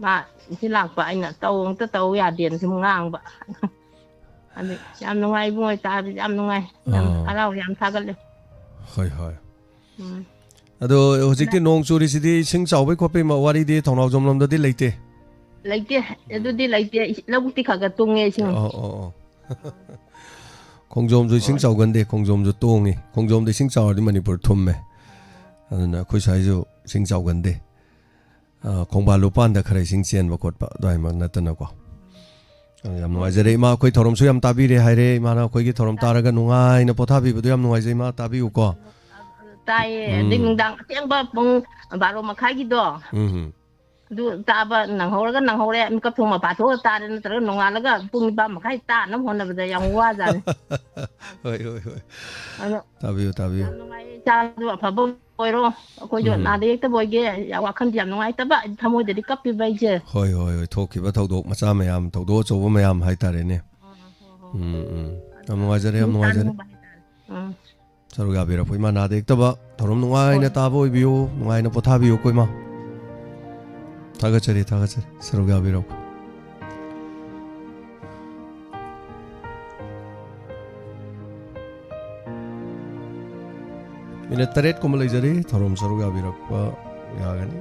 ma silak pa ina tau ya dien si ngang ba ani jam ngai boi ta jam ngai kalau jam sagal le hoi ado hojik ti nong churi si di sing chau bai khope ma wari di thonau jom lam da di leite edu di leite labu ti khaga tunge sing Kongjom jo sing chau gande kongjom jo tongi kongjom de sing chau di manipur thumme aduna khoi sai jo sing chau gande kongba lupan da khare sing chen ba kot ba dai ma na tan ko yam nuai jare ma khoi thorom su yam tabi re hai re ma na khoi gi thorom taraga nungai na potha bi bu yam nuai jai ma tabi u ko tai ding dang tiang ba pung baro ma khai gi do du ta ba nang hore mi ka thung ma pa tho ta na tar nonga la ga pung ba ma khai ta nam hon ba da yang wa jan hoi tabi cha du pa bo koi ro ko jo na de ta boy ge ya wa khan diam nongai ta ba thamoi de kap pi bai je hoi thoki ba thau dok macha mayam thau do cho ba mayam hai ta re ne am nongai jare saru ga bira poi ma na de ta ba thorom nongai na ta boi biu nongai na potha biu koi ma thagachari saru ga bira minute taret ko malai jari thorom saru ga bira pa ya gani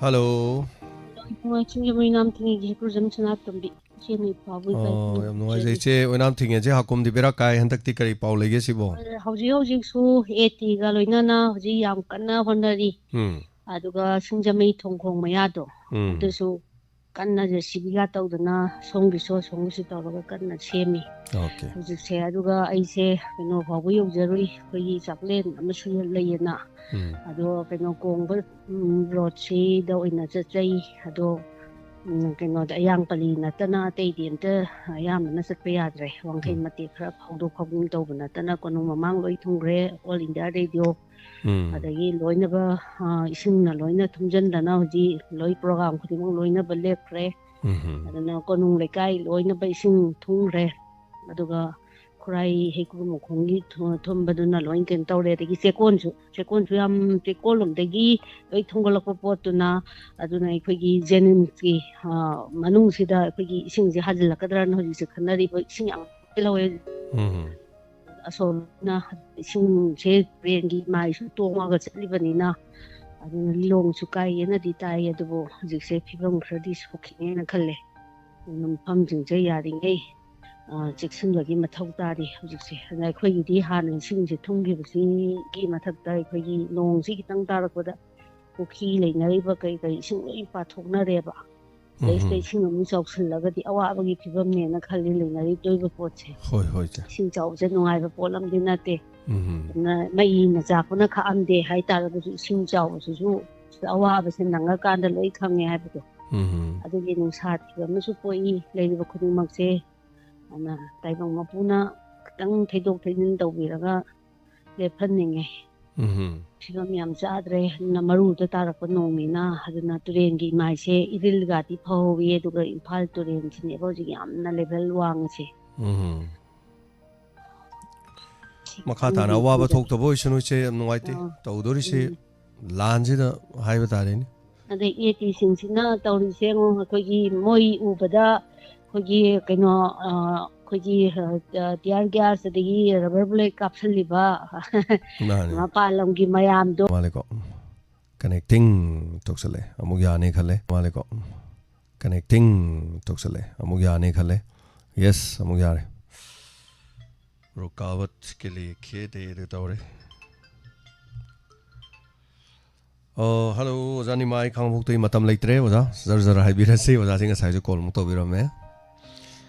hello nam thingi ge project sana tambi chemi pabu yam no ai che onam thinge je hakum di bera kai hantak ti kari paul lege sibo hauji su eti ga loina na hauji yam kanna honari aduga singjamei thongkhong maya do desu kanna je sibiga tawdana songi so tawga kanna chemi okay hauji se aduga ai se keno pabu yojari khoi chaklen amasu leyena ado keno kongba road si da oina chai ado keno da yang pali natana tei din te ayam na satpe yadre wangkhen mate khra phawdo phawum tawbana tana kono mamang loi thungre all india radio adagi loina ba ising na loina thumjan dana hoji loi program khudimong loina ba lekre adana konung lekai loina ba ising thungre aduga kurai heku mo khongi thombaduna loin ken tawre degi sekon su yam te kolom degi loi thongolak potuna aduna ekhoi genin ki manung sida ekhoi ising je hajlakadra no ji se khanari bo ising yang lawe asona ising je rengi mai su tonga ga chlibani na ꯑꯗꯨꯅ ꯂꯣꯡꯁꯨ ꯀꯥꯏꯌꯦꯅꯗꯤ ꯇꯥꯏ ꯑꯗꯨꯕꯨ ꯍꯧꯖꯤꯛꯁꯦ ꯐꯤꯕꯝ ꯈꯔꯗꯤ ꯁꯣꯛꯈꯤꯅꯦꯅ ꯈꯜꯂꯦ ꯑꯗꯨꯅ ꯃꯐꯝꯁꯤꯡꯁꯦ ꯌꯥꯔꯤꯉꯩ ꯆꯦꯛꯁꯤꯟꯕꯒꯤ ꯃꯊꯧ ꯇꯥꯔꯤ ꯍꯧꯖꯤꯛꯁꯦ ꯑꯗꯨꯅ ꯑꯩꯈꯣꯏꯒꯤꯗꯤ ꯍꯥꯟꯅ ꯏꯁꯤꯡꯁꯦ ꯊꯨꯝꯈꯤꯕꯁꯤꯒꯤ ꯃꯊꯛꯇ ꯑꯩꯈꯣꯏꯒꯤ ꯅꯣꯡꯁꯤ ꯈꯤꯇꯪ ꯇꯥꯔꯛꯄꯗ ꯄꯨꯈ꯭ꯔꯤ ꯂꯩꯅꯔꯤꯕ ꯀꯔꯤ ꯏꯁꯤꯡ ꯂꯣꯏ ꯄꯥꯊꯣꯛꯅꯔꯦꯕ ꯁꯤꯗꯩꯁꯤꯗ ꯏꯁꯤꯡ ꯑꯃꯨꯛ ꯆꯥꯎꯁꯤꯜꯂꯒꯗꯤ ꯑꯋꯥꯕꯒꯤ ꯐꯤꯕꯝꯅꯦꯅ ꯈꯜꯂꯤ ꯂꯩꯅꯔꯤꯗꯣꯏꯕ ꯄꯣꯠꯁꯦ ꯏꯁꯤꯡ ꯆꯥꯎꯕꯁꯦ ꯅꯨꯡꯉꯥꯏꯕ ꯄꯣꯠ ꯑꯃꯗꯤ ꯅꯠꯇꯦ ꯑꯗꯨꯅ ꯃꯩꯅ ꯆꯥꯛꯄꯅ ꯈꯥꯛꯑꯝꯗꯦ ꯍꯥꯏꯇꯥꯔꯒꯁꯨ ꯏꯁꯤꯡ ꯆꯥꯎꯕꯁꯤꯁꯨ ꯑꯋꯥꯕꯁꯦ ꯅꯪꯉꯀꯥꯟꯗ ꯂꯣꯏ ꯈꯪꯉꯦ ꯍꯥꯏꯕꯗꯣ ꯑꯗꯨꯒꯤ ꯅꯨꯡꯁꯥ ꯊꯤꯕ ꯑꯃꯁꯨ ꯄꯣꯛꯏ ꯂꯩꯔꯤꯕ ꯈꯨꯗꯤꯡꯃꯛꯁꯦ ꯑꯗꯨꯅ ꯇꯥꯏꯕꯪ ꯃꯄꯨꯅ ꯈꯤꯇꯪ ꯊꯩꯗꯣꯛ ꯊꯩꯖꯤꯟ ꯇꯧꯕꯤꯔꯒ ꯂꯦꯞꯍꯟꯅꯤꯡꯉꯦ ꯐꯤꯕꯝ ꯌꯥꯝ ꯆꯥꯗ꯭ꯔꯦ ꯑꯗꯨꯅ ꯃꯔꯨꯗ ꯇꯥꯔꯛꯄ ꯅꯣꯡꯅꯤꯅ ꯑꯗꯨꯅ ꯇꯨꯔꯦꯟꯒꯤ ꯏꯃꯥꯏꯁꯦ ꯏꯔꯤꯜꯒꯗꯤ ꯐꯍꯧꯋꯤ ꯑꯗꯨꯒ ꯏꯝꯐꯥꯜ ꯇꯨꯔꯦꯟꯁꯤꯅꯦꯕ ꯍꯧꯖꯤꯛ ꯌꯥꯝꯅ ꯂꯦꯚꯦꯜ ꯋꯥꯡꯉꯁꯦ ꯃꯈꯥ ꯇꯥꯅ ꯑꯋꯥꯕ ꯊꯣꯛꯇꯕ ꯑꯣꯏꯁꯅꯨ ꯏꯆꯦ ꯌꯥꯝ ꯅꯨꯡꯉꯥꯏꯇꯦ ꯇꯧꯗꯣꯔꯤꯁꯤ ꯂꯥꯟꯁꯤꯗ ꯍꯥꯏꯕ ꯇꯥꯔꯦꯅꯦ ꯑꯗꯩ ꯑꯦꯇꯤꯁꯤꯡꯁꯤꯅ ꯇꯧꯔꯤꯁꯦ ꯑꯩꯈꯣꯏꯒꯤ ꯃꯣꯏ ꯎꯕꯗ ꯑꯩꯈꯣꯏꯒꯤ ꯀꯩꯅꯣ ꯑꯩꯈꯣꯏꯒꯤ ꯇꯤꯌꯥꯔ ꯒ꯭ꯌꯥꯁ ꯑꯗꯒꯤ ꯔꯕꯔ ꯕꯨꯂꯦꯠ ꯀꯥꯞꯁꯤꯜꯂꯤꯕ ꯃꯄꯥꯟ ꯂꯝꯒꯤ ꯃꯌꯥꯝꯗꯣ ꯃꯥꯜꯂꯦꯀꯣ ꯀꯅꯦꯛꯇꯤꯡ ꯇꯧꯁꯜꯂꯦ ꯑꯃꯨꯛ ꯌꯥꯅꯤ ꯈꯜꯂꯦ ꯃꯥꯜꯂꯦꯀꯣ कनेक्टिंग तौसले अमुक याने खले यस अमुक यारे रुकावट के लिए खेदे तौरे हेलो ओजानी माई खांगबुक्तै मतम लेत्रे ओजा जर जर हाइबिरसे ओजा सिंग साइज कॉल मु तौबिरमे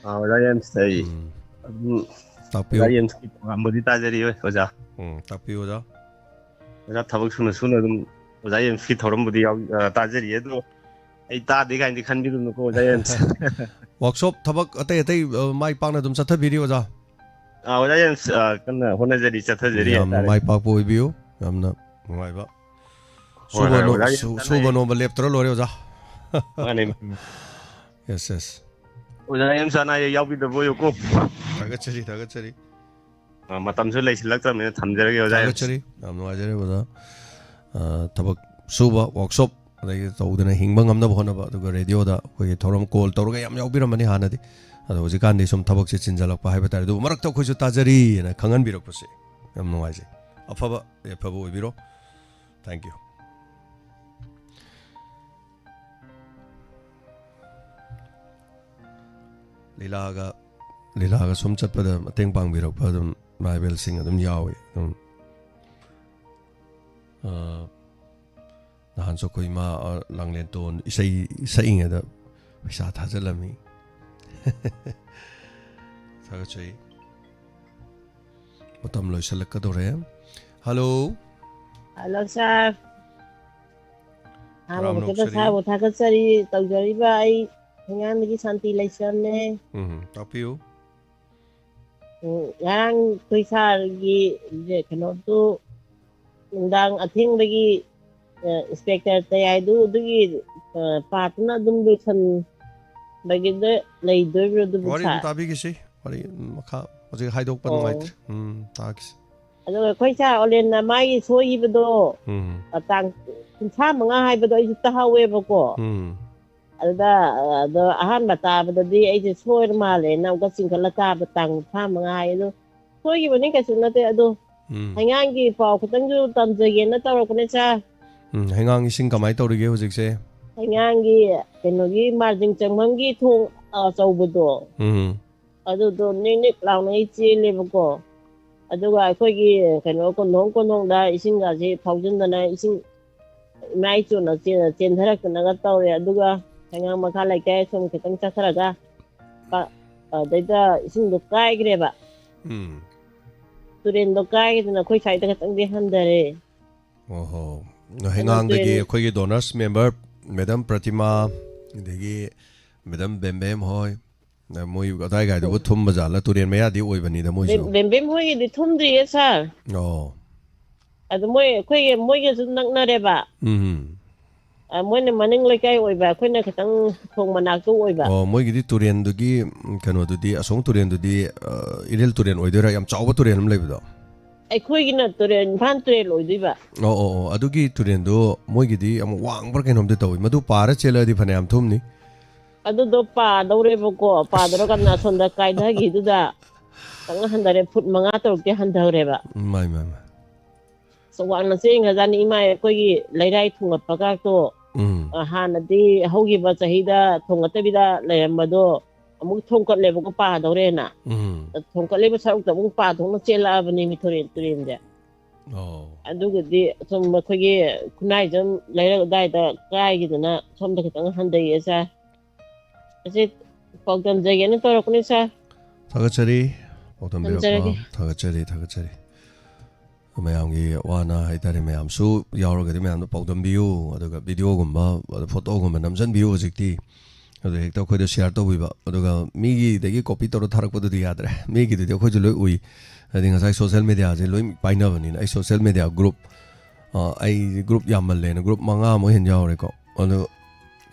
ओजा एम सही तापियो ओजा एम की प्रोग्राम ताजरी ओजा तापियो ओजा ओजा थबक सुन सुन अदुम ओजा एम की थौरम बुदी ताजरी अदु आई तादे गाइदि खनबिदुम को ओजा एम वर्कशॉप थबक अतै अतै माई पाकना दुम चथबिरि ओजा ओजा एम कन्ना होनजरी चथजरी माई पाकपो ओइबियो यामना नुवाइबा सुबह नोबा लेप्तरा लोरे ओजा माने यस यस ओजा एम साना याउबिदबो योको थागचरी मतमसु लैसिलक्तमेन थमजरगे ओजा थागचरी याम नुवाजरे ओजा थबक सुबह workshop अदगी तौदना हिंगबा ngamna bhonaba aduga radio da khoi thoram call tawraga yam yaubiramani hanadi ado hojikandi sum thabak se chinjalakpa haiba tare du marakta khoisu tajari na khangan birakpase yam nuwaije afaba oibiro thank you lilaga sum chatpada mateng pangbirakpa adum maibel sing adum yawi नहान सो कोई मा लंगलेन तो इसई दा पैसा थाजलमी थागचई मतम लोइसलकदोरे hello hello sir हां मुझे sir वो थागचरी तौजरीबा आई हंगामगी शांति लैसमने तापियो yang kuisargi je kenotu undang athingdagi inspector tayaidu dugi patna dum dusan bagide leidoibro du wari tabi gisi wari makha oje haidok pan ngait tax ado khoisa olen na mai soibdo atang kunsa manga haibdo ai tahawe bako ada ado ahan bata badadi ai je soir male na ga singkala ta batang sa manga aido soibani ka sunate ado hangangi pau khutangju tamjege na tawrakne sa hengang ising kamai tawrige hojikse hangangi kenogi marjing changmangi thong chawbudo adu do nik lawnai che lebako aduga akhoi keno konong da ising ga je phaujindana ising mai chu na chen dharak na ga tawre aduga hangang makha lai kai som kitang chakharaga pa daida ising do kai greba turen do kai na khoi sai ta katang de handare oho hengang dagi khoi gi donors member madam pratima dagi madam bembem hoi na moi gadai gai do thum bajala turen meya di oi bani da moi jo bembem hoi di thum di sir oh adu moi ge sun nak na re ba moi ne maning lai kai oi ba khoi na katang thong manak tu oi ba oh moi gi di turen du gi kano du di asong turen du di irel turen oi dira yam chawba turen am leiba do ꯑꯩꯈꯣꯏꯒꯤꯅ ꯇꯨꯔꯦꯟ ꯏꯝꯐꯥꯜ ꯇꯨꯔꯦꯜ ꯑꯣꯏꯗꯣꯏꯕ ꯑꯗꯨꯒꯤ ꯇꯨꯔꯦꯟꯗꯣ ꯃꯣꯏꯒꯤꯗꯤ ꯑꯃꯨꯛ ꯋꯥꯡꯕ꯭ꯔꯥ ꯀꯩꯅꯣꯝꯗꯤ ꯇꯧꯏ ꯃꯗꯨ ꯄꯥꯔ ꯆꯦꯜꯂꯛꯑꯗꯤ ꯐꯅꯌꯥꯝ ꯊꯨꯝꯅꯤ ꯑꯗꯨꯗꯣ ꯄꯥꯗꯧꯔꯦꯕꯀꯣ ꯄꯥꯗꯧꯔꯀꯥꯟꯗ ꯑꯁꯣꯝꯗ ꯀꯥꯏꯊꯈꯤꯗꯨꯗ ꯈꯤꯇꯪ ꯍꯟꯊꯔꯦ ꯐꯨꯠ 5 ꯇꯔꯨꯛꯇꯤ ꯍꯟꯊꯔꯦꯕ ꯋꯥꯡꯅ ꯆꯦꯟꯈ꯭ꯔꯖꯥꯠꯅꯤ ꯏꯃꯥ ꯑꯩꯈꯣꯏꯒꯤ ꯂꯩꯔꯥꯏ ꯊꯨꯡꯒꯠꯄ ꯀꯥꯛꯇꯣ ꯍꯥꯟꯅꯗꯤ ꯍꯧꯈꯤꯕ ꯆꯍꯤꯗ ꯊꯣꯡꯒꯠꯇꯕꯤꯗ ꯂꯩꯔꯝꯕꯗꯣ ꯑꯃꯨꯛ ꯊꯣꯡꯀꯠꯂꯦꯕꯀꯣ ꯄꯥꯗꯧꯔꯦꯅ ꯊꯣꯡꯀꯠꯂꯤꯕ ꯁꯔꯨꯛꯇ ꯑꯃꯨꯛ ꯄꯥꯊꯣꯛꯅ ꯆꯦꯜꯂꯛꯑꯕꯅꯤ ꯇꯨꯔꯦꯟꯁꯦ ꯑꯗꯨꯒꯗꯤ ꯁꯨꯝ ꯑꯩꯈꯣꯏꯒꯤ ꯈꯨꯟꯅꯥꯏꯖꯝ ꯂꯩꯔꯛ ꯑꯗꯥꯏꯗ ꯀꯥꯏꯒꯤꯗꯅ ꯁꯣꯝꯗ ꯈꯤꯇꯪ ꯍꯟꯊꯩꯌꯦ ꯁꯥꯔ ꯑꯁꯤ ꯄꯥꯎꯗꯝꯖꯒꯦꯅ ꯇꯧꯔꯛꯄꯅꯤ ꯁꯥꯔ ꯊꯥꯒꯠꯆꯔꯤ ꯄꯥꯎꯗꯝꯕꯤꯔꯛꯄ ꯊꯥꯒꯠꯆꯔꯤ ꯃꯌꯥꯝꯒꯤ ꯋꯥꯅ ꯍꯥꯏꯇꯥꯔꯦ ꯃꯌꯥꯝꯁꯨ ꯌꯥꯎꯔꯒꯗꯤ ꯃꯌꯥꯝꯗꯣ ꯄꯥꯎꯗꯝꯕꯤꯌꯨ ꯑꯗꯨꯒ ꯚꯤꯗꯤꯑꯣꯒꯨꯝꯕ ꯐꯣꯇꯣꯒꯨꯝꯕ ꯅꯝꯖꯟꯕꯤꯌꯨ ꯍꯧꯖꯤꯛꯇꯤ ꯑꯗꯨ ꯍꯦꯛꯇ ꯑꯩꯈꯣꯏꯗ ꯁꯤꯌꯥꯔ ꯇꯧꯕꯤꯕ ꯑꯗꯨꯒ ꯃꯤꯒꯤꯗꯒꯤ ꯀꯣꯄꯤ ꯇꯧꯔ ꯊꯥꯔꯛꯄꯗꯨꯗꯤ ꯌꯥꯗ꯭ꯔꯦ ꯃꯤꯒꯤꯗꯨꯗꯤ ꯑꯩꯈꯣꯏꯁꯨ ꯂꯣꯏ ꯎꯏ ꯍꯥꯏꯗꯤ ꯉꯁꯥꯏ ꯁꯣꯁꯤꯌꯦꯜ ꯃꯦꯗꯤꯌꯥꯁꯦ ꯂꯣꯏ ꯄꯥꯏꯅꯕꯅꯤꯅ ꯑꯩ ꯁꯣꯁꯤꯌꯦꯜ ꯃꯦꯗꯤꯌꯥ ꯒ꯭ꯔꯨꯞ ꯑꯩ ꯒ꯭ꯔꯨꯞ ꯌꯥꯝꯃꯜꯂꯦꯅ ꯒ꯭ꯔꯨꯞ 5 ꯍꯦꯟꯅ ꯌꯥꯎꯔꯦꯀꯣ ꯑꯗꯨ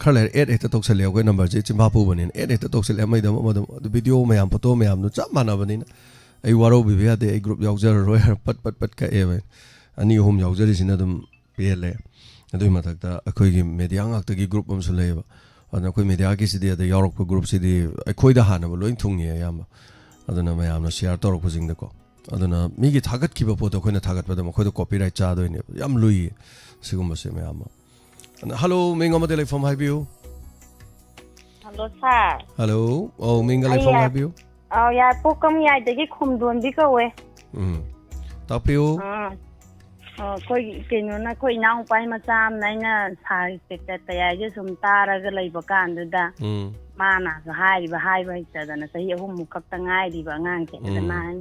खर लेर एड हेक्ट तौसले अखोई नंबर से चिंफा पुबनी एड हेक्ट तौसले अमैदम अमदम वीडियो मैम फोटो मैम चप मानबनी आई वारो भी यादे आई ग्रुप याउजर रोय पट पट पट का एवे अनि होम याउजरिसिना दम पेले अदुई मथक्ता अखोई मीडिया ngakta ग्रुप अमसु लेबा अदना अखोई मीडिया की सिदे अदा यावरक ग्रुप सिदे अखोई दा हानबा लोइन थुंगे यामा अदना मैमना शेयर तौरक जिंग को अदना मीगी थागत खिबा पोतो अखोइना थागत पदम अखोइदो कॉपीराइट चादोइने याम लुई सिगुमसे मैम हेलो मिंग अमते लेफम हाइबियो हेलो सर हेलो ओ मिंग लेफम हाइबियो या पोकम यादगी खुमदोन भी कवे तापियो कोई केनोना कोई नाउ पाई मचाम नैना सारी पेक्टा तयाजे सुम तारगा लैब कांदुदा माना हाइबा हाइबा हिचदना सही अहुम मुकक्ता ngaइदिबा ngang के मान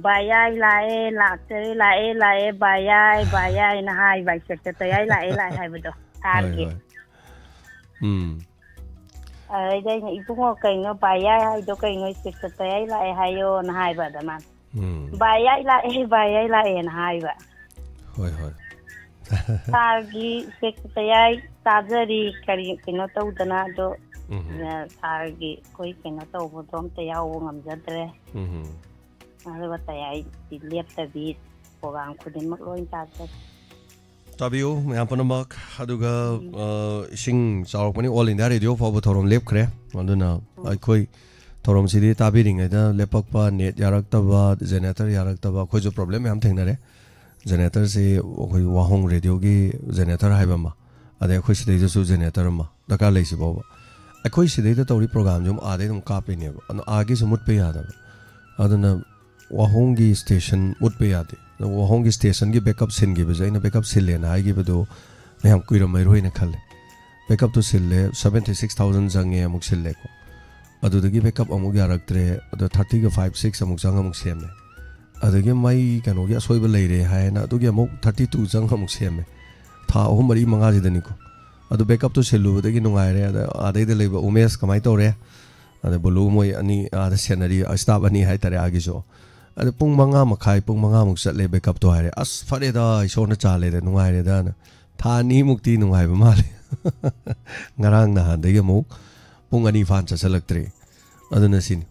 bayai lae laktere lae bayai na hai bai sekta tayai lae hai bado targe ai dai ni ipungo kaino bayai hai do kaino sekta tayai lae hayo na hai bada man bayai lae na hai ba hoi hoi targi sekta tayai tajari kari kaino tawdana do targi koi kaino tawbo dom tayaw ngamjadre अरे बताया दिल्लीप तभी programme खुद इन मकलों in charge ताबियो मैं आप नमक अदुगा issuing चारोपनी all India radio फाव theorem लेप खरे अदुना अखोई थोरम सिदी ताबिरिंग एदा लेपकपा नेट यारक्तबा जनरेटर यारक्तबा अखोई जो प्रॉब्लम हम थेंगनरे जनरेटर से अखोई वाहोंग रेडियो की जनरेटर हाइबमा अदे अखोई सिदी जो जनरेटर मा दरकार लेसि बाबा अखोई सिदी तो तौरी प्रोग्राम जो आदे तुम कापेने अन आगे से मुट पे याद अदुना WAHONG की स्टेशन मुट पे यादे WAHONG की स्टेशन की बैकअप सिन की बजाय ना बैकअप सिल लेना आएगी बदो मैं हम कोई रमाई रोई न खाले बैकअप तो सिल ले 76,000 जंगे अमुक सिल ले को अदुदगी बैकअप अमुक यार रखते रहे अदो 30 का 5-6 अमुक जंग अमुक सेम है अदुगे माई कनो क्या सोई बल ले है ना अदुगे अमुक 32 जंग अमुक सेम है था ओह मरी मंगा जिदनी को अदो बैकअप तो सिल लुबे दगी नुंगाई रहे अदो आधे इधर ले उमेश कमाई तो रहे अदो बोलू मोई अनि आधे सेनरी स्टाफ अनि है तेरे आगे जो अरे पुंग मंगा मखाई पुंग मंगा मुक चले बैकअप तो है अस फरे दा इशोर न चाले रे नुंगाई रे दा था नी मुक्ति नुंगाई माले ngarang na han dege muk pung ani fan chasalaktre aduna sin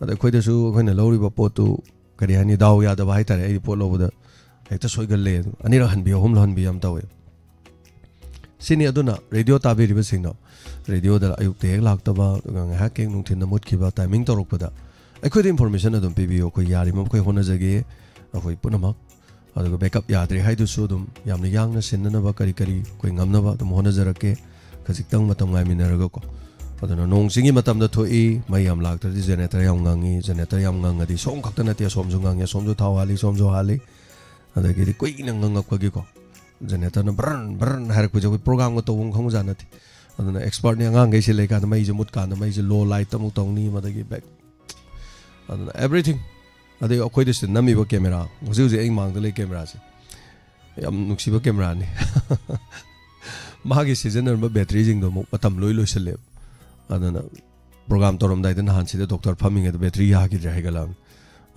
ada khoi da su khoi na lori ba potu kari hani daw ya da bai tare ai pot lo da hekta soigal le ani ra han bi hom lo han bi am tawe sini aduna radio ta bi riba singna radio da ayuk te hek lak ta ba nga ha keng nung thin na mut ki ba timing torok pa da अखोई information अदुम पीबियो कोई यारी मम कोई होना जगे अखोई पुनमक अदुग backup याद्रे हाइदुसु अदुम यामना यांगना सिन्ननबा करी करी कोई ngamnaba अदुम होना जरके खजिक्तंग मतम गाइमिनरगो को अदुना नोंगसिंगी मतम द थोई मै याम लाक्तदि जनरेटर याम ngangi जनरेटर याम nganगदि सोम खक्तना ते सोमजु ngangi सोमजु थावाली सोमजु हाली अदगिदि कोई नंगंगकगी को जनरेटर न ब्रन ब्रन हार को जो प्रोग्राम को तोंग खंग जानति अदुना एक्सपर्ट ने ngang गैसे लेका मै जे मुट का मै जे लो लाइट तमु तोंगनी मदगी बैक everything अदे अखोई दिस नमी बो कैमरा हुजु जे एंग मांग ले कैमरा से याम नुक्सिबो कैमरा ने मागी सीजनर म बैटरी जिंग दो मु पतम लोई लोइसले अदना प्रोग्राम तोरम दाइ दन हान सिदे डॉक्टर फमिंग ए बैटरी या की रहे गला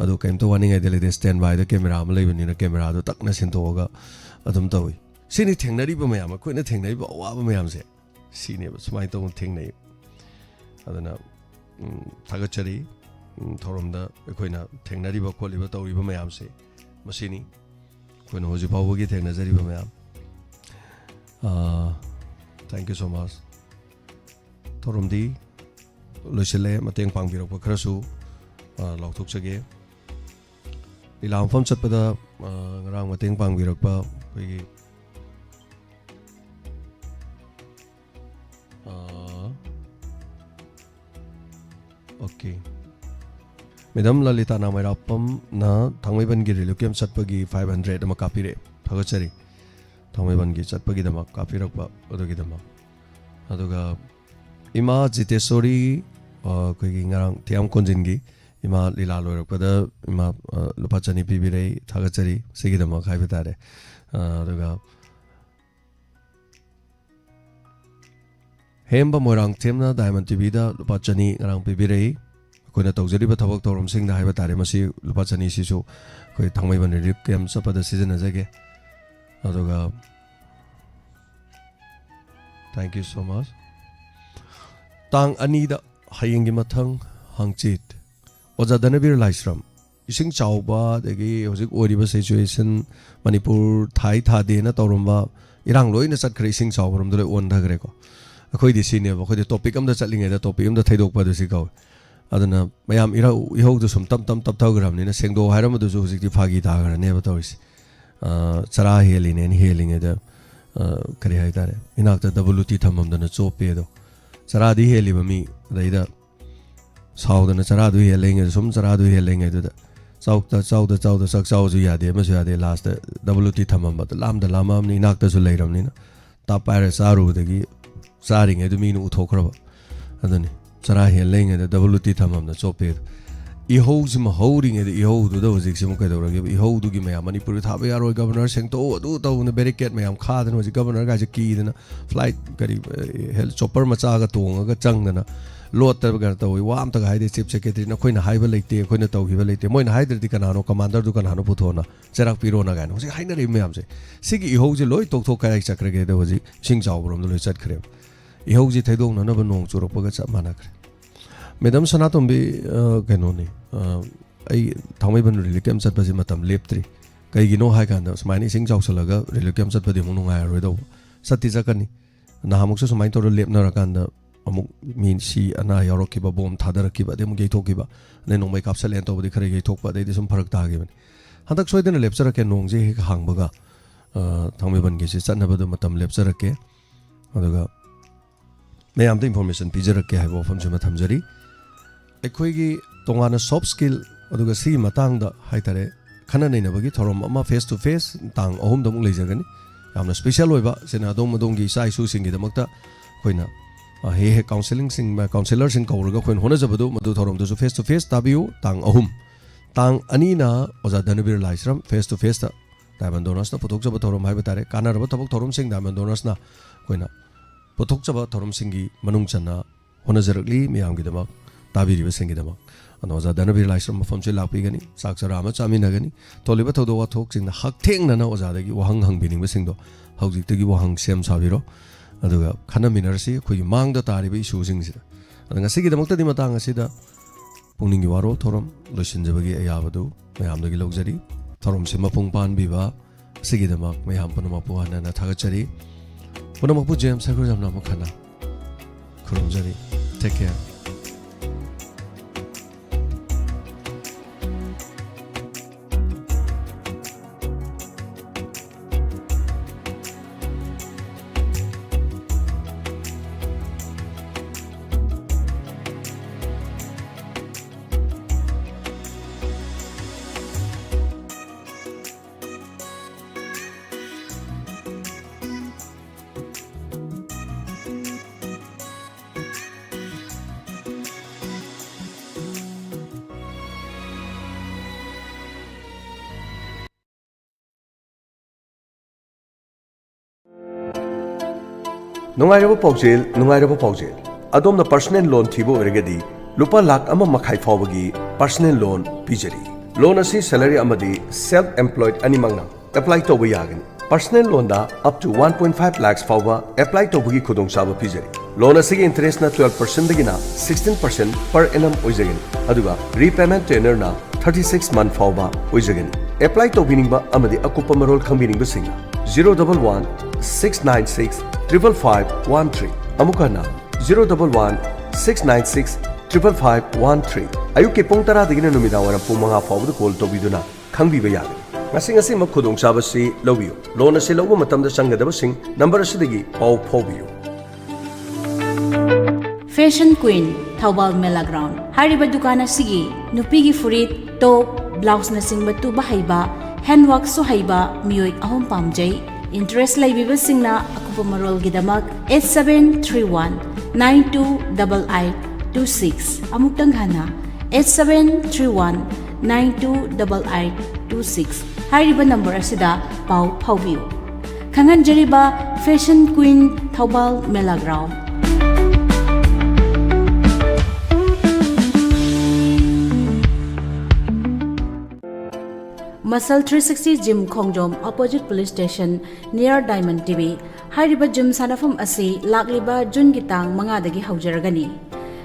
अदो कैम तो वानिंग ए दे स्टैंड बाय द कैमरा म लेबनि न कैमरा दो तकना सिनतोगा अदम तोई सिनि थेंगनरी ब मयाम कोइना थेंगनरी ब वा ब मयाम से सिनि ब सुमाइ तो थेंगनै अदना थागचरी थोरमदा अखोइना थेंगनरिबा खोलिबा तौरिबा मयाम से मसिनी कोइना होजि फावबगी थेंगनजरिबा मयाम थैंक यू सो मच थोरमदी लोइसले मतेंग पांगबिरकपा खरसु लौथोकसगे ꯂꯤꯂꯥ ꯃꯐꯝ ꯆꯠꯄꯗ ꯉꯔꯥꯡ ꯃꯇꯦꯡ ꯄꯥꯡꯕꯤꯔꯛꯄ ꯑꯩꯈꯣꯏꯒꯤ ओके मैडम ललिता नामैरापम ना थांगमैबन की रिलोकेम चटपगी 500 अमा कापिरे थगचरी थांगमैबन की चटपगी दमा कापिरकबा अदुगी दमा अदुगा इमा जितेश्वरी कोई ngarang थियाम कोंजिनगी इमा लीला लोरकदा इमा लुपा चनी पिबिरे थगचरी सिगी दमा खाइबे तारे अदुगा हेम्बा मोरंग थेमना डायमंड टीवी दा लुपा चनी ngarang पिबिरे कोइना तौजरिबा थबक तौरमसिंग दा हाइबा तारे मसी लुपा चनी सिसु कोइ थांगमैबन रिलिफ कैम चपदा सिजनजगे अदुगा थैंक यू सो मच तांग अनीदा हयेंगी मथंग हंगचित ओजा दनबीर लाइस्रम इसिंग चावबा देगी होजिक ओरिबा सिचुएशन मणिपुर थाई थादे ना तौरमबा इरांग लोइना चटखरे इसिंग चावबरम दले ओनधगरे को अखोइदि सिनेबा अखोइदि टॉपिक अमदा चटलिंगेदा टॉपिक अमदा थैदोकपा दुसि कौ अदना मयाम इहौदु सुम तम तम तप थगरमनिना सेंगदो हाइरमदुसु होजिकति फागी तागरनेबा तौरिसि चरा हेलिने हेलिंगेदा करी हाइतारे इनाक्ता डब्ल्यूटी थममदना चोपेदो चरादी हेलिबा मी दैदा साउदना चरादु हेलेंगे सुम चरादु हेलेंगे दुदा चाउक्ता चाउदा सक चाउजु यादे मसु यादे लास्ट डब्ल्यूटी थममबा लामदा लामामनि इनाक्तासु लैरमनिना तापारे चारुदगी चारिङे दु मीनु उथोखरबा अदनि चरा हेलेंगे डब्ल्यूटी थममना चोपे इहौजिम हौरिङे इहौदुदा होजिकसिम कैदौरगे इहौदुगी मया मणिपुर थाबा यारोय गवर्नर सेंगतो अदु तौना बैरिकेड मयाम खादना होजि गवर्नर गाजे कीदना फ्लाइट करी हेल चॉपर मचागा तोंगागा चंगदना लोटरगा तौइ वामता हाइदे चीफ सेक्रेटरी न खोइना हाइबा लेते खोइना तौगिबा लेते मोइना हाइदरदि कनानो कमांडर दु कनानो पुथोना चराक पिरोना गान होजि हाइनरे मयामसे सिगी इहौजे लोइ तोकथोक काय चक्रगे द होजि सिंग चावबरम लोइ चटखरे इहौजी थैदोंननब नोंग चुरपगा च मानखरे मैडम सनातोंबी कनोनी आई थांगमैबन रिलिकेम चटपसि मतम लेप्त्री कईगिनो हाय कांदा सुमाइनी सिंग चावसलगा रिलिकेम चटपदि मु नुंगाय रोइदो सत्ति जकनी नाहामुकसु सुमाइन तोर लेपनर कांदा अमुक मीन सी अना यारोकिबा बोम थादरकिबा दे मु गेथोकिबा ने नोंमै कापसलेन तोबदि खरे गेथोकबा दे सुम फरक तागिबन हंदक सोइदन लेपचरके नोंजे हेक हांगबगा थांगमैबन गे चटनबदु मतम लेपचरके अदुगा मैम इन्फॉर्मेशन पीजरके है वफम से थमजरी अखोगी तोंगाना सॉफ्ट स्किल अदुगा सी मतंगदा हाइतरे खना नैनबगी थोरम अमा फेस टू फेस तांग अहुम दमुक लेजगनी यामना स्पेशल होइबा सेना दोम मदोंगी साइ सु सिंगी दमक्ता खोइना हे हे काउंसलिंग सिंग मा काउंसलर सिंग कौरगा खोइन होना जबदु मदु थोरम दु फेस टू फेस ताबियु तांग अहुम तांग अनीना ओजा Danbir Laishram face to face ता डायमंड डोनर्स ना पुथोक जब थोरम हाइबा तारे कानारबा थबक थोरम सिंग डायमंड डोनर्स ना खोइना पुथोकचब थोरमसिंगी मनुंग चना होनजरकली मियामगिदमक ताबिरिबसिंगिदमक अनोजा दनबीर लाइस्रम मफमसे लापिगनी साक्षरा अमा चामिनगनी तोलिबा थोदो वाथोकसिंग हकथेंगना ओजादगी वहंग हंगबिनिंगबसिंगदो हौजिक्तगी वहंग सेम साबिरो अदुगा खनमिनरसि खुई मांगदा तारिबा इशुसिंगसिदा अदंगसिगिदमक्तदि मतंग असिदा पुंगनिंगी वारो थोरम लोसिनजबगी अयाबदु मयामदगी लौजरी थोरमसे मपुंग पानबिबा सिगिदमक मयाम पनमपु हनना थागचरी पुनमपु जेम सगुर जमना मखना खुरमजरी टेक केयर नुंगाइरबो पाउजेल अदोमना पर्सनल लोन थीबो ओरगदी लुपा लाख अमा मखाई फावबगी पर्सनल लोन पिजरी लोन असी सैलरी अमदी सेल्फ एम्प्लॉयड अनिमंगना अप्लाई तोबो यागनी पर्सनल लोन दा अप टू 1.5 लाख फावबा अप्लाई तोबगी खुदोंग साबो पिजरी लोन असी इंटरेस्ट ना 12% दगिना 16% पर एनम ओइजगनी अदुगा रीपेमेंट टेनर ना 36 मंथ फावबा ओइजगनी अप्लाई तोबिनिंगबा अमदी अकुपा मरोल खंबिनिंगबा सिंगा 011-696-5513 अमुकना 011-696-5513 अयुके पुंग 10 दगिना नुमिदा वरम पुंग 5 फावबद कॉल तोबिदुना khangbiba yagani. Ngasi khudongchabasi lawbiyu. Loan asi lawba matamda changadabasing number asidagi pau phaubiyu. Fashion Queen Thaubal Mela Ground. Hariba dukan asigi nupigi furit, top, blouse na singbatu bahaiba, handwork so haiba miyoi ahom pamjai. Interest laibiba singna akupa marol gidamak 8731 928826. Amuktang hana 8731 928826. Hariba number asida pau phaubiu. Khangan jariba Fashion Queen Thaubal Mela Ground. Muscle 360 Gym Khongjom opposite police station near Diamond TV. Hariba gym sanafam asi lakliba June gitang mangadagi haujaragani.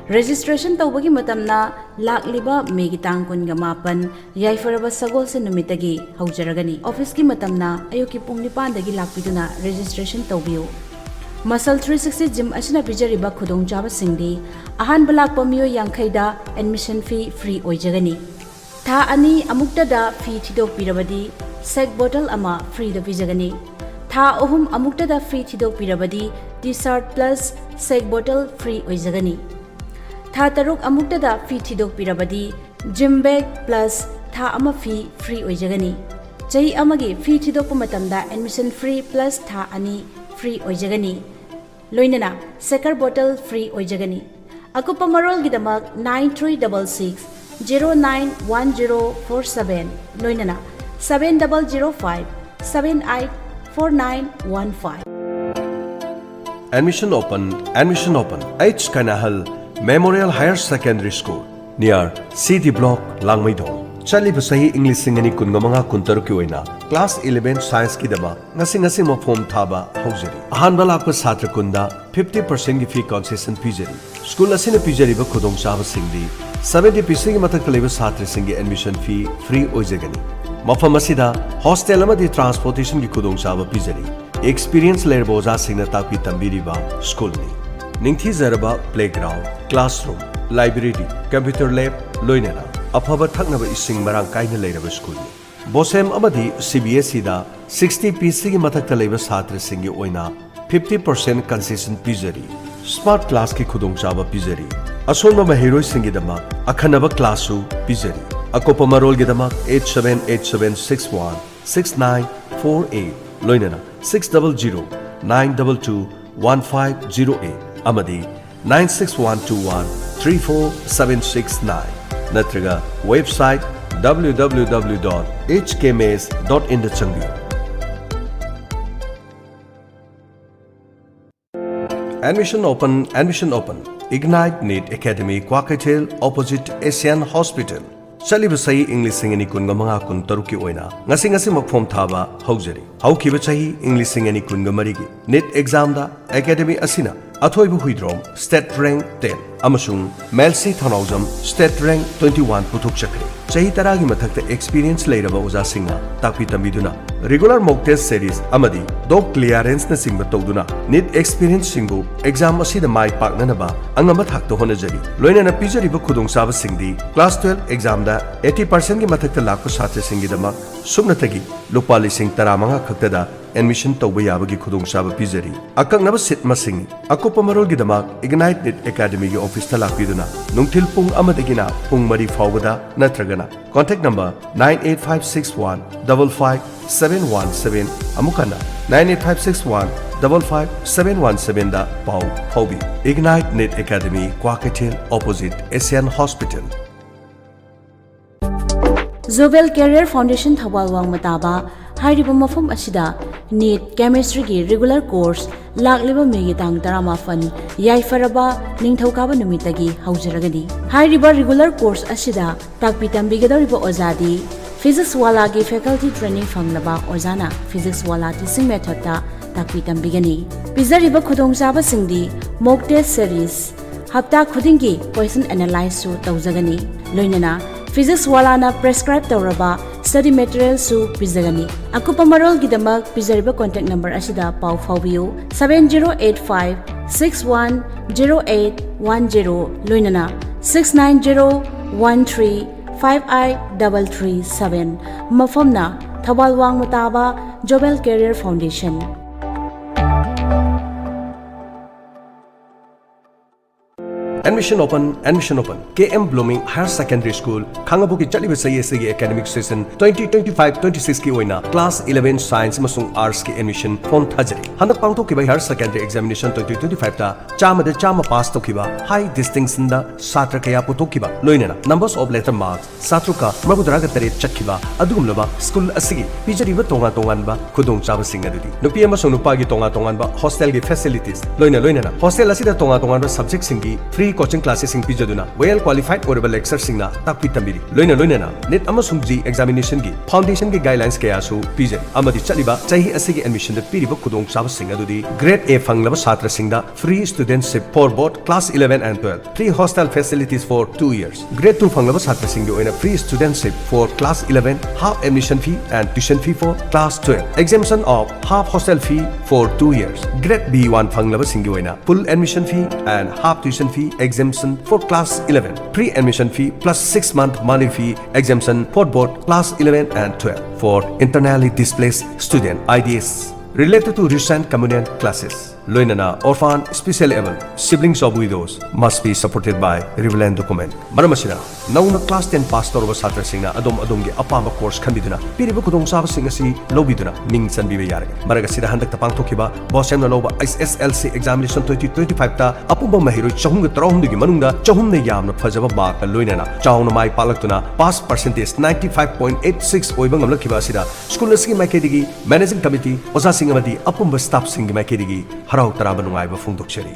Registration tawbagi matamna lakliba May gitang kunga mapan yaifaraba sagol sa numitagi haujaragani. Office ki matamna ayuki pung nipandagi lakpiduna registration tawbiyo. Muscle 360 Gym asina pijariba khudong jaba singdi ahan balakpa miyo yangkhaida admission fee free oijagani. Tha ani amukta da fee thidok pirabadi sek bottle ama free da pijagani. Tha ohum amukta da free thidok pirabadi t-shirt plus sek bottle free oijagani. Tha taruk amukta da fee thidok pirabadi gym bag plus tha ama fee free oijagani. Chai amagi fee thidok matamda admission free plus tha ani free oijagani. Loinana sekar bottle free oijagani. Akupa marol gidamak 9366 091047 Loinana 7005 784915. Admission open. H. Kanahal Memorial Higher Secondary School near CD Block Langmaidong. Chali basahi English singani kungamanga kuntaruki oina class 11 science ki daba ngasi mo form thaba haujari. Ahan balakpa satra kunda 50% ki fee concession pijari. School asina pijari ba khudong chaba singdi 70% ki mathak leba satra singi admission fee free oijagani. Mafam asida hostel amadi transportation ki khudong chaba pijari. Experience lerba oja singna takpi tambiri ba school ni. Ningthi zaraba playground, classroom, library, computer lab loinana. Afaba thaknaba ising marang kaina leiraba school ni. Bosem amadi CBSE da 60% ki mathak leba satra singi oina 50% concession pijari. Smart class ki khudong chaba pijari. Asolma mahiroi singi dama akhanaba classu pijari. Akopa marol gi dama 878761 6948 loinana 600 922 1508 amadi 96121 34769 natraga website www.hkms.in da changbiyo. Admission open. Ignite NEET Academy Kwakatel opposite Asian Hospital. Chaliba sahi English singani kunga manga kun taruki oina ngasi makphom thaba haujari. Haukiba chahi English singani kunga marigi NEET exam da Academy asina athoibu huidrom state rank 10 amasung melsi thanaujam state rank 21 puthuk chakre. Chahi taragi mathakta experience leiraba oja singna takpi tambiduna regular mock test series amadi doc clearance na singba tawduna NEET experience singbu exam asida mai paknanaba angama thakta honajari. Loinana pijariba khudong chaba singdi class 12 exam da 80% ki mathakta lakpa chhatra singi dama sumnatagi lupa lising taramanga khakta da admission tawba yabagi khudong chaba pijari. Akaknaba sit masing akopa marol gi dama Ignite NEET Academy gi office ta lakpiduna nungthil pung amadagina pung mari fawbada natragana contact number 98561 55717 amukana 98561 55717 da pau hobby. Ignite NEET Academy Kwakatel opposite Asian Hospital. Zobel Career Foundation Thawal Wang Mataba Hariba Mafum Asida NEET Chemistry ki regular course lakliba megi tang tarama fan yai faraba ningthokaba numitagi haujaragani. Hariba regular course asida takpi tambigedoriba ozadi physics wala ki faculty training fanglaba ozana physics wala teaching method ta takpi tambigani. Pizariba khudong chaba singdi mock test series hafta khudingi question analyze su tawjagani. Loinana physics wala na prescribe tawraba study material su pizagani. Akupa marol gidamak pizariba contact number asida pau fawbiyo 7085 610810 loinana 69013 5837 mafamna Thawal Wang Mutaba Jobel Career Foundation. Admission open. KM Blooming Higher Secondary School, Kangabuki Chaliba Sayesigi Academic Session 2025-26 ki oina Class 11 Science Masung Arts ki admission form thajari. Handak pangto ki Higher Secondary Examination 2025 ta chama pass to kiba high distinction da satra kaya puto kiba loinena numbers of letter marks satruka mabudara gatare chakkiba adugumlaba school asigi pijariba tongan ba khudong chaba singa dudi nupi amasung nupa gi tongan ba hostel gi facilities loinena hostel asida tongan ba subject singi free coaching classes sing pijaduna well qualified orable lecturers singna takpi tambiri loinena net amasung G examination gi foundation gi guidelines kaya su pijari amadi chaliba chahi asigi admission da piriba khudong chaba singa dudi grade A fanglaba satra singda free studentship for both class 11 and 12 free hostel facilities for 2 years grade 2 fanglaba satra singgi oina free studentship for class 11 half admission fee and tuition fee for class 12 exemption of half hostel fee for 2 years grade B1 fanglaba singgi oina full admission fee and half tuition fee exemption for class 11 pre-admission fee plus 6-month monthly fee exemption for both class 11 and 12 for internally displaced student IDS related to recent communion classes. Loinana orphan specially able siblings of widows must be supported by relevant document. Maramasina nauna class 10 pass torba satra singna adom gi apamba course khandiduna piriba kudong saba singa si lobiduna ming sanbiba yarage. Maraga sida handak tapang tokiba bosem na loba SSLC examination 2025 ta apumba mahiroi chahum ga tarahum gi manungda chahum ne yamna phajaba mark loinana chawna mai palaktuna pass percentage 95.86 oiba ngamlakhiba sida school asigi maikedi managing committee osa singa madi apumba staff singi maikedi Harau taraba nungaiba phungdokchari.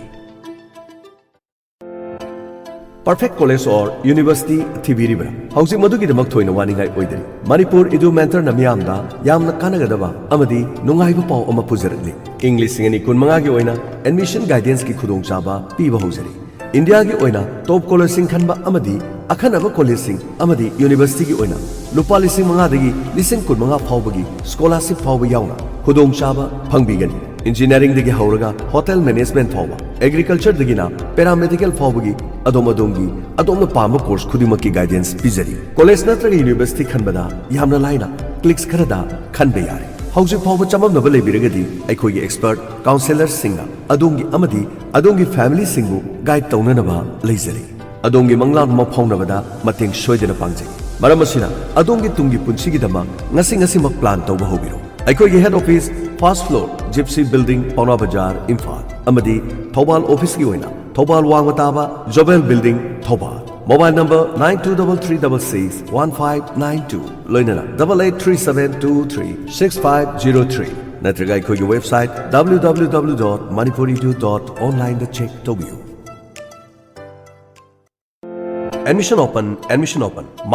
Perfect college or university thibiribra hausi madugi damak thoina waningai oidari Manipur edu mentor na miyamda yamna kanagadaba amadi nungaiba pau ama pujarli English singani kunmanga gi oina admission guidance ki khudong chaba piba hojari India gi oina top college sing khanba amadi akhanaba college sing amadi university gi oina lupa lising manga dagi lising kunmanga phawbagi scholarship phawba yauna khudong chaba phangbigani engineering dagi hauraga hotel management phawba agriculture dagi na paramedical phawbagi adom pamba course khudima ki guidance pizari college natraga university khanbada yamna laina clicks kharada khanbe yare hausi phawba chamamnaba lebiragadi aikhogi expert counselors singna adongi family singbu guide taunanaba leizari adongi manglan ma phawnabada mateng soidena pangjai maramasina adongi tungi punchigi dama ngasi mak plan tawba hobiro aikhogi head office first floor Gypsy building Pauna Bazaar Imphal amadi Thobal office ki oina Thobal Wang Mataba Jobel building Thobal mobile number 9233661592 loinana 8837236503 natraga aikhogi website www.manipuridu.online da check tobiu Admission open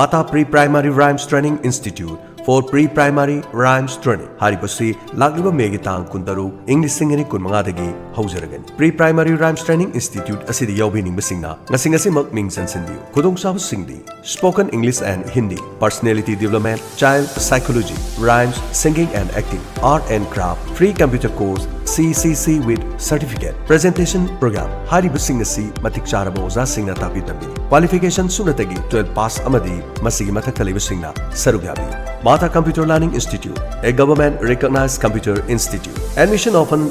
Mata Pre-Primary Rhymes Training Institute for Pre-Primary Rhymes Training Haribasi Lagliba Megi Tang Kundaru English Singani Kunmanga dagi Haujaragan Pre-Primary Rhymes Training Institute asidi yawbining basingna ngasingasi mak ming sansindiu Kudong sab singdi Spoken English and Hindi Personality Development Child Psychology Rhymes Singing and Acting Art and Craft Free Computer Course CCC with Certificate Presentation Program Haribasing nasi matik charaba oza singna tapi tambi Qualification sunatagi 12 pass amadi masigi matak taliba singna sarugabi Mata Computer Learning Institute, a government-recognized computer institute. Admission open.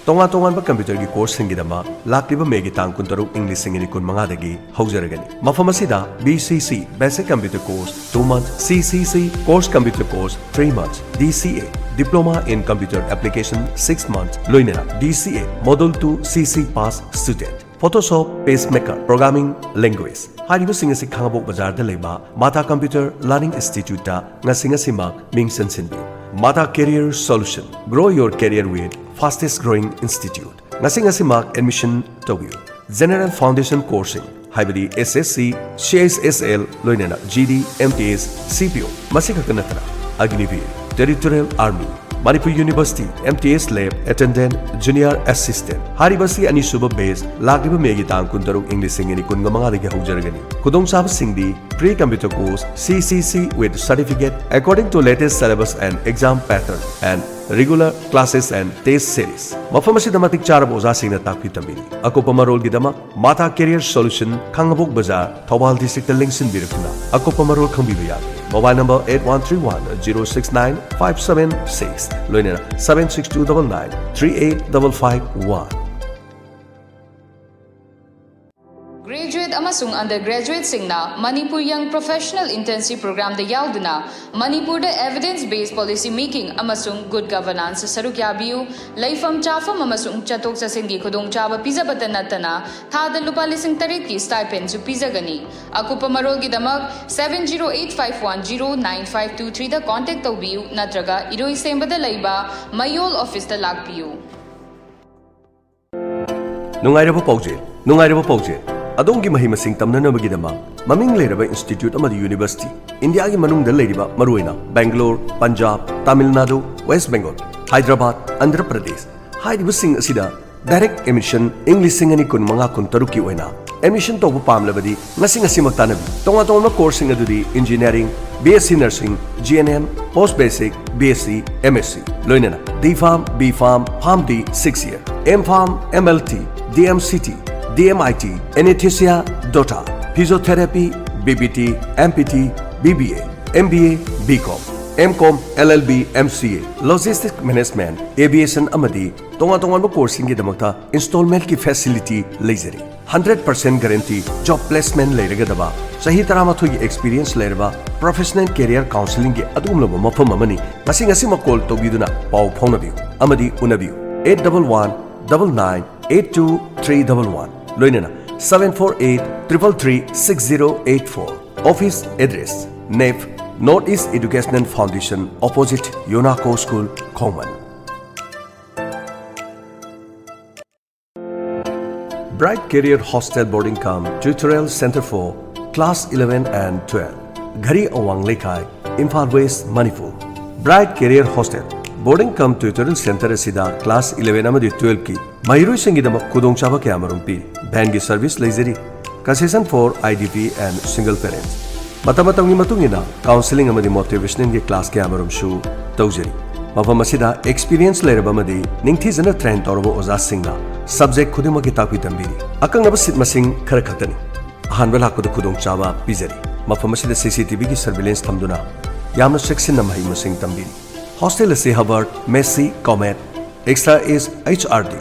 Tongan ba computer gi course singidama lakliba megi tang kuntaru English singini kun manga dagi haujaragani. Mafamasida BCC Basic Computer Course 2 months, CCC Course Computer Course 3 months, DCA Diploma in Computer Application 6 months, Loinera DCA Module 2 CC Pass Student. Photoshop Pacemaker Programming Language Hariba singasi Khangabok Bazar da leba Mata Computer Learning Institute da ngasingasi mak mingsan sindu Mata Career Solution Grow your career with fastest growing institute ngasingasi mak admission togiu General Foundation Coursing Haibadi SSC CSSL loinena GD MTS CPO masika kanatra Agniveer Territorial Army Manipur University MTS Lab Attendant Junior Assistant Haribasi ani suba base lagliba megi tang kundaru English singini kunga manga dagi haujaragani kudong sab singdi pre computer course CCC with certificate according to latest syllabus and exam pattern and regular classes and test series. Mafam asida matik charab oza singna takpi tambiri. Akopa marol gidama Mata Career Solution Kangabok Bazaar Thawal District Lingsin birakna. Akopa marol khambibaya. Mobile number 8131-069-576 loinera 76299-38551. Graduate amasung undergraduate singna Manipur Young Professional Intensive Program da yauduna Manipur da evidence based policy making amasung good governance saruk yabiu laifam chafam amasung chatok chasin gi khudong chaba pizabata natana thada lupa lising tarit ki stipend su pizagani akupa marol gi damak 7085109523 da contact tawbiu natraga iroi sembada laiba mayol office da lakpiu Nungairaba Pauje Adongi Mahimasing Tamnanabagidama, Maming Leraba Institute Amadi University, India Manung the Ladiba, Maruina, Bangalore, Punjab, Tamil Nadu, West Bengal, Hyderabad, Andhra Pradesh. Hyde was sing Asida, direct emission, English singing kun Manga kun Taruki Wena. Emission to Pam Labadi, Nasing Asimatanabi, Tongatona coursing Adudi, Engineering, BSc Nursing, GNM, Post Basic, BSc, MSc, Loinana, D Farm, B Farm, Farm D, 6 year, M Farm, MLT, DMCT. DMIT, Anesthesia, DOTA, Physiotherapy, BBT, MPT, BBA, MBA, BCom, MCom, LLB, MCA, Logistics Management, Aviation Amadi, Tonga coursing Damakta, installment ki facility lasery. 100% guarantee job placement Layregadaba, Sahitaramathi experience Lerba, professional career counseling Adumlaba Mapamani, Masing Asima call to Biduna, Pau Ponabu, Amadi Unabu, 811-99-82-311. Loinana 748-333-6084. Office address NEF Northeast Educational Foundation opposite Yonako School, Kongman. Bright Career Hostel Boarding Camp Tutorial Center for Class 11 and 12. Ghari Awang Lekai, Imphal West, Manipur. Bright Career Hostel Boarding Camp Tutorial Center Asida Class 11 amadi 12 ki Mayuru Singidama Kudong Chaba Kamarum P. Bangi service lasery. Concession for IDP and single parents. Matamatangi Matungina, counseling amadi motivation in class Kamarum Shu, Taujeri. Mafamasida experience Lerabamadi, Ningtizana Trent Orbo Ozasingna, subject Kudimaki Taki Tambiri. Akangabasit Masing Karakatani. Hanbelako the Kudong Chaba, Pizeri. Mafamasida CCTV surveillance Tamduna. Yamna section Namahi Masing Tambiri. Hostel is Harvard, Messi, Comet. Extra is HRD.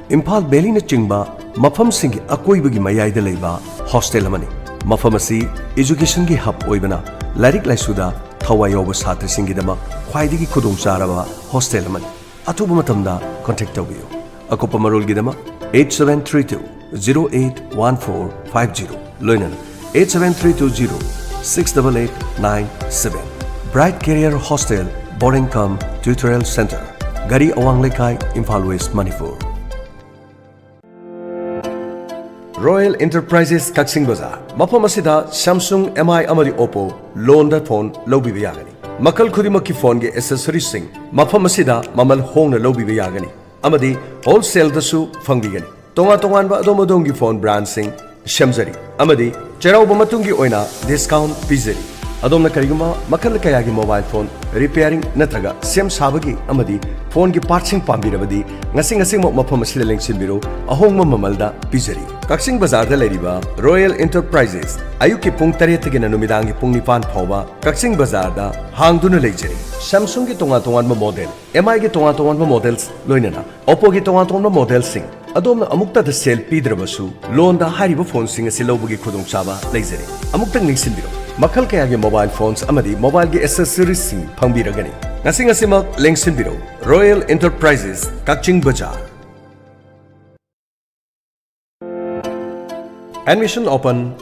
Imphal Belina Chingba, Mafam Singi Akoibagi Mayai Leba, Hostel Amani. Mafamasi, Education Gi Hub Oibana, Larik Laisuda, Tawayoba Satri Singidama, Kwaidigi Kudung Sarava, Hostel Amani. Atubumatamda, contact Tawio. Akopa Marul Gidama, 8732-081450. Loinan, 87320-68897. Bright Career Hostel, Boarding Camp Tutorial Center, Gari Awang Lekai, Imphal West, Manipur. Royal Enterprises Kaksing Bazaar, Mapamasida, Samsung, MI Amadi Oppo, loan the phone, Lobi Yagani. Makal Kudimaki phone ge accessories sing, Mapamasida, Mamal Hong the Lobi Yagani. Amadi, wholesale the su, Fangigani. Tonga Tonganba Domodongi phone brand sing, Shamzari. Amadi, Cherau Bamatungi Oina, discount Pizeri. Adom Kariguma, Makal Kayagi mobile phone, repairing Natraga, Sem Sabagi, Amadi, phone ki partsing Pambirabadi, Nasing Asimo Mapamasida Lengsin Biro, Ahong Mamalda, Pizeri. Kaksing Bazaar da Leriba, Royal Enterprises, Ayuki Pung Tarietagan Numidangi Pungnipan Pova, Kaksing Bazaar da, Hangduna Legeri, Samsung ki Tonga model, MI ki Tonga models, Loinana, Oppo ki Tonga model sing. Adom Amukta the sale Pidrabasu, loan the Haribo phone sing a Silobugi Kudung Chaba, Legeri. Amukta Nixin Biro. Makal Kayagi mobile phones Amadi, mobile ge accessories sing, Pambiragani. Nasing Asima, Lengsin Biro, Royal Enterprises, Kaksing Bazaar. Admission open.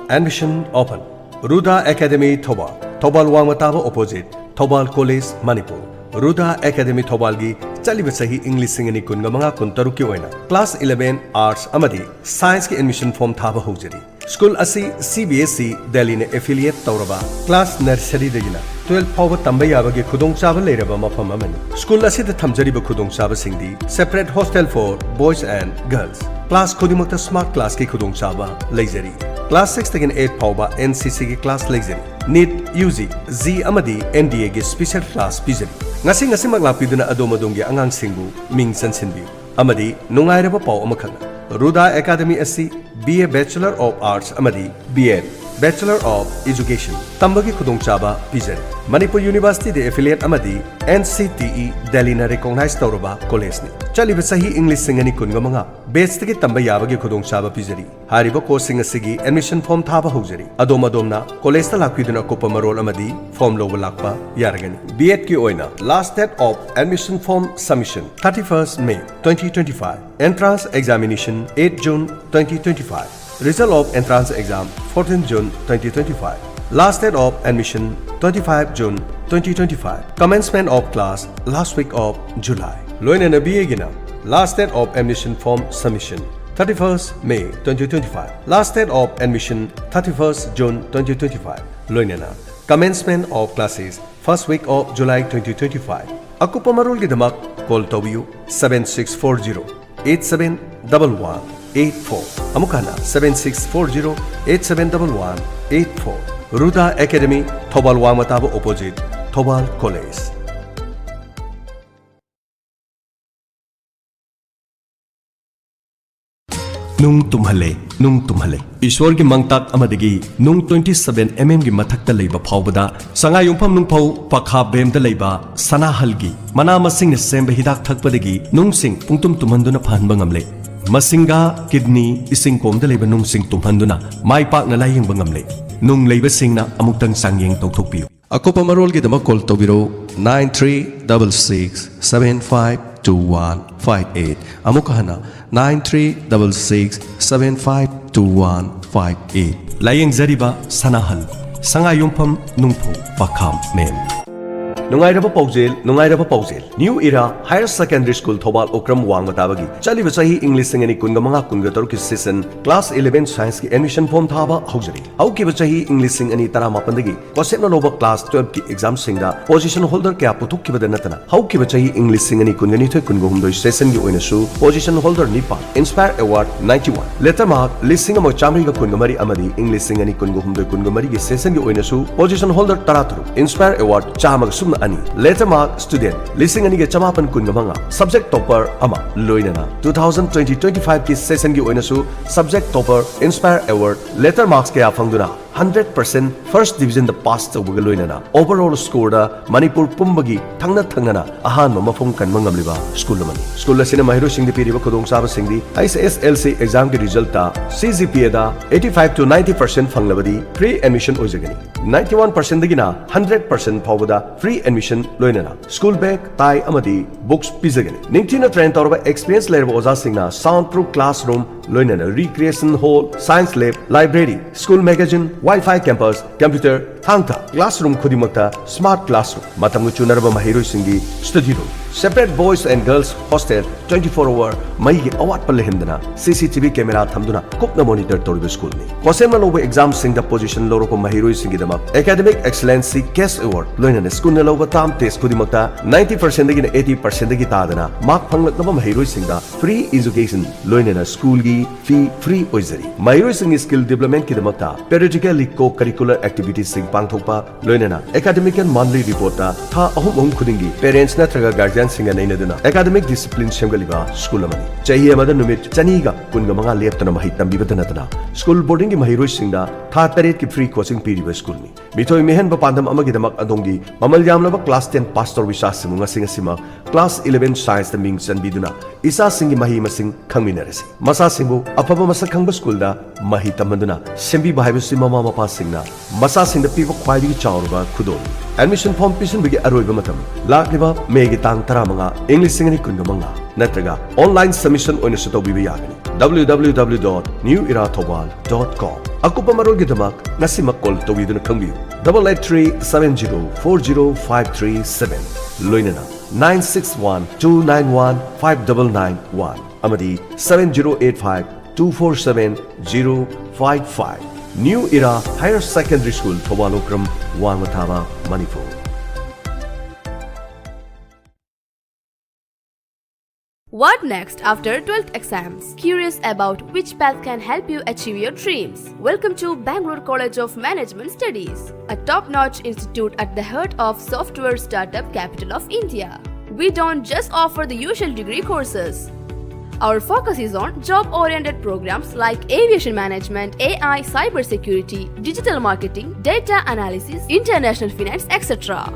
Ruda Academy Thobal. Thobal Wangmataba opposite. Thobal College, Manipur. Ruda Academy Thobal gi Chalibasahi English singani kunga manga kuntaruki oina. Class 11 Arts Amadi Science ki admission form thaba hojari. School asi CBSE Delhi ne affiliate tauraba. Class nursery dagina 12 fawba tamba yabagi khudong chaba leiraba mafam amani. School asi da thamjariba khudong chaba singdi separate hostel for boys and girls. Class Kudimakta Smart Class ki Kudung Chaba, Lazery. Class 6 taken 8 Pauba NCC ki Class Lazery. NEET UG Z Amadi NDA ki Special Class Pizeri. ngasi ngasimak lakpiduna adom-adomgi angangsingbu ming chansinbiu amadi nungairaba pau amakhang Ruda Academy asi BA Bachelor of Arts amadi BEd Bachelor of Education tambagi khudongchaba pijari Manipur University de affiliate amadi NCTE Delhi na recognize tawraba college ni chaliba sahi English singani kunga manga batch tagi tamba yabagi khudongchaba pijari hariba course sing asigi admission form thaba hojari adom-adomna college ta lakpiduna kopa marol amadi form loba lakpa yaragani BEd ki oina last date of admission form submission 31st May 2025 entrance examination 8 June 2025 result of entrance exam 14 June 2025 last date of admission 25 June 2025 commencement of class last week of July loina BA gina last date of admission form submission 31st May 2025 last date of admission 31st June 2025 loina commencement of classes first week of July 2025 akupa marul gidamak call tobiu 7640 871184 amukana 7640-871184 Ruda Academy Thobal Wangmataba opposite Thobal College Nung tumhale Ishwar ki mangtak amadagi nung 27 mm gi mathakta leiba phawbada sangayumpham nung phau pakha bemda leiba sanahalgi mana masing ne semba hidak thakpadagi nung sing pungtum tumhanduna phanba ngamle masinga kidney ising komda leiba nung sing tumhanduna mai pak na layeng bangamle nung leiba singna amuktang sangyeng tawthokpiu akopa marol gi dama call tobiro 9366752158 amukahana 9366752158 layeng zariba sanahal sangayumpham nungphu pakham mem Nungairaba Paujel New Era Higher Secondary School Thobal Okram Wangmatabagi Chaliba sahi English singani kungamanga kungator ki season class 11 science ki admission form thaba haujari auki sahi English singani tara mapandagi concept loba class 12 ki exam singda position holder kya puthuk ki badanatana hauki sahi English singani kungani thoi kungahumdoi session gi oina su position holder nipa Inspire Award 91 letter mark listing among chamri ga kungamari amadi English singani kungahumdoi kungamari gi session gi oina su position holder taraturu Inspire Award chamag ani letter mark student listing ani ge chamapan kungamanga subject topper ama loinana 2020-25 ki session gi oina su subject topper Inspire Award letter marks ke afangduna 100% first division the pass tawga loinana overall score da Manipur pumbagi thangna ahan mafum kanma ngamliba school mani school la sina mahiro singdi piriba khudong saba singdi ISSLC exam ki result ta CGPA da 85 to 90% fanglabadi pre admission oijagani 91% dagina 100% phawda free admission loinana school bag tie amadi books pizagani ningthina train tawba experience lerba oja singna soundproof classroom loinana recreation hall science lab library school magazine Wi-Fi campus computer thangta classroom khudimakta smart classroom matamgu chunarba mahiroi singi study room separate boys and girls hostel 24-hour mai gi awat pal hendana CCTV camera thamduna kopna monitor toriba school ni kosema loba exam singda position loro ko mahiroi singi dama academic excellency case award loinana school na loba tam test khudimakta 90% dagi 80% dagi tadana mark phanglaknaba mahiroi singda free education loinana school gi fee free oizari mahiroi singi skill development ki damakta periodically co-curricular activities sing pangthokpa loinana academic and monthly report ta tha ahum khudingi parents na traga guardian singa nainaduna academic discipline semgaliba school amani chahi amada numit chaniga kunga manga leptana mahi tambibadana school boarding gi mahiroi singda tha taret ki free coaching piriba school ni mitoi mehen ba pandam amagi damak adongi mamal yamlaba class 10 pastor visas simunga singa sima class 11 science the ming sanbiduna isa singi mahi masing khangminarasi masa singbu afaba masa khangba school da mahi tamanduna sembi bahaibu sima mama mapa singna masa singda piba khwaidi chawruba khudon admission form pisin bigi aroiba matam lakliba megi tang taramanga english singani kungamanga natraga online submission oina sutawbiba yagani www.newerathobal.com akupa marol gidamak nasima call tawiduna khangbiu 8837040537 loinana 9612915991 amadi 7085247055 New Era Higher Secondary School Thobalokram Wangmathaba Manipur What next after 12th exams? Curious about which path can help you achieve your dreams? Welcome to Bangalore College of Management Studies, a top-notch institute at the heart of software startup capital of India. We don't just offer the usual degree courses. Our focus is on job-oriented programs like aviation management, AI, cybersecurity, digital marketing, data analysis, international finance, etc.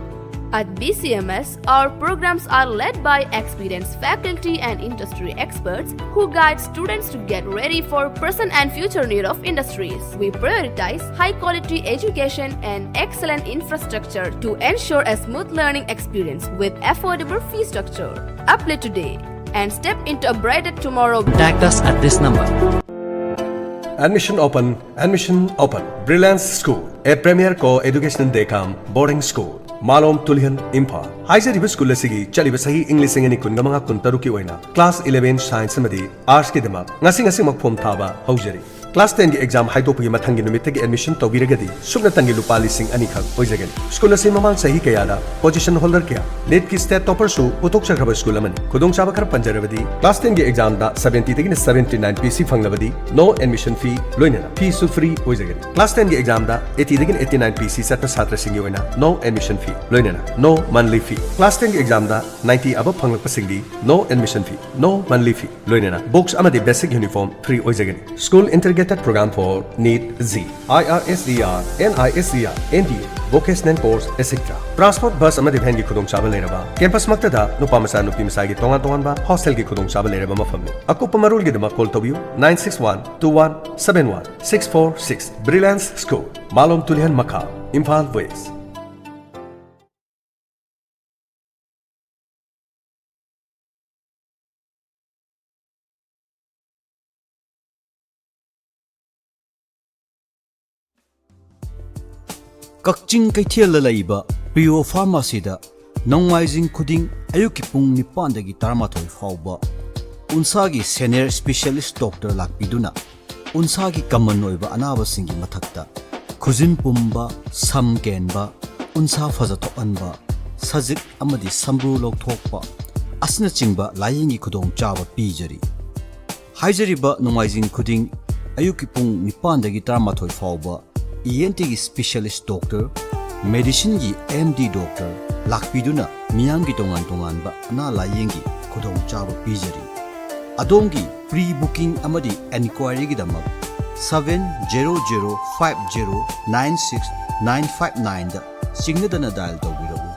At BCMS, our programs are led by experienced faculty and industry experts who guide students to get ready for present and future need of industries. We prioritize high-quality education and excellent infrastructure to ensure a smooth learning experience with affordable fee structure. Apply today and step into a brighter tomorrow. Contact us at this number. Admission open. Brilliance School, a premier co-educational daycamp boarding school. Malom Tulihan Imphal. Haizariba school asigi chaliba sahi English ngani kunga mga kuntaru ki oina. Class 11 Science amadi Arts ki demak ngasi magphom thaba haujari. Class 10 ki exam haidopagi mathangi numittagi admission tawbiragadi sugna tangi lupa lising ani khak oijagani. School asi mamang sahi kayada position holder kya NET ki state topper su utok chakraba school amani. Khudong chaba khar panjarabadi Class 10 ki exam da 70 tagi 79 PC fanglabadi no admission fee loinena fee su free oijagani. Class 10 ki exam da 80 tagi 89 PC satna satra singi oina no admission fee loinena no monthly fee. Class 10 ki exam da 90 above fanglakpa singdi no admission fee no monthly fee loinena books amadi basic uniform free oijagani. School integrated program for NEET Z, IRSER, NISER, NDA, vocational course, etc. Transport bus amadi van ki khudong chaba leraba. Campus makta da nupa masa nupi masa ki tongan ba hostel ki khudong chaba leraba mafamni. Akupa marul gi dama call tabiu 961-2171-646. Brilliance School, Malom Tulihan Makha, Imphal West. Kakching Kaithel laiba Prio Pharmacy da Nongmaijing Khuding ayuki pung nipan dagi tarmathoi fauba unsagi senior specialist doctor lakpiduna unsagi common oiba anaba singi mathakta khujin pumba sam kenba unsa fajato anba sajik amadi sambru lokthokpa asna chingba layingi khudong chawa pijari haijariba Nongmaijing Khuding ayuki pung nipan dagi tarmathoi fauba ENT की specialist doctor medicine की MD doctor लाखपीदुना मियाम की तोंगान बा अना लायेंगी खुदोंग चाब पीजरी अदोंगी प्री बुकिंग अमदी एनक्वायरी की दमक 70050969559 दा सिग्नदना डायल तौबिरबु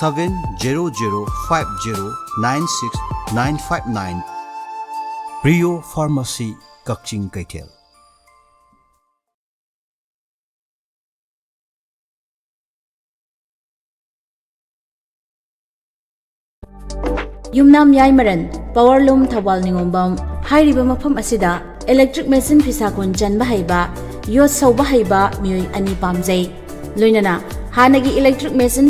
70050969559 Priyo pharmacy Kakching Keithel. Yumnam Yaimaran, Powerloom Thawal Ningombam, Hairiba Mafam Asida, Electric Machine Pisakon Jan Bahaiba, Yot Sau Bahaiba, Mui Ani Pamzay. Luinana, Hanagi Electric Machine